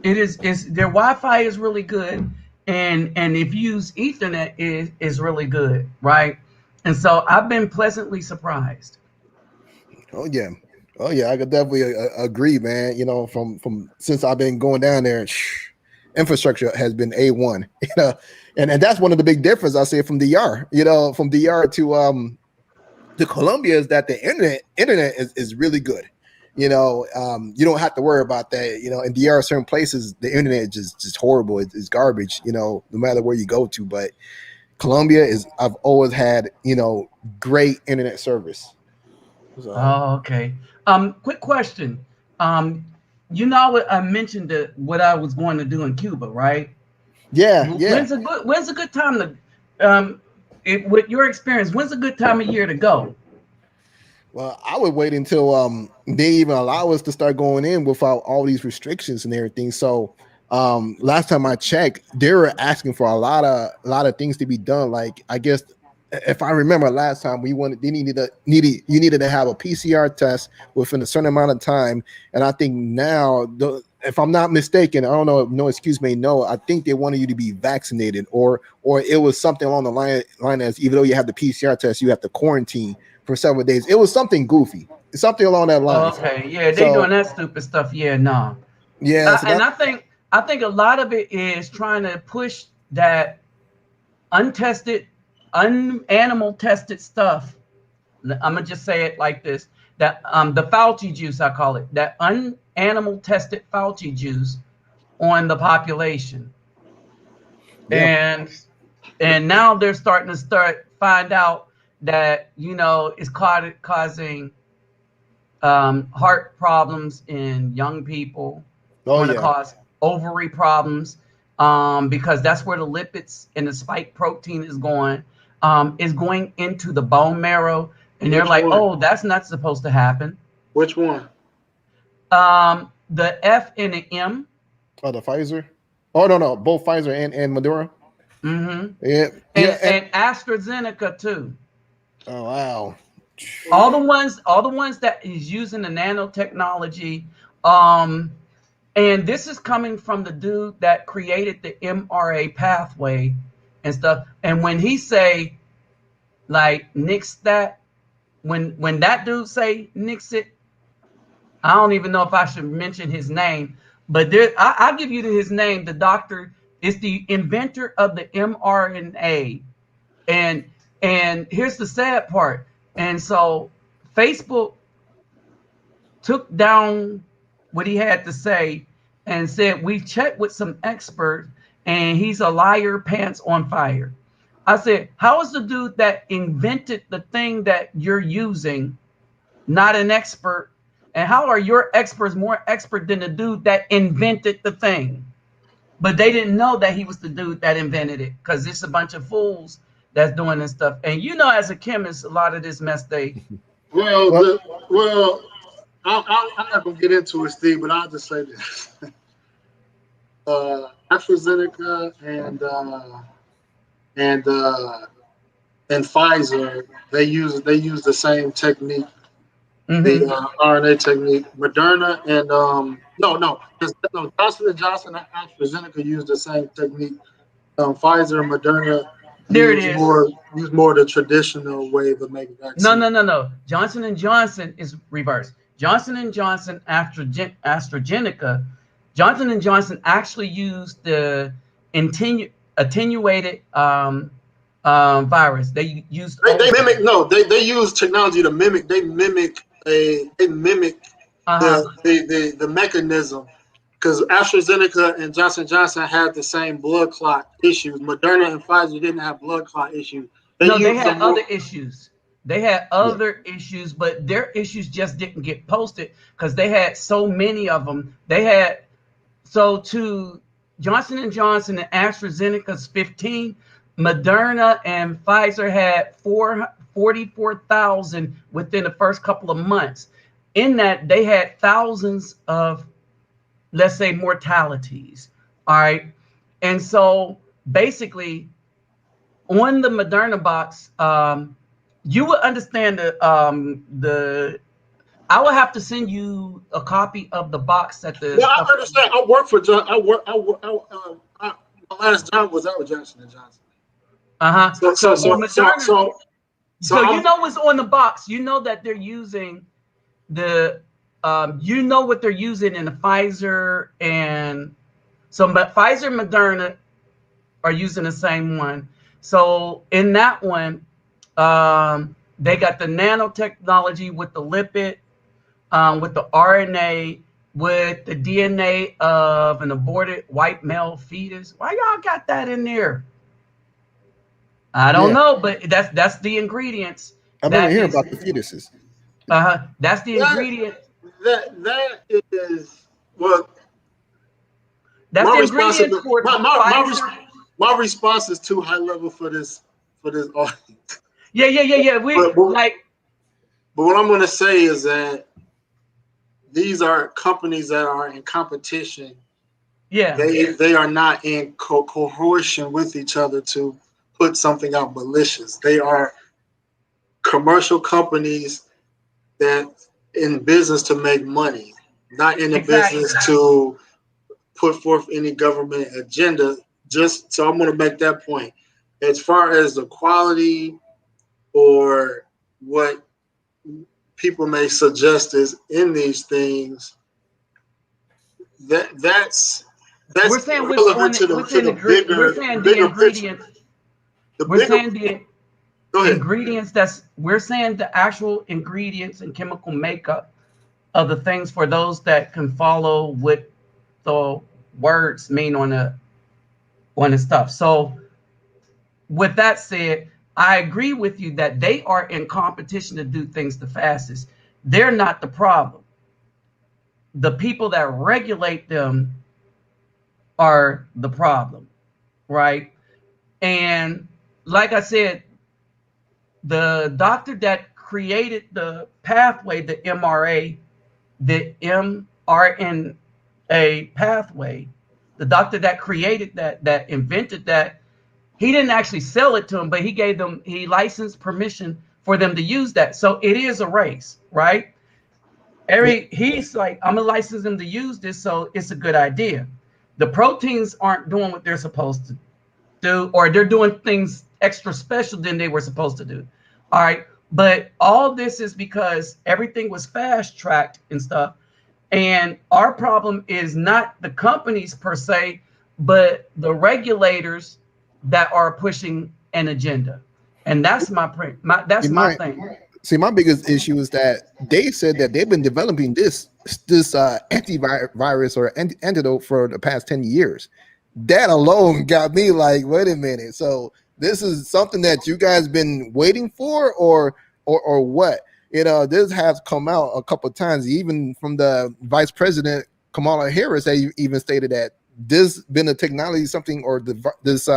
It is their Wi-Fi is really good, and if you use Ethernet is really good, right? And so I've been pleasantly surprised. oh yeah, oh yeah, I could definitely agree, man. From since I've been going down there, infrastructure has been A1, and that's one of the big differences I see from DR, from DR to Colombia, is that the internet is really good. You don't have to worry about that. In DR, certain places, the internet is just horrible. It's garbage. No matter where you go to. But Colombia I've always had great internet service. So Oh, okay. Quick question. Um, what I mentioned what I was going to do in Cuba, right? yeah. When's a good time to with your experience? When's a good time of year to go? Well, I would wait until they even allow us to start going in without all these restrictions and everything. So last time I checked, they were asking for a lot of things to be done. Like I guess if I remember last time you needed to have a PCR test within a certain amount of time. And I think now if I'm not mistaken, I don't know, no excuse me, no, I think they wanted you to be vaccinated or it was something along the line as even though you have the PCR test, you have to quarantine for several days. It was something goofy, something along that line. Okay, yeah, they doing that stupid stuff. Yeah, no. Yeah, And I think a lot of it is trying to push that untested, animal tested stuff. I'm gonna just say it like this: that the Fauci juice, I call it, that animal tested Fauci juice on the population, yeah. and now they're starting to find out that it's causing heart problems in young people. Oh Going to yeah. cause ovary problems because that's where the lipids and the spike protein is going into the bone marrow, and they're like, oh, that's not supposed to happen. Which one? The F and the M. Oh, the Pfizer. Oh no, both Pfizer and Moderna. Mm-hmm. Yeah, and AstraZeneca too. Oh wow. All the ones that is using the nanotechnology. And this is coming from the dude that created the mRNA pathway and stuff. And when he say, like, nix that, when that dude say nix it, I don't even know if I should mention his name, but I'll give you his name. The doctor is the inventor of the mRNA. And here's the sad part. And so Facebook took down what he had to say and said, we checked with some experts and he's a liar, pants on fire. I said, how is the dude that invented the thing that you're using not an expert? And how are your experts more expert than the dude that invented the thing? But they didn't know that he was the dude that invented it, because it's a bunch of fools that's doing this stuff. And as a chemist, a lot of this mess I'm not gonna get into it, Steve, but I'll just say this: AstraZeneca and Pfizer, they use the same technique, the RNA technique. Moderna and Johnson and Johnson and AstraZeneca use the same technique. Pfizer and Moderna use more the traditional way of making vaccines. No. Johnson and Johnson is reversed. Johnson and Johnson, AstraZeneca, Johnson and Johnson actually used the attenuated virus. They used they use technology to mimic. They mimic the mechanism. Because AstraZeneca and Johnson & Johnson had the same blood clot issues. Moderna and Pfizer didn't have blood clot issues. They had other issues. They had other issues, but their issues just didn't get posted because they had so many of them. To Johnson & Johnson and AstraZeneca's 15, Moderna and Pfizer had 44,000 within the first couple of months. In that, they had thousands of, let's say, mortalities. All right. And so basically on the Moderna box, you would understand I will have to send you a copy of the box that the. Yeah, I understand. I work for John. My last job was out with Johnson and Johnson. So you know what's on the box. You know that they're using the. What they're using in the Pfizer but Pfizer and Moderna are using the same one. So in that one, they got the nanotechnology with the lipid, with the RNA, with the DNA of an aborted white male fetus. Why y'all got that in there? I don't know, but that's the ingredients. I've been hearing about the fetuses. That's the ingredient. That is well. That's the ingredient for my response is too high level for this audience. Yeah. But what I'm going to say is that these are companies that are in competition. Yeah. They are not in coercion with each other to put something out malicious. They are commercial companies that in business to make money, not in the business to put forth any government agenda. Just so I'm going to make that point. As far as the quality or what people may suggest is in these things, that's we're saying relevant to the bigger ingredients. Picture. We're saying the ingredients we're saying the actual ingredients and chemical makeup of the things for those that can follow what the words mean on the stuff. So with that said, I agree with you that they are in competition to do things the fastest. They're not the problem. The people that regulate them are the problem, right? And like I said, the doctor that created the pathway, the mRNA pathway, the doctor that created that invented that, he didn't actually sell it to them, but he licensed permission for them to use that. So it is a race, right? He's like, I'm gonna license them to use this, so it's a good idea. The proteins aren't doing what they're supposed to do, or they're doing things extra special than they were supposed to do. All right. But all this is because everything was fast tracked and stuff. And our problem is not the companies per se, but the regulators that are pushing an agenda. And that's my thing. See, my biggest issue is that they said that they've been developing this antivirus or antidote for the past 10 years. That alone got me like, wait a minute. So this is something that you guys been waiting for, or what? This has come out a couple of times, even from the Vice President Kamala Harris. They even stated that this been a technology, something, or this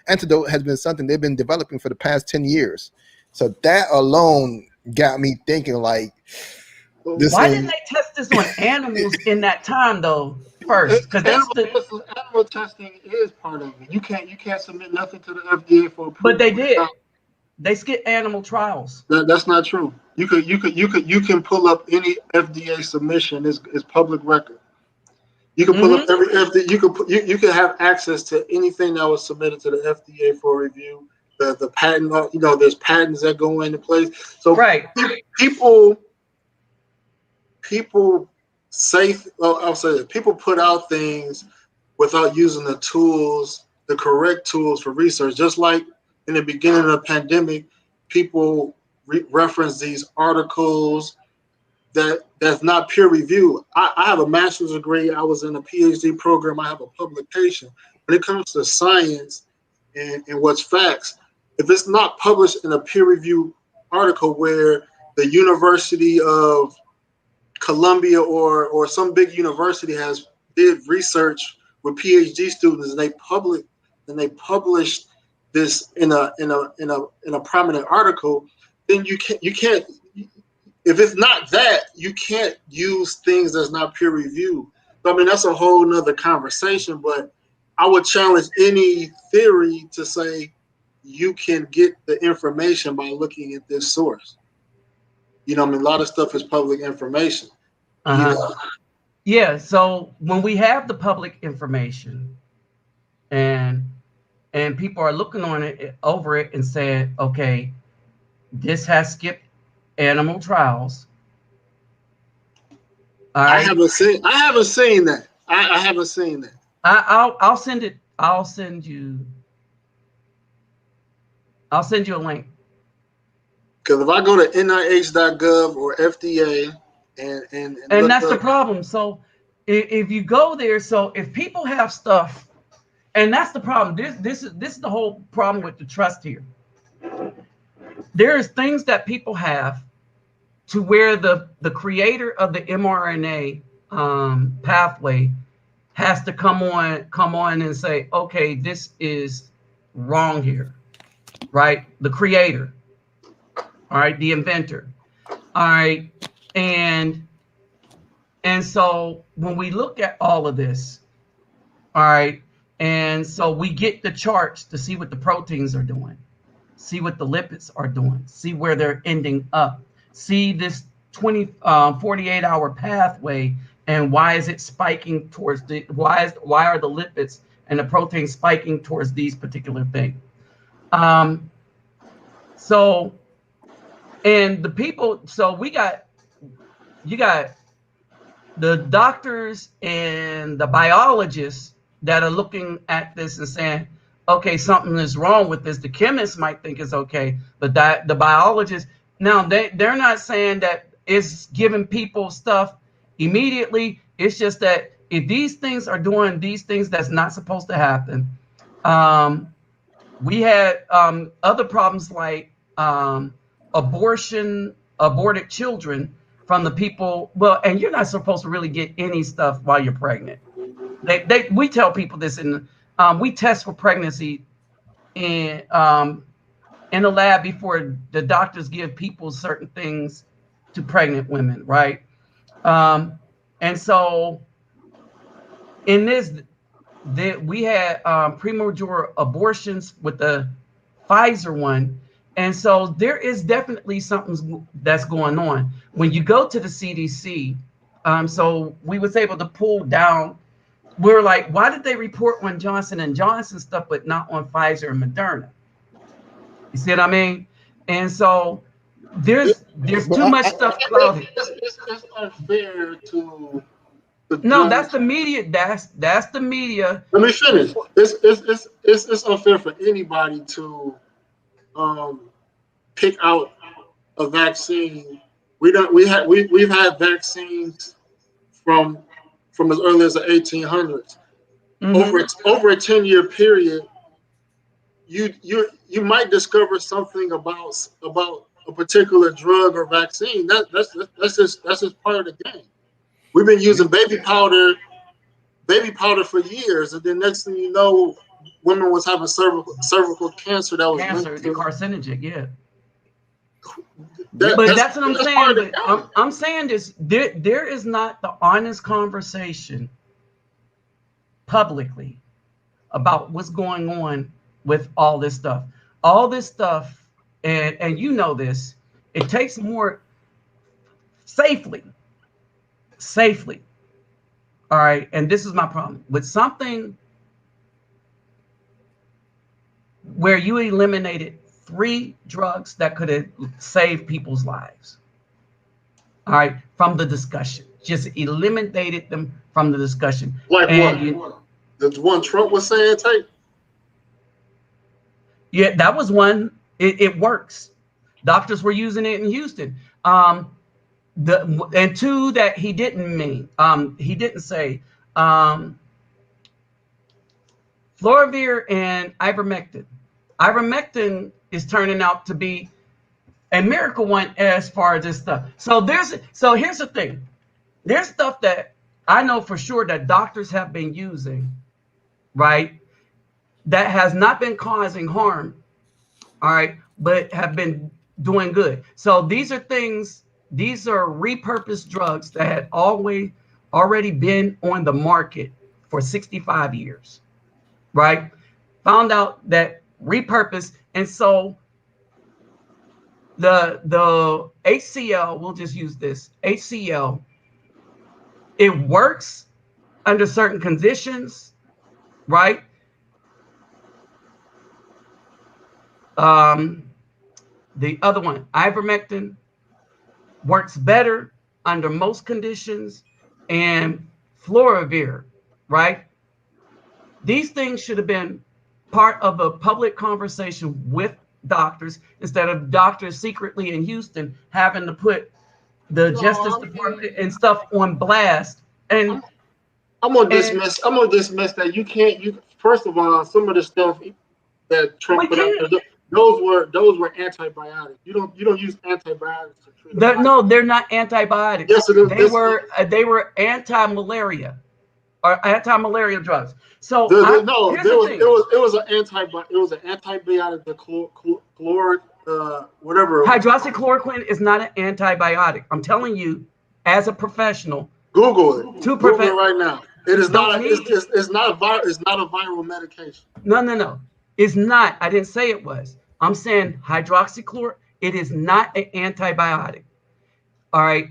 antidote has been something they've been developing for the past 10 years. So that alone got me thinking, like, why didn't they test this on animals in that time though first? Because animal testing is part of it. You can't submit nothing to the FDA for approval. But they did. They skipped animal trials. That's not true. You can pull up any FDA submission. It's public record. You can pull up every FDA. You can have access to anything that was submitted to the FDA for review. The patent, there's patents that go into place. So right. People say, I'll say this, people put out things without using the correct tools for research. Just like in the beginning of the pandemic, people reference these articles that's not peer reviewed. I have a master's degree. I was in a PhD program. I have a publication. When it comes to science and what's facts, if it's not published in a peer reviewed article where the University of Colombia or some big university did research with PhD students and they published this in a prominent article, then you can't if it's not that, you can't use things that's not peer reviewed. So, I mean, that's a whole nother conversation, but I would challenge any theory to say you can get the information by looking at this source. A lot of stuff is public information. Yeah, so when we have the public information and people are looking over it and saying, okay, this has skipped animal trials. All right. I haven't seen that. I haven't seen that. I'll send it. I'll send you a link. Because if I go to NIH.gov or FDA and that's the problem. So if you go there, so if people have stuff, and that's the problem. This is the whole problem with the trust here. There's things that people have to where the creator of the mRNA pathway has to come on and say, okay, this is wrong here, right? The creator, all right, the inventor. All right. And so when we look at all of this, all right, and so we get the charts to see what the proteins are doing, see what the lipids are doing, see where they're ending up, see this 48-hour pathway, and why is it spiking towards why are the lipids and the proteins spiking towards these particular things. So and the people, so you got the doctors and the biologists that are looking at this and saying, okay, something is wrong with this. The chemists might think it's okay, but that the biologists, now they're not saying that it's giving people stuff immediately. It's just that if these things are doing these things that's not supposed to happen, we had other problems like aborted children from the people. Well, and you're not supposed to really get any stuff while you're pregnant. We tell people this, and we test for pregnancy in the lab before the doctors give people certain things to pregnant women, right? And so in this, we had premature abortions with the Pfizer one. And so there is definitely something that's going on. When you go to the CDC, so we was able to pull down, we're like, why did they report on Johnson & Johnson stuff, but not on Pfizer and Moderna? You see what I mean? And so there's too much stuff clouded. It's unfair to no, that's the media. That's the media. Let me finish. It's unfair for anybody to pick out a vaccine. We've had vaccines from as early as the 1800s. Over a 10-year period, you might discover something about a particular drug or vaccine. That's just part of the game. We've been using baby powder for years, and then next thing you know, women was having cervical cancer that was linked to carcinogenic. Yeah. But that's what I'm saying. I'm saying this. There is not the honest conversation publicly about what's going on with all this stuff. All this stuff, and you know this. It takes more safely. All right, and this is my problem with something where you eliminated 3 drugs that could have saved people's lives. All right, from the discussion, just eliminated them from the discussion. Like what? The one Trump was saying, take. Yeah, that was one. It works. Doctors were using it in Houston. And 2 that he didn't mean. He didn't say fluoroviir and ivermectin. Ivermectin is turning out to be a miracle one as far as this stuff. So here's the thing. There's stuff that I know for sure that doctors have been using, right? That has not been causing harm, all right, but have been doing good. So these are repurposed drugs that had already been on the market for 65 years, right? Found out that repurposed, and so the HCl, we'll just use this HCl. It works under certain conditions, right? The other one, ivermectin, works better under most conditions, and fluoroviir, right? These things should have been part of a public conversation with doctors instead of doctors secretly in Houston having to put the Justice Department and stuff on blast. And I'm gonna dismiss that. You first of all, some of the stuff that Trump put out there, those were antibiotics. You don't use antibiotics to treat. No, they're not antibiotics. Yes, it is. They were anti-malaria or anti-malaria drugs. So it was an antibiotic, the whatever. Hydroxychloroquine is not an antibiotic. I'm telling you, as a professional. Google it. To Google prevent. it right now. It is not. It's not a viral medication. No. It's not. I didn't say it was. I'm saying hydroxychloroquine. It is not an antibiotic. All right.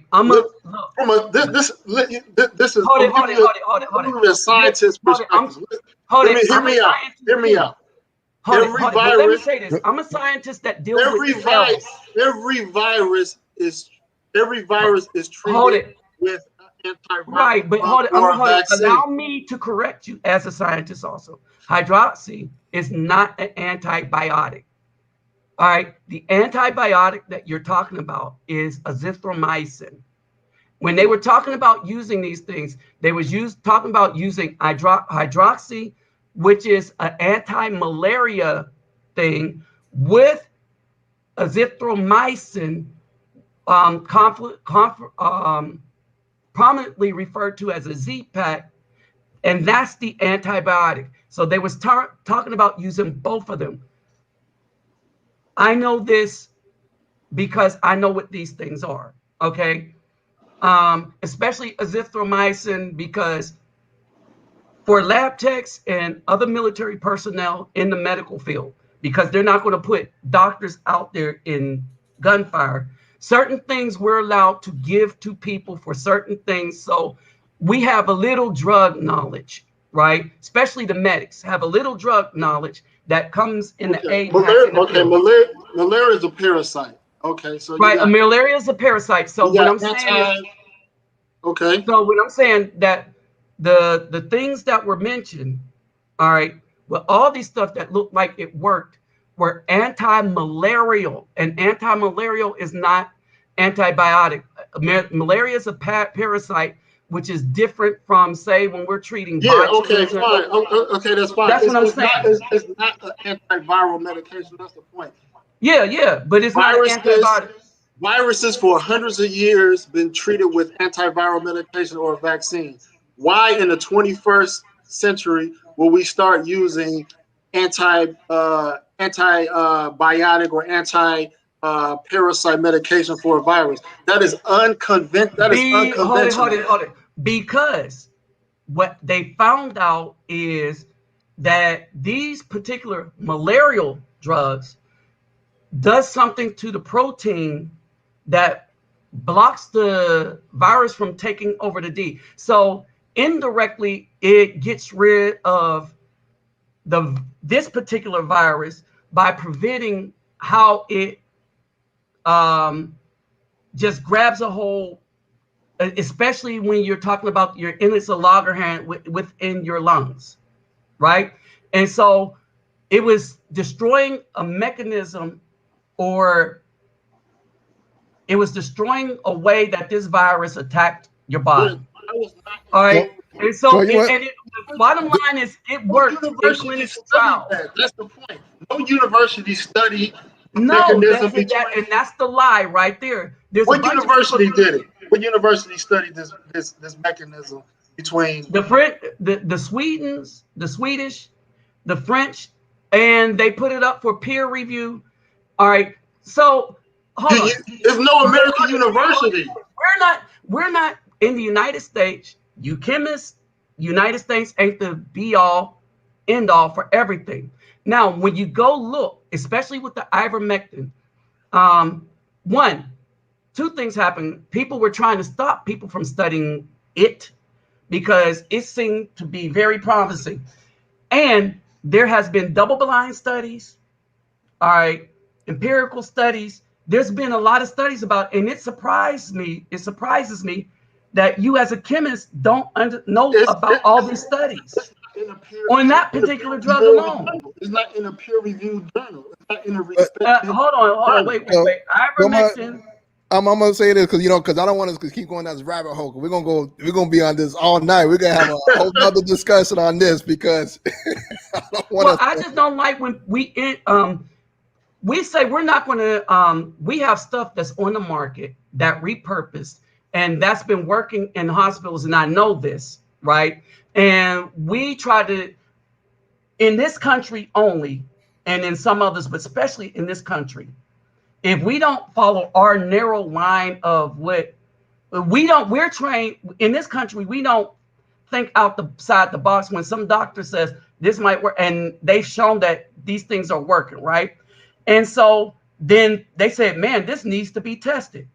This is hold it. A scientist perspective. Hear me out. Let me say this. I'm a scientist that deals with cells. Every virus is treated with antiviral. Right, but hold it. Allow me to correct you as a scientist also. Hydroxy is not an antibiotic. All right, the antibiotic that you're talking about is azithromycin. When they were talking about using these things, they was talking about using hydroxy, which is an anti-malaria thing, with azithromycin, prominently referred to as a Z-Pack, and that's the antibiotic. So they was talking about using both of them. I know this because I know what these things are, okay? Especially azithromycin, because for lab techs and other military personnel in the medical field, because they're not going to put doctors out there in gunfire, certain things we're allowed to give to people for certain things. So we have a little drug knowledge, right? Especially the medics have a little drug knowledge that comes in the aid. Malaria is a parasite. Okay, so malaria is a parasite. So what I'm saying is, so what I'm saying that the things that were mentioned, all right, well, all these stuff that looked like it worked were anti-malarial, and anti-malarial is not antibiotic. Malaria is a parasite, which is different from, say, when we're treating. Yeah, okay, fine. Okay, that's fine. That's what I'm saying. It's not an antiviral medication. That's the point. Yeah, but it's not an antibiotic. Viruses for hundreds of years been treated with antiviral medication or vaccine. Why in the 21st century will we start using antibiotic or anti-parasite medication for a virus? That is unconventional. Hold it. Because what they found out is that these particular malarial drugs does something to the protein that blocks the virus from taking over the D. So indirectly, it gets rid of this particular virus by preventing how it just grabs a hold, especially when you're talking about your inlets of Langerhans within your lungs, right? And so it was destroying a mechanism, or it was destroying a way that this virus attacked your body. All right. And so, the bottom line is, it worked in clinical trials. That's the point. No university studied mechanism and that's the lie right there. What university did it? What university studied this mechanism between the Swedish, the French, and they put it up for peer review. All right. So hold on. There's no American university. We're not in the United States. You chemists, United States ain't the be all, end all for everything. Now, when you go look, especially with the ivermectin, two things happened. People were trying to stop people from studying it because it seemed to be very promising. And there has been double-blind studies, all right, empirical studies. There's been a lot of studies about, and it surprises me that you as a chemist don't know about all these studies on that particular drug alone. It's not in a peer-reviewed journal. It's not in a hold on, wait. Ivermectin. I'm gonna say this because I don't want to keep going down this rabbit hole. We're gonna be on this all night. We're gonna have a whole other discussion on this because I don't want to. I just don't like when we say we're not going to. We have stuff that's on the market that repurposed, and that's been working in hospitals, and I know this, right? And we try to, in this country only, and in some others, but especially in this country, if we don't follow our narrow line of what we're trained in this country, we don't think outside the box when some doctor says this might work, and they've shown that these things are working, right? And so then they said, man, this needs to be tested.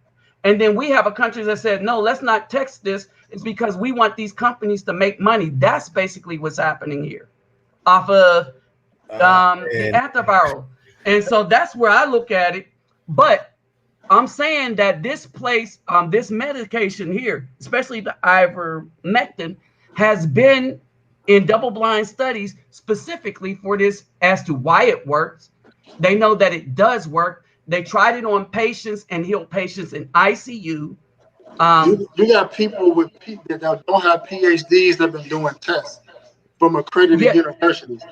And then we have a country that said, no, let's not test this. It's because we want these companies to make money. That's basically what's happening here off of the antiviral. And so that's where I look at it. But I'm saying that this place, this medication here, especially the ivermectin, has been in double-blind studies specifically for this as to why it works. They know that it does work. They tried it on patients and healed patients in ICU. You got people that don't have PhDs that have been doing tests from accredited universities.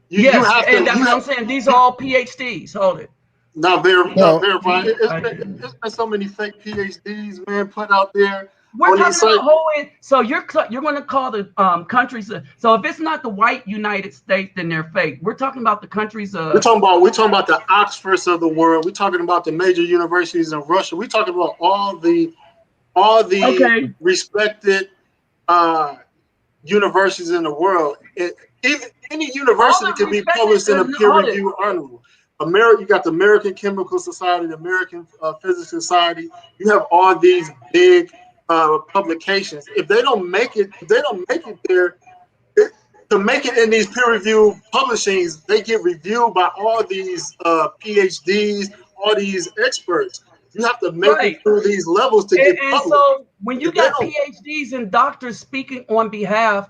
You have to, that's what I'm saying. These are all PhDs. Hold it. Not verified. It's been so many fake PhDs, man, put out there. We're talking about whole. So you're going to call the countries. So if it's not the white United States, then they're fake. We're talking about the countries. We're talking about the Oxfords of the world. We're talking about the major universities in Russia. We're talking about all the respected universities in the world. Any university can be published in a peer-reviewed article. You got the American Chemical Society, the American Physics Society. You have all these big publications. If they don't make it there, to make it in these peer-reviewed publishings, they get reviewed by all these PhDs, all these experts. You have to make it through these levels to get published. And so when you got PhDs and doctors speaking on behalf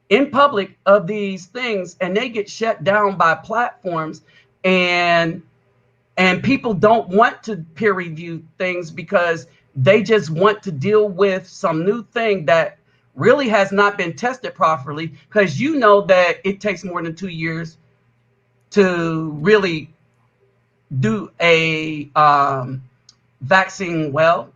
in public of these things, and they get shut down by platforms, and people don't want to peer review things because they just want to deal with some new thing that really has not been tested properly, because you know that it takes more than 2 years to really do a vaccine well.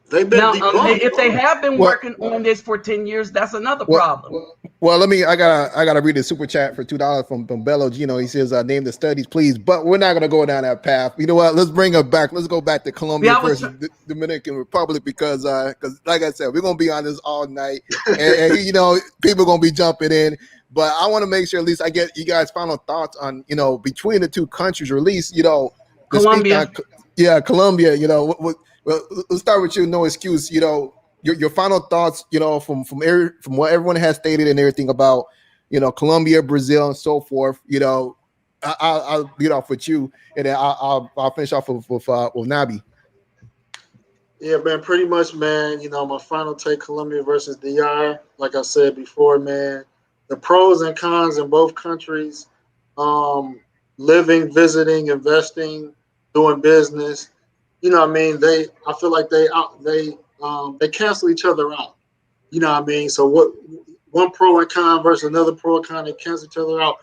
They've been if they have been working on this for 10 years, that's another problem. Well, I gotta read the super chat for $2 from Bello Gino. He says, name the studies, please. But we're not gonna go down that path. You know what? Let's bring her back. Let's go back to Colombia versus the Dominican Republic, because like I said, we're gonna be on this all night, and people are gonna be jumping in. But I want to make sure at least I get you guys' final thoughts on between the two countries, or at least Colombia. Colombia. Well, let's start with you. No excuse. Your final thoughts. From what everyone has stated and everything about Colombia, Brazil, and so forth. I'll lead off with you, and then I'll finish off with Nabi. Yeah, man. Pretty much, man. My final take: Colombia versus DR. Like I said before, man, the pros and cons in both countries. Living, visiting, investing, doing business. I feel like they cancel each other out. So what one pro and con versus another pro and con, they cancel each other out.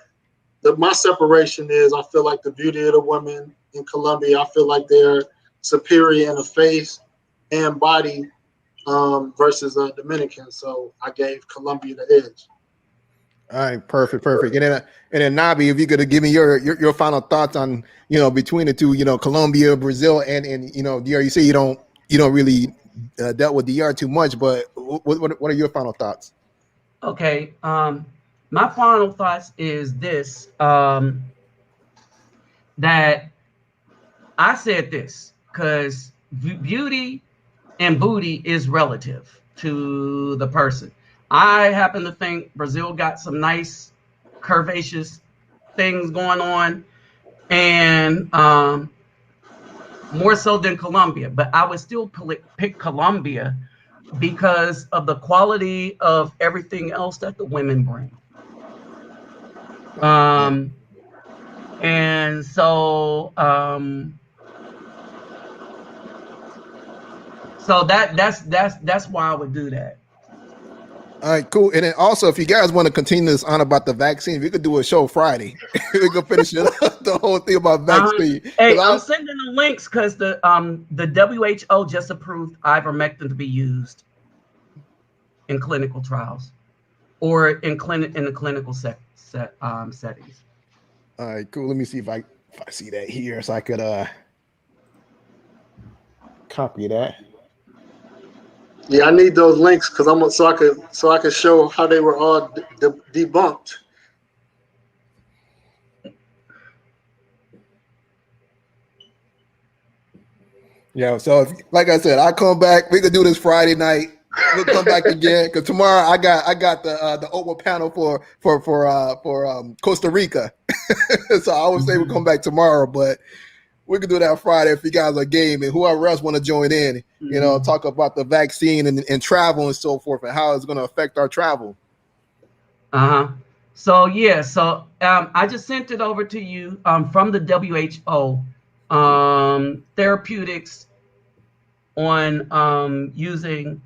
My separation is, I feel like the beauty of the women in Colombia, I feel like they're superior in the face and body versus Dominican. So I gave Colombia the edge. All right, perfect. And then Nabi, if you could give me your final thoughts on between the two, Colombia, Brazil, and DR. You say you don't really dealt with DR too much, but what are your final thoughts? Okay, my final thoughts is this: that I said this because beauty and booty is relative to the person. I happen to think Brazil got some nice curvaceous things going on, and more so than Colombia. But I would still pick Colombia because of the quality of everything else that the women bring. And so that's why I would do that. All right, cool. And then also, if you guys want to continue this on about the vaccine, we could do a show Friday. We could finish the whole thing about vaccine. Hey, I'm sending the links because the WHO just approved ivermectin to be used in clinical trials or in the clinical settings. All right, cool. Let me see if I see that here, so I could copy that. Yeah, I need those links because so I could show how they were all debunked. Yeah, so like I said, I come back. We could do this Friday night. We'll come back again because tomorrow I got the open panel for Costa Rica. So I would say we'll come back tomorrow, but we could do that Friday if you guys are game and whoever else want to join in. You know, talk about the vaccine and travel and so forth and how it's going to affect our travel. So yeah, so I just sent it over to you from the WHO therapeutics on using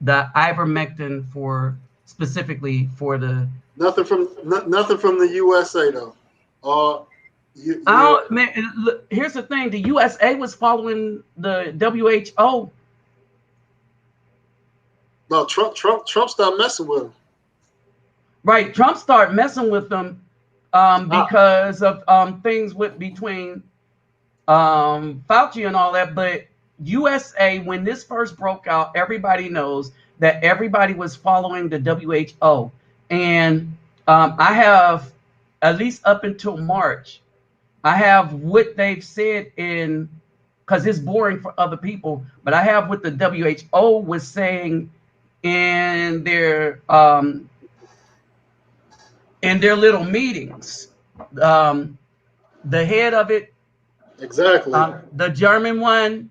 the ivermectin for specifically for the nothing from the USA though. Man, look, here's the thing: the USA was following the WHO. No, Trump stopped messing with them. Right, Trump started messing with them because of things between Fauci and all that. But USA, when this first broke out, everybody knows that everybody was following the WHO. And I have, at least up until March, I have what they've said because it's boring for other people, but I have what the WHO was saying in their little meetings. The head of it, exactly, the German one,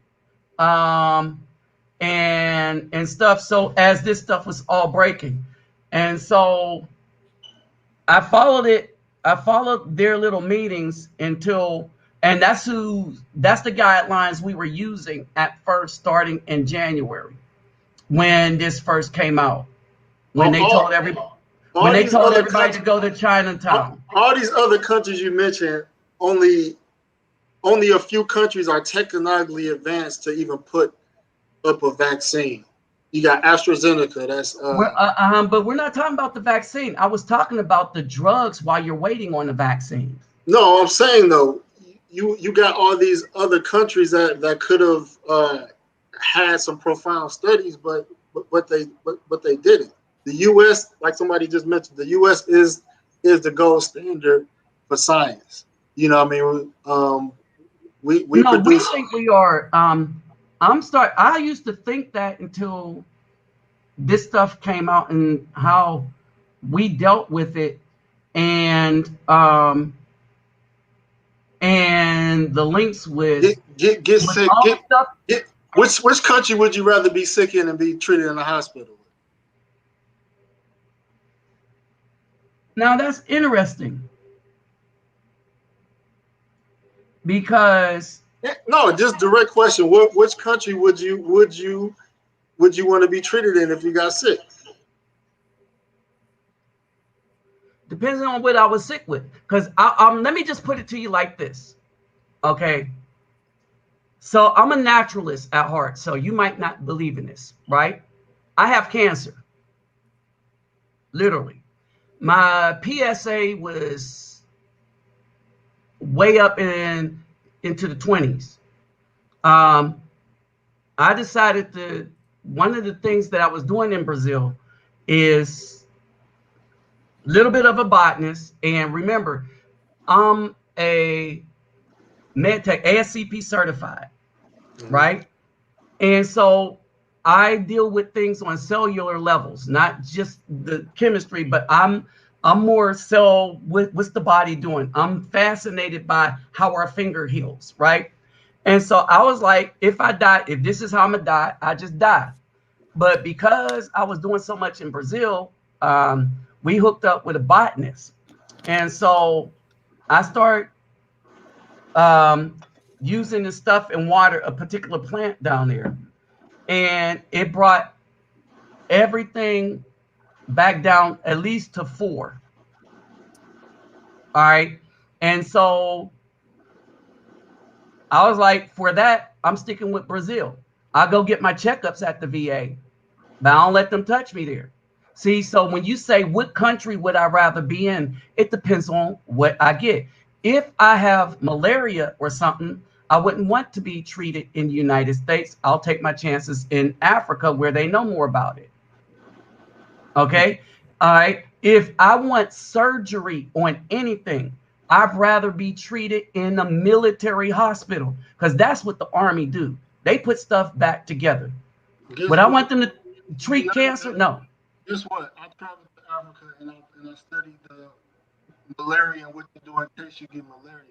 and stuff. So as this stuff was all breaking, and so I followed it. I followed their little meetings and that's the guidelines we were using at first, starting in January, when this first came out. When they told everybody. When they told everybody to go to Chinatown. All these other countries you mentioned, only a few countries are technologically advanced to even put up a vaccine. You got AstraZeneca. That's but we're not talking about the vaccine. I was talking about the drugs while you're waiting on the vaccine. No, I'm saying though, you got all these other countries that could have had some profound studies, but they didn't. The U.S., like somebody just mentioned, the U.S. is the gold standard for science. You know what I mean? We think we are. I used to think that until this stuff came out and how we dealt with it, and the links with get sick. Which country would you rather be sick in and be treated in a hospital? Now that's interesting because no, just direct question. Which country would you want to be treated in if you got sick? Depends on what I was sick with. Because let me just put it to you like this. Okay. So I'm a naturalist at heart. So you might not believe in this, right? I have cancer. Literally. My PSA was way up into the 20s. I decided one of the things that I was doing in Brazil is a little bit of a botanist. And remember, I'm a MedTech ASCP certified, right? And so I deal with things on cellular levels, not just the chemistry, but I'm more so what's the body doing? I'm fascinated by how our finger heals, right? And so I was like, if this is how I'm gonna die, I just die. But because I was doing so much in Brazil, we hooked up with a botanist. And so I started using the stuff in water, a particular plant down there. And it brought everything back down at least to 4. All right. And so I was like, for that, I'm sticking with Brazil. I go get my checkups at the VA, but I don't let them touch me there. See, so when you say what country would I rather be in, it depends on what I get. If I have malaria or something, I wouldn't want to be treated in the United States. I'll take my chances in Africa where they know more about it. Okay. All right. If I want surgery on anything, I'd rather be treated in a military hospital because that's what the Army do. They put stuff back together. But I want them to treat cancer? No. Guess what? I traveled to Africa and I studied the malaria and what to do in case you get malaria.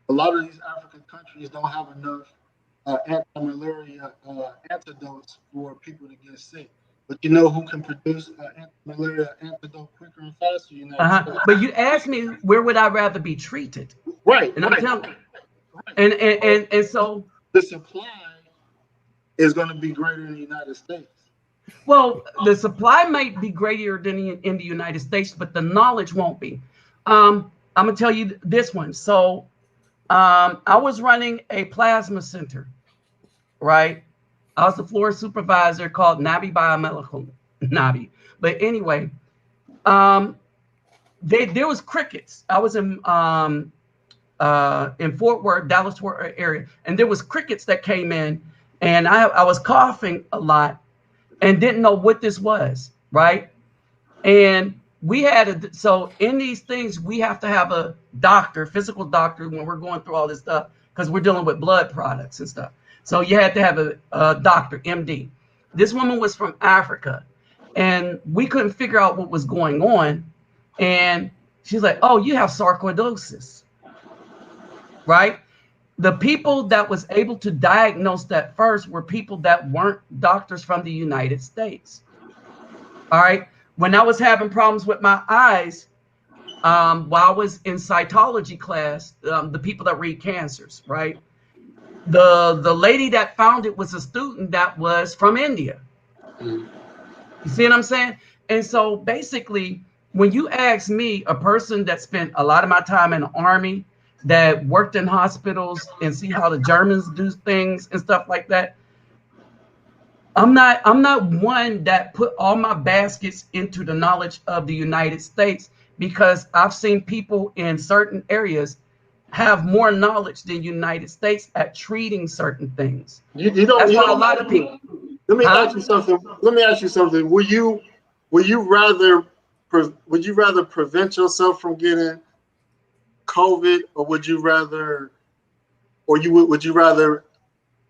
A lot of these African countries don't have enough anti-malaria antidotes for people to get sick. But you know who can produce an anti-malaria antidote quicker and faster? United States. But you asked me where would I rather be treated? Right. And I'm telling you. And so the supply is going to be greater in the United States. Well, the supply might be greater than in the United States, but the knowledge won't be. I'm gonna tell you this one. So I was running a plasma center, right? I was the floor supervisor called Nabi Biomedical Nabi. But anyway, there was crickets. I was in Fort Worth, Dallas Fort Worth area, and there was crickets that came in, and I was coughing a lot and didn't know what this was, right? And we had so in these things we have to have a doctor, physical doctor, when we're going through all this stuff because we're dealing with blood products and stuff. So you had to have a doctor, MD. This woman was from Africa, and we couldn't figure out what was going on. And she's like, "Oh, you have sarcoidosis," right? The people that was able to diagnose that first were people that weren't doctors from the United States. All right. When I was having problems with my eyes, while I was in cytology class, the people that read cancers, right? The lady that found it was a student that was from India. You see what I'm saying? And so basically, when you ask me, a person that spent a lot of my time in the Army, that worked in hospitals and see how the Germans do things and stuff like that, I'm not one that put all my baskets into the knowledge of the United States, because I've seen people in certain areas have more knowledge than United States at treating certain things. You don't. That's You why don't, a lot of people. Let me ask you something. Let me ask you something. Would you rather prevent yourself from getting COVID, or would you rather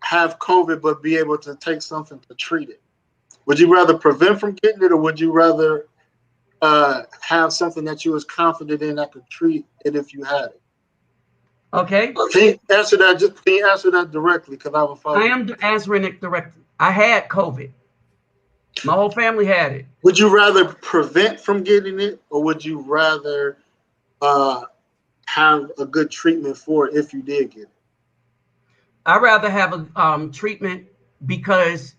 have COVID but be able to take something to treat it? Would you rather prevent from getting it, or would you rather have something that you was confident in that could treat it if you had it? Okay. Can you answer that? Can you answer that directly? Because I will follow. I am answering it directly. I had COVID. My whole family had it. Would you rather prevent from getting it, or would you rather have a good treatment for it if you did get it? I'd rather have a treatment, because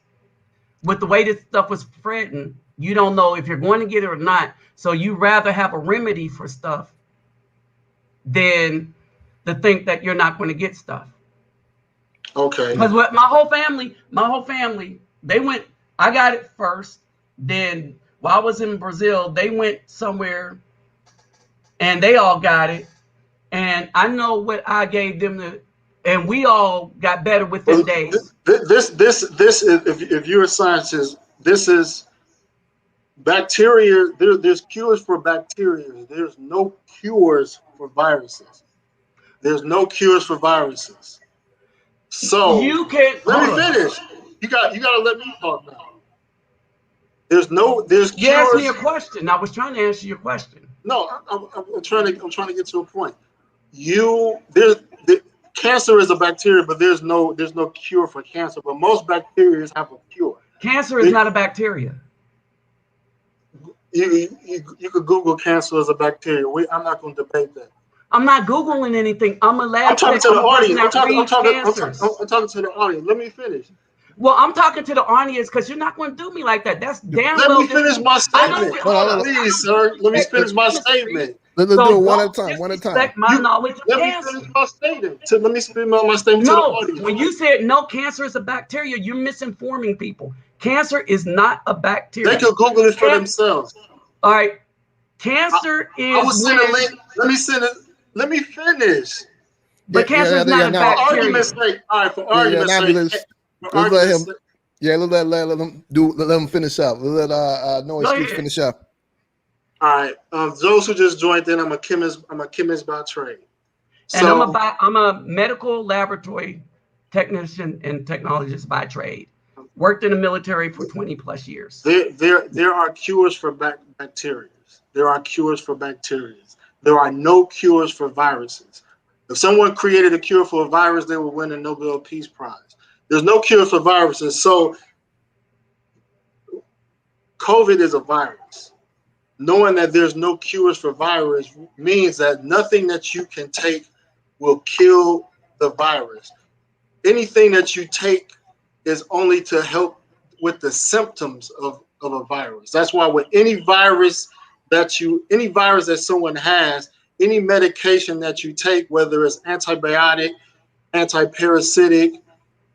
with the way this stuff was spreading, you don't know if you're going to get it or not. So you rather have a remedy for stuff than to think that you're not going to get stuff. Okay. Because what my whole family, they went. I got it first. Then while I was in Brazil, they went somewhere, and they all got it. And I know what I gave them to. And we all got better within days. This is, if you're a scientist, this is bacteria. There's cures for bacteria. There's no cures for viruses. There's no cures for viruses. So you can let me finish. You got to let me talk now. There's cures. You asked me a question. I was trying to answer your question. No, I'm trying to get to a point. Cancer is a bacteria, but there's no cure for cancer. But most bacteria have a cure. Cancer is not a bacteria. You could Google cancer as a bacteria. I'm not going to debate that. I'm not Googling anything. I'm a lab. I'm talking to the audience. I'm talking to the audience. Let me finish. Well, I'm talking to the audience because you're not going to do me like that. That's damn Let well. me finish my statement. Please, sir. Let me finish my statement. Let's do it one at a time. One at a time. My knowledge of Let me cancer. finish my statement. Let me finish my statement to the audience. When you said no, cancer is a bacteria, you're misinforming people. Cancer is not a bacteria. They can Google it for themselves. All right. Cancer is. I will send a link. Let me finish. But cancer is not a now, For bacteria. argument's sake, all right. For yeah, argument's now sake, let's for let argument's him. sake, Yeah, let him do. Let him finish up. Let No Go Excuse ahead. finish up. all right. Those who just joined in, I'm a chemist. I'm a chemist by trade. And So I'm a medical laboratory technician and technologist by trade. Worked in the military for 20 plus years. there are cures for bacteria. There are cures for bacteria. There are no cures for viruses. If someone created a cure for a virus, they will win a Nobel Peace Prize. There's no cure for viruses. So COVID is a virus. Knowing that there's no cures for virus means that nothing that you can take will kill the virus. Anything that you take is only to help with the symptoms of a virus. That's why with any virus that someone has, any medication that you take, whether it's antibiotic, antiparasitic,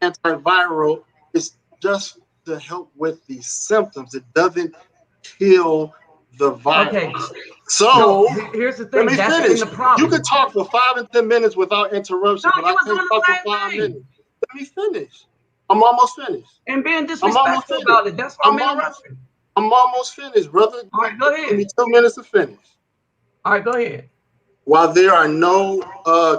antiviral, it's just to help with the symptoms. It doesn't kill the virus. Okay. So here's the let thing. me That's finish. been the problem. You can talk for 5 and 10 minutes without interruption, No, but you I was can't doing talk the for same 5 thing. minutes. Let me finish. I'm almost finished. And being I'm almost disrespectful finished. about it. That's why I'm I'm interrupting. I'm almost finished, brother. All right, go Give me ahead. 2 minutes to finish. All right, go ahead. While there are no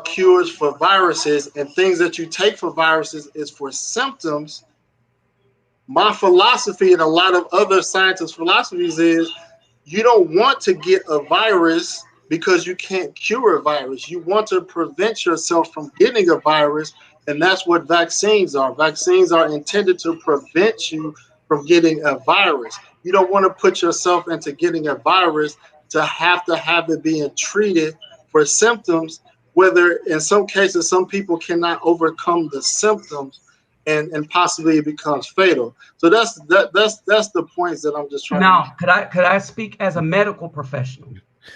cures for viruses and things that you take for viruses is for symptoms, my philosophy and a lot of other scientists' philosophies is you don't want to get a virus because you can't cure a virus. You want to prevent yourself from getting a virus, and that's what vaccines are. Vaccines are intended to prevent you from getting a virus. You don't want to put yourself into getting a virus to have it being treated for symptoms, whether in some cases some people cannot overcome the symptoms and possibly it becomes fatal. So that's the points that I'm just trying Now, could I speak as a medical professional?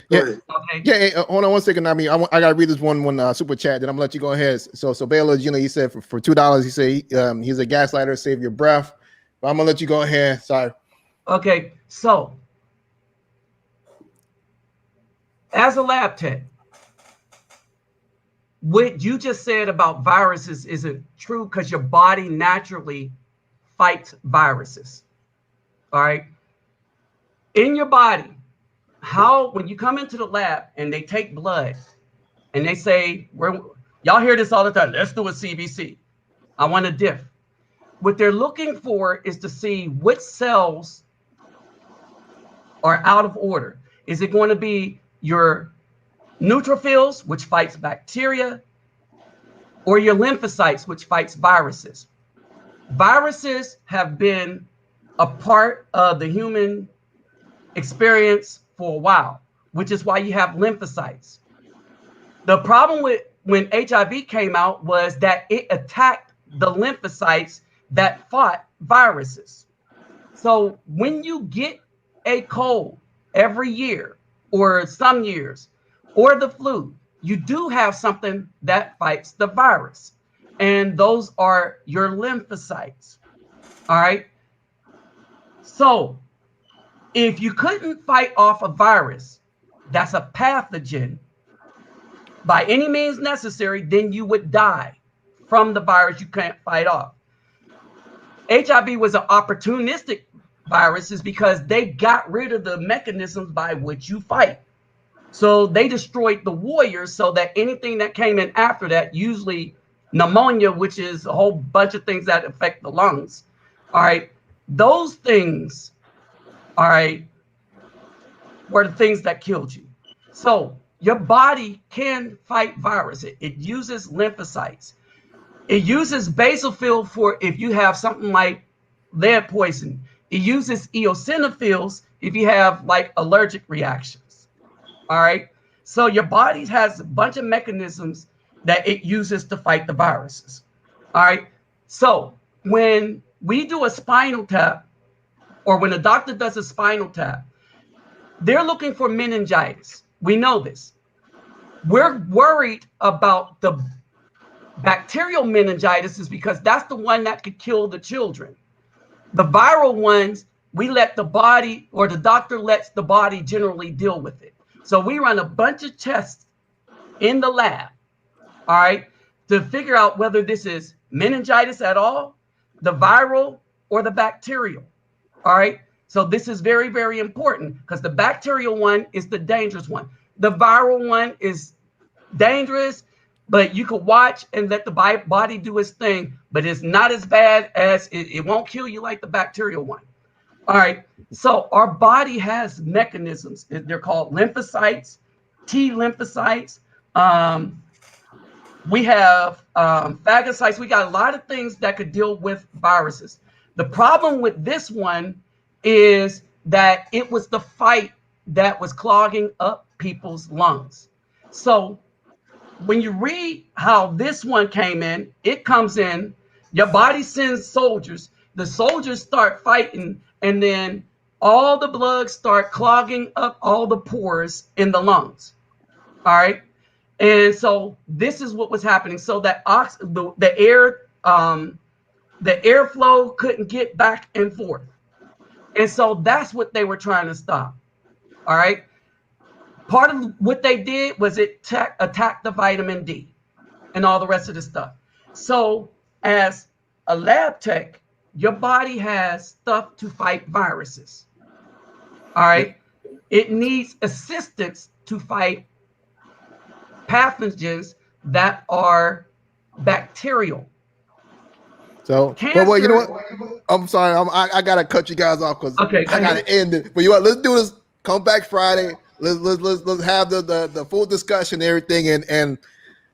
Yeah. to. Okay. Yeah, hey, hold on one second. I mean, I gotta read this one super chat. Then I'm gonna let you go ahead. So Baylor, he said for $2, he said he's a gaslighter, save your breath. But I'm gonna let you go ahead. Sorry. Okay. So, as a lab tech, what you just said about viruses isn't true because your body naturally fights viruses. All right. In your body, when you come into the lab and they take blood and they say, y'all hear this all the time, let's do a CBC. I want a diff. What they're looking for is to see which cells are out of order. Is it going to be your neutrophils, which fights bacteria, or your lymphocytes, which fights viruses? Viruses have been a part of the human experience for a while, which is why you have lymphocytes. The problem with when HIV came out was that it attacked the lymphocytes that fought viruses. So when you get a cold every year or some years or the flu, you do have something that fights the virus. And those are your lymphocytes. All right. So if you couldn't fight off a virus that's a pathogen by any means necessary, then you would die from the virus you can't fight off. HIV was an opportunistic virus because they got rid of the mechanisms by which you fight. So they destroyed the warriors so that anything that came in after that, usually pneumonia, which is a whole bunch of things that affect the lungs. All right. Those things, all right, were the things that killed you. So your body can fight virus. It uses lymphocytes. It uses basophil for if you have something like lead poison. It uses eosinophils if you have like allergic reactions. All right. So your body has a bunch of mechanisms that it uses to fight the viruses. All right. So when we do a spinal tap, or when a doctor does a spinal tap, they're looking for meningitis. We know this. We're worried about the bacterial meningitis is because that's the one that could kill the children. The viral ones, we let the body, or the doctor lets the body generally deal with it. So we run a bunch of tests in the lab all right, to figure out whether this is meningitis at all, the viral, or the bacterial. All right. So this is very, very important because the bacterial one is the dangerous one. The viral one is dangerous, but you could watch and let the body do its thing, but it's not as bad as it won't kill you like the bacterial one. All right. So our body has mechanisms. They're called lymphocytes, T lymphocytes. We have phagocytes. We got a lot of things that could deal with viruses. The problem with this one is that it was the fight that was clogging up people's lungs. So when you read how this one came in, it comes in, your body sends soldiers. The soldiers start fighting, and then all the blood start clogging up all the pores in the lungs. All right. And so this is what was happening. So that the airflow couldn't get back and forth. And so that's what they were trying to stop. All right. Part of what they did was attack the vitamin D and all the rest of the stuff. So as a lab tech, your body has stuff to fight viruses. All right. It needs assistance to fight pathogens that are bacterial. So, well, you know what? I'm sorry. I gotta cut you guys off because I gotta end it. But you know what? Let's do this. Come back Friday. Let's have the full discussion and everything. And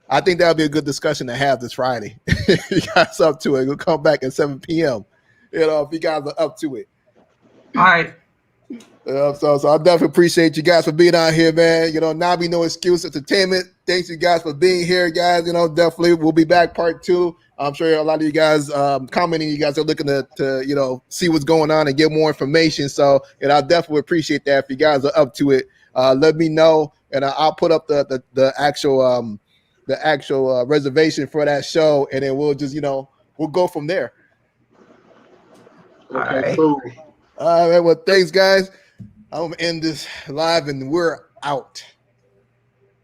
I think that'll be a good discussion to have this Friday. You guys up to it? We'll come back at 7 p.m. You know, if you guys are up to it. All right. So I definitely appreciate you guys for being out here, man. You know, now be no excuse entertainment. Thanks you guys for being here, guys. You know, definitely we'll be back part 2. I'm sure a lot of you guys commenting, you guys are looking to you know, see what's going on and get more information. So, and I definitely appreciate that. If you guys are up to it, let me know, and I'll put up the actual reservation for that show, and then we'll just, you know, we'll go from there. Okay, cool. All right, well, thanks, guys. I'm gonna end this live, and we're out.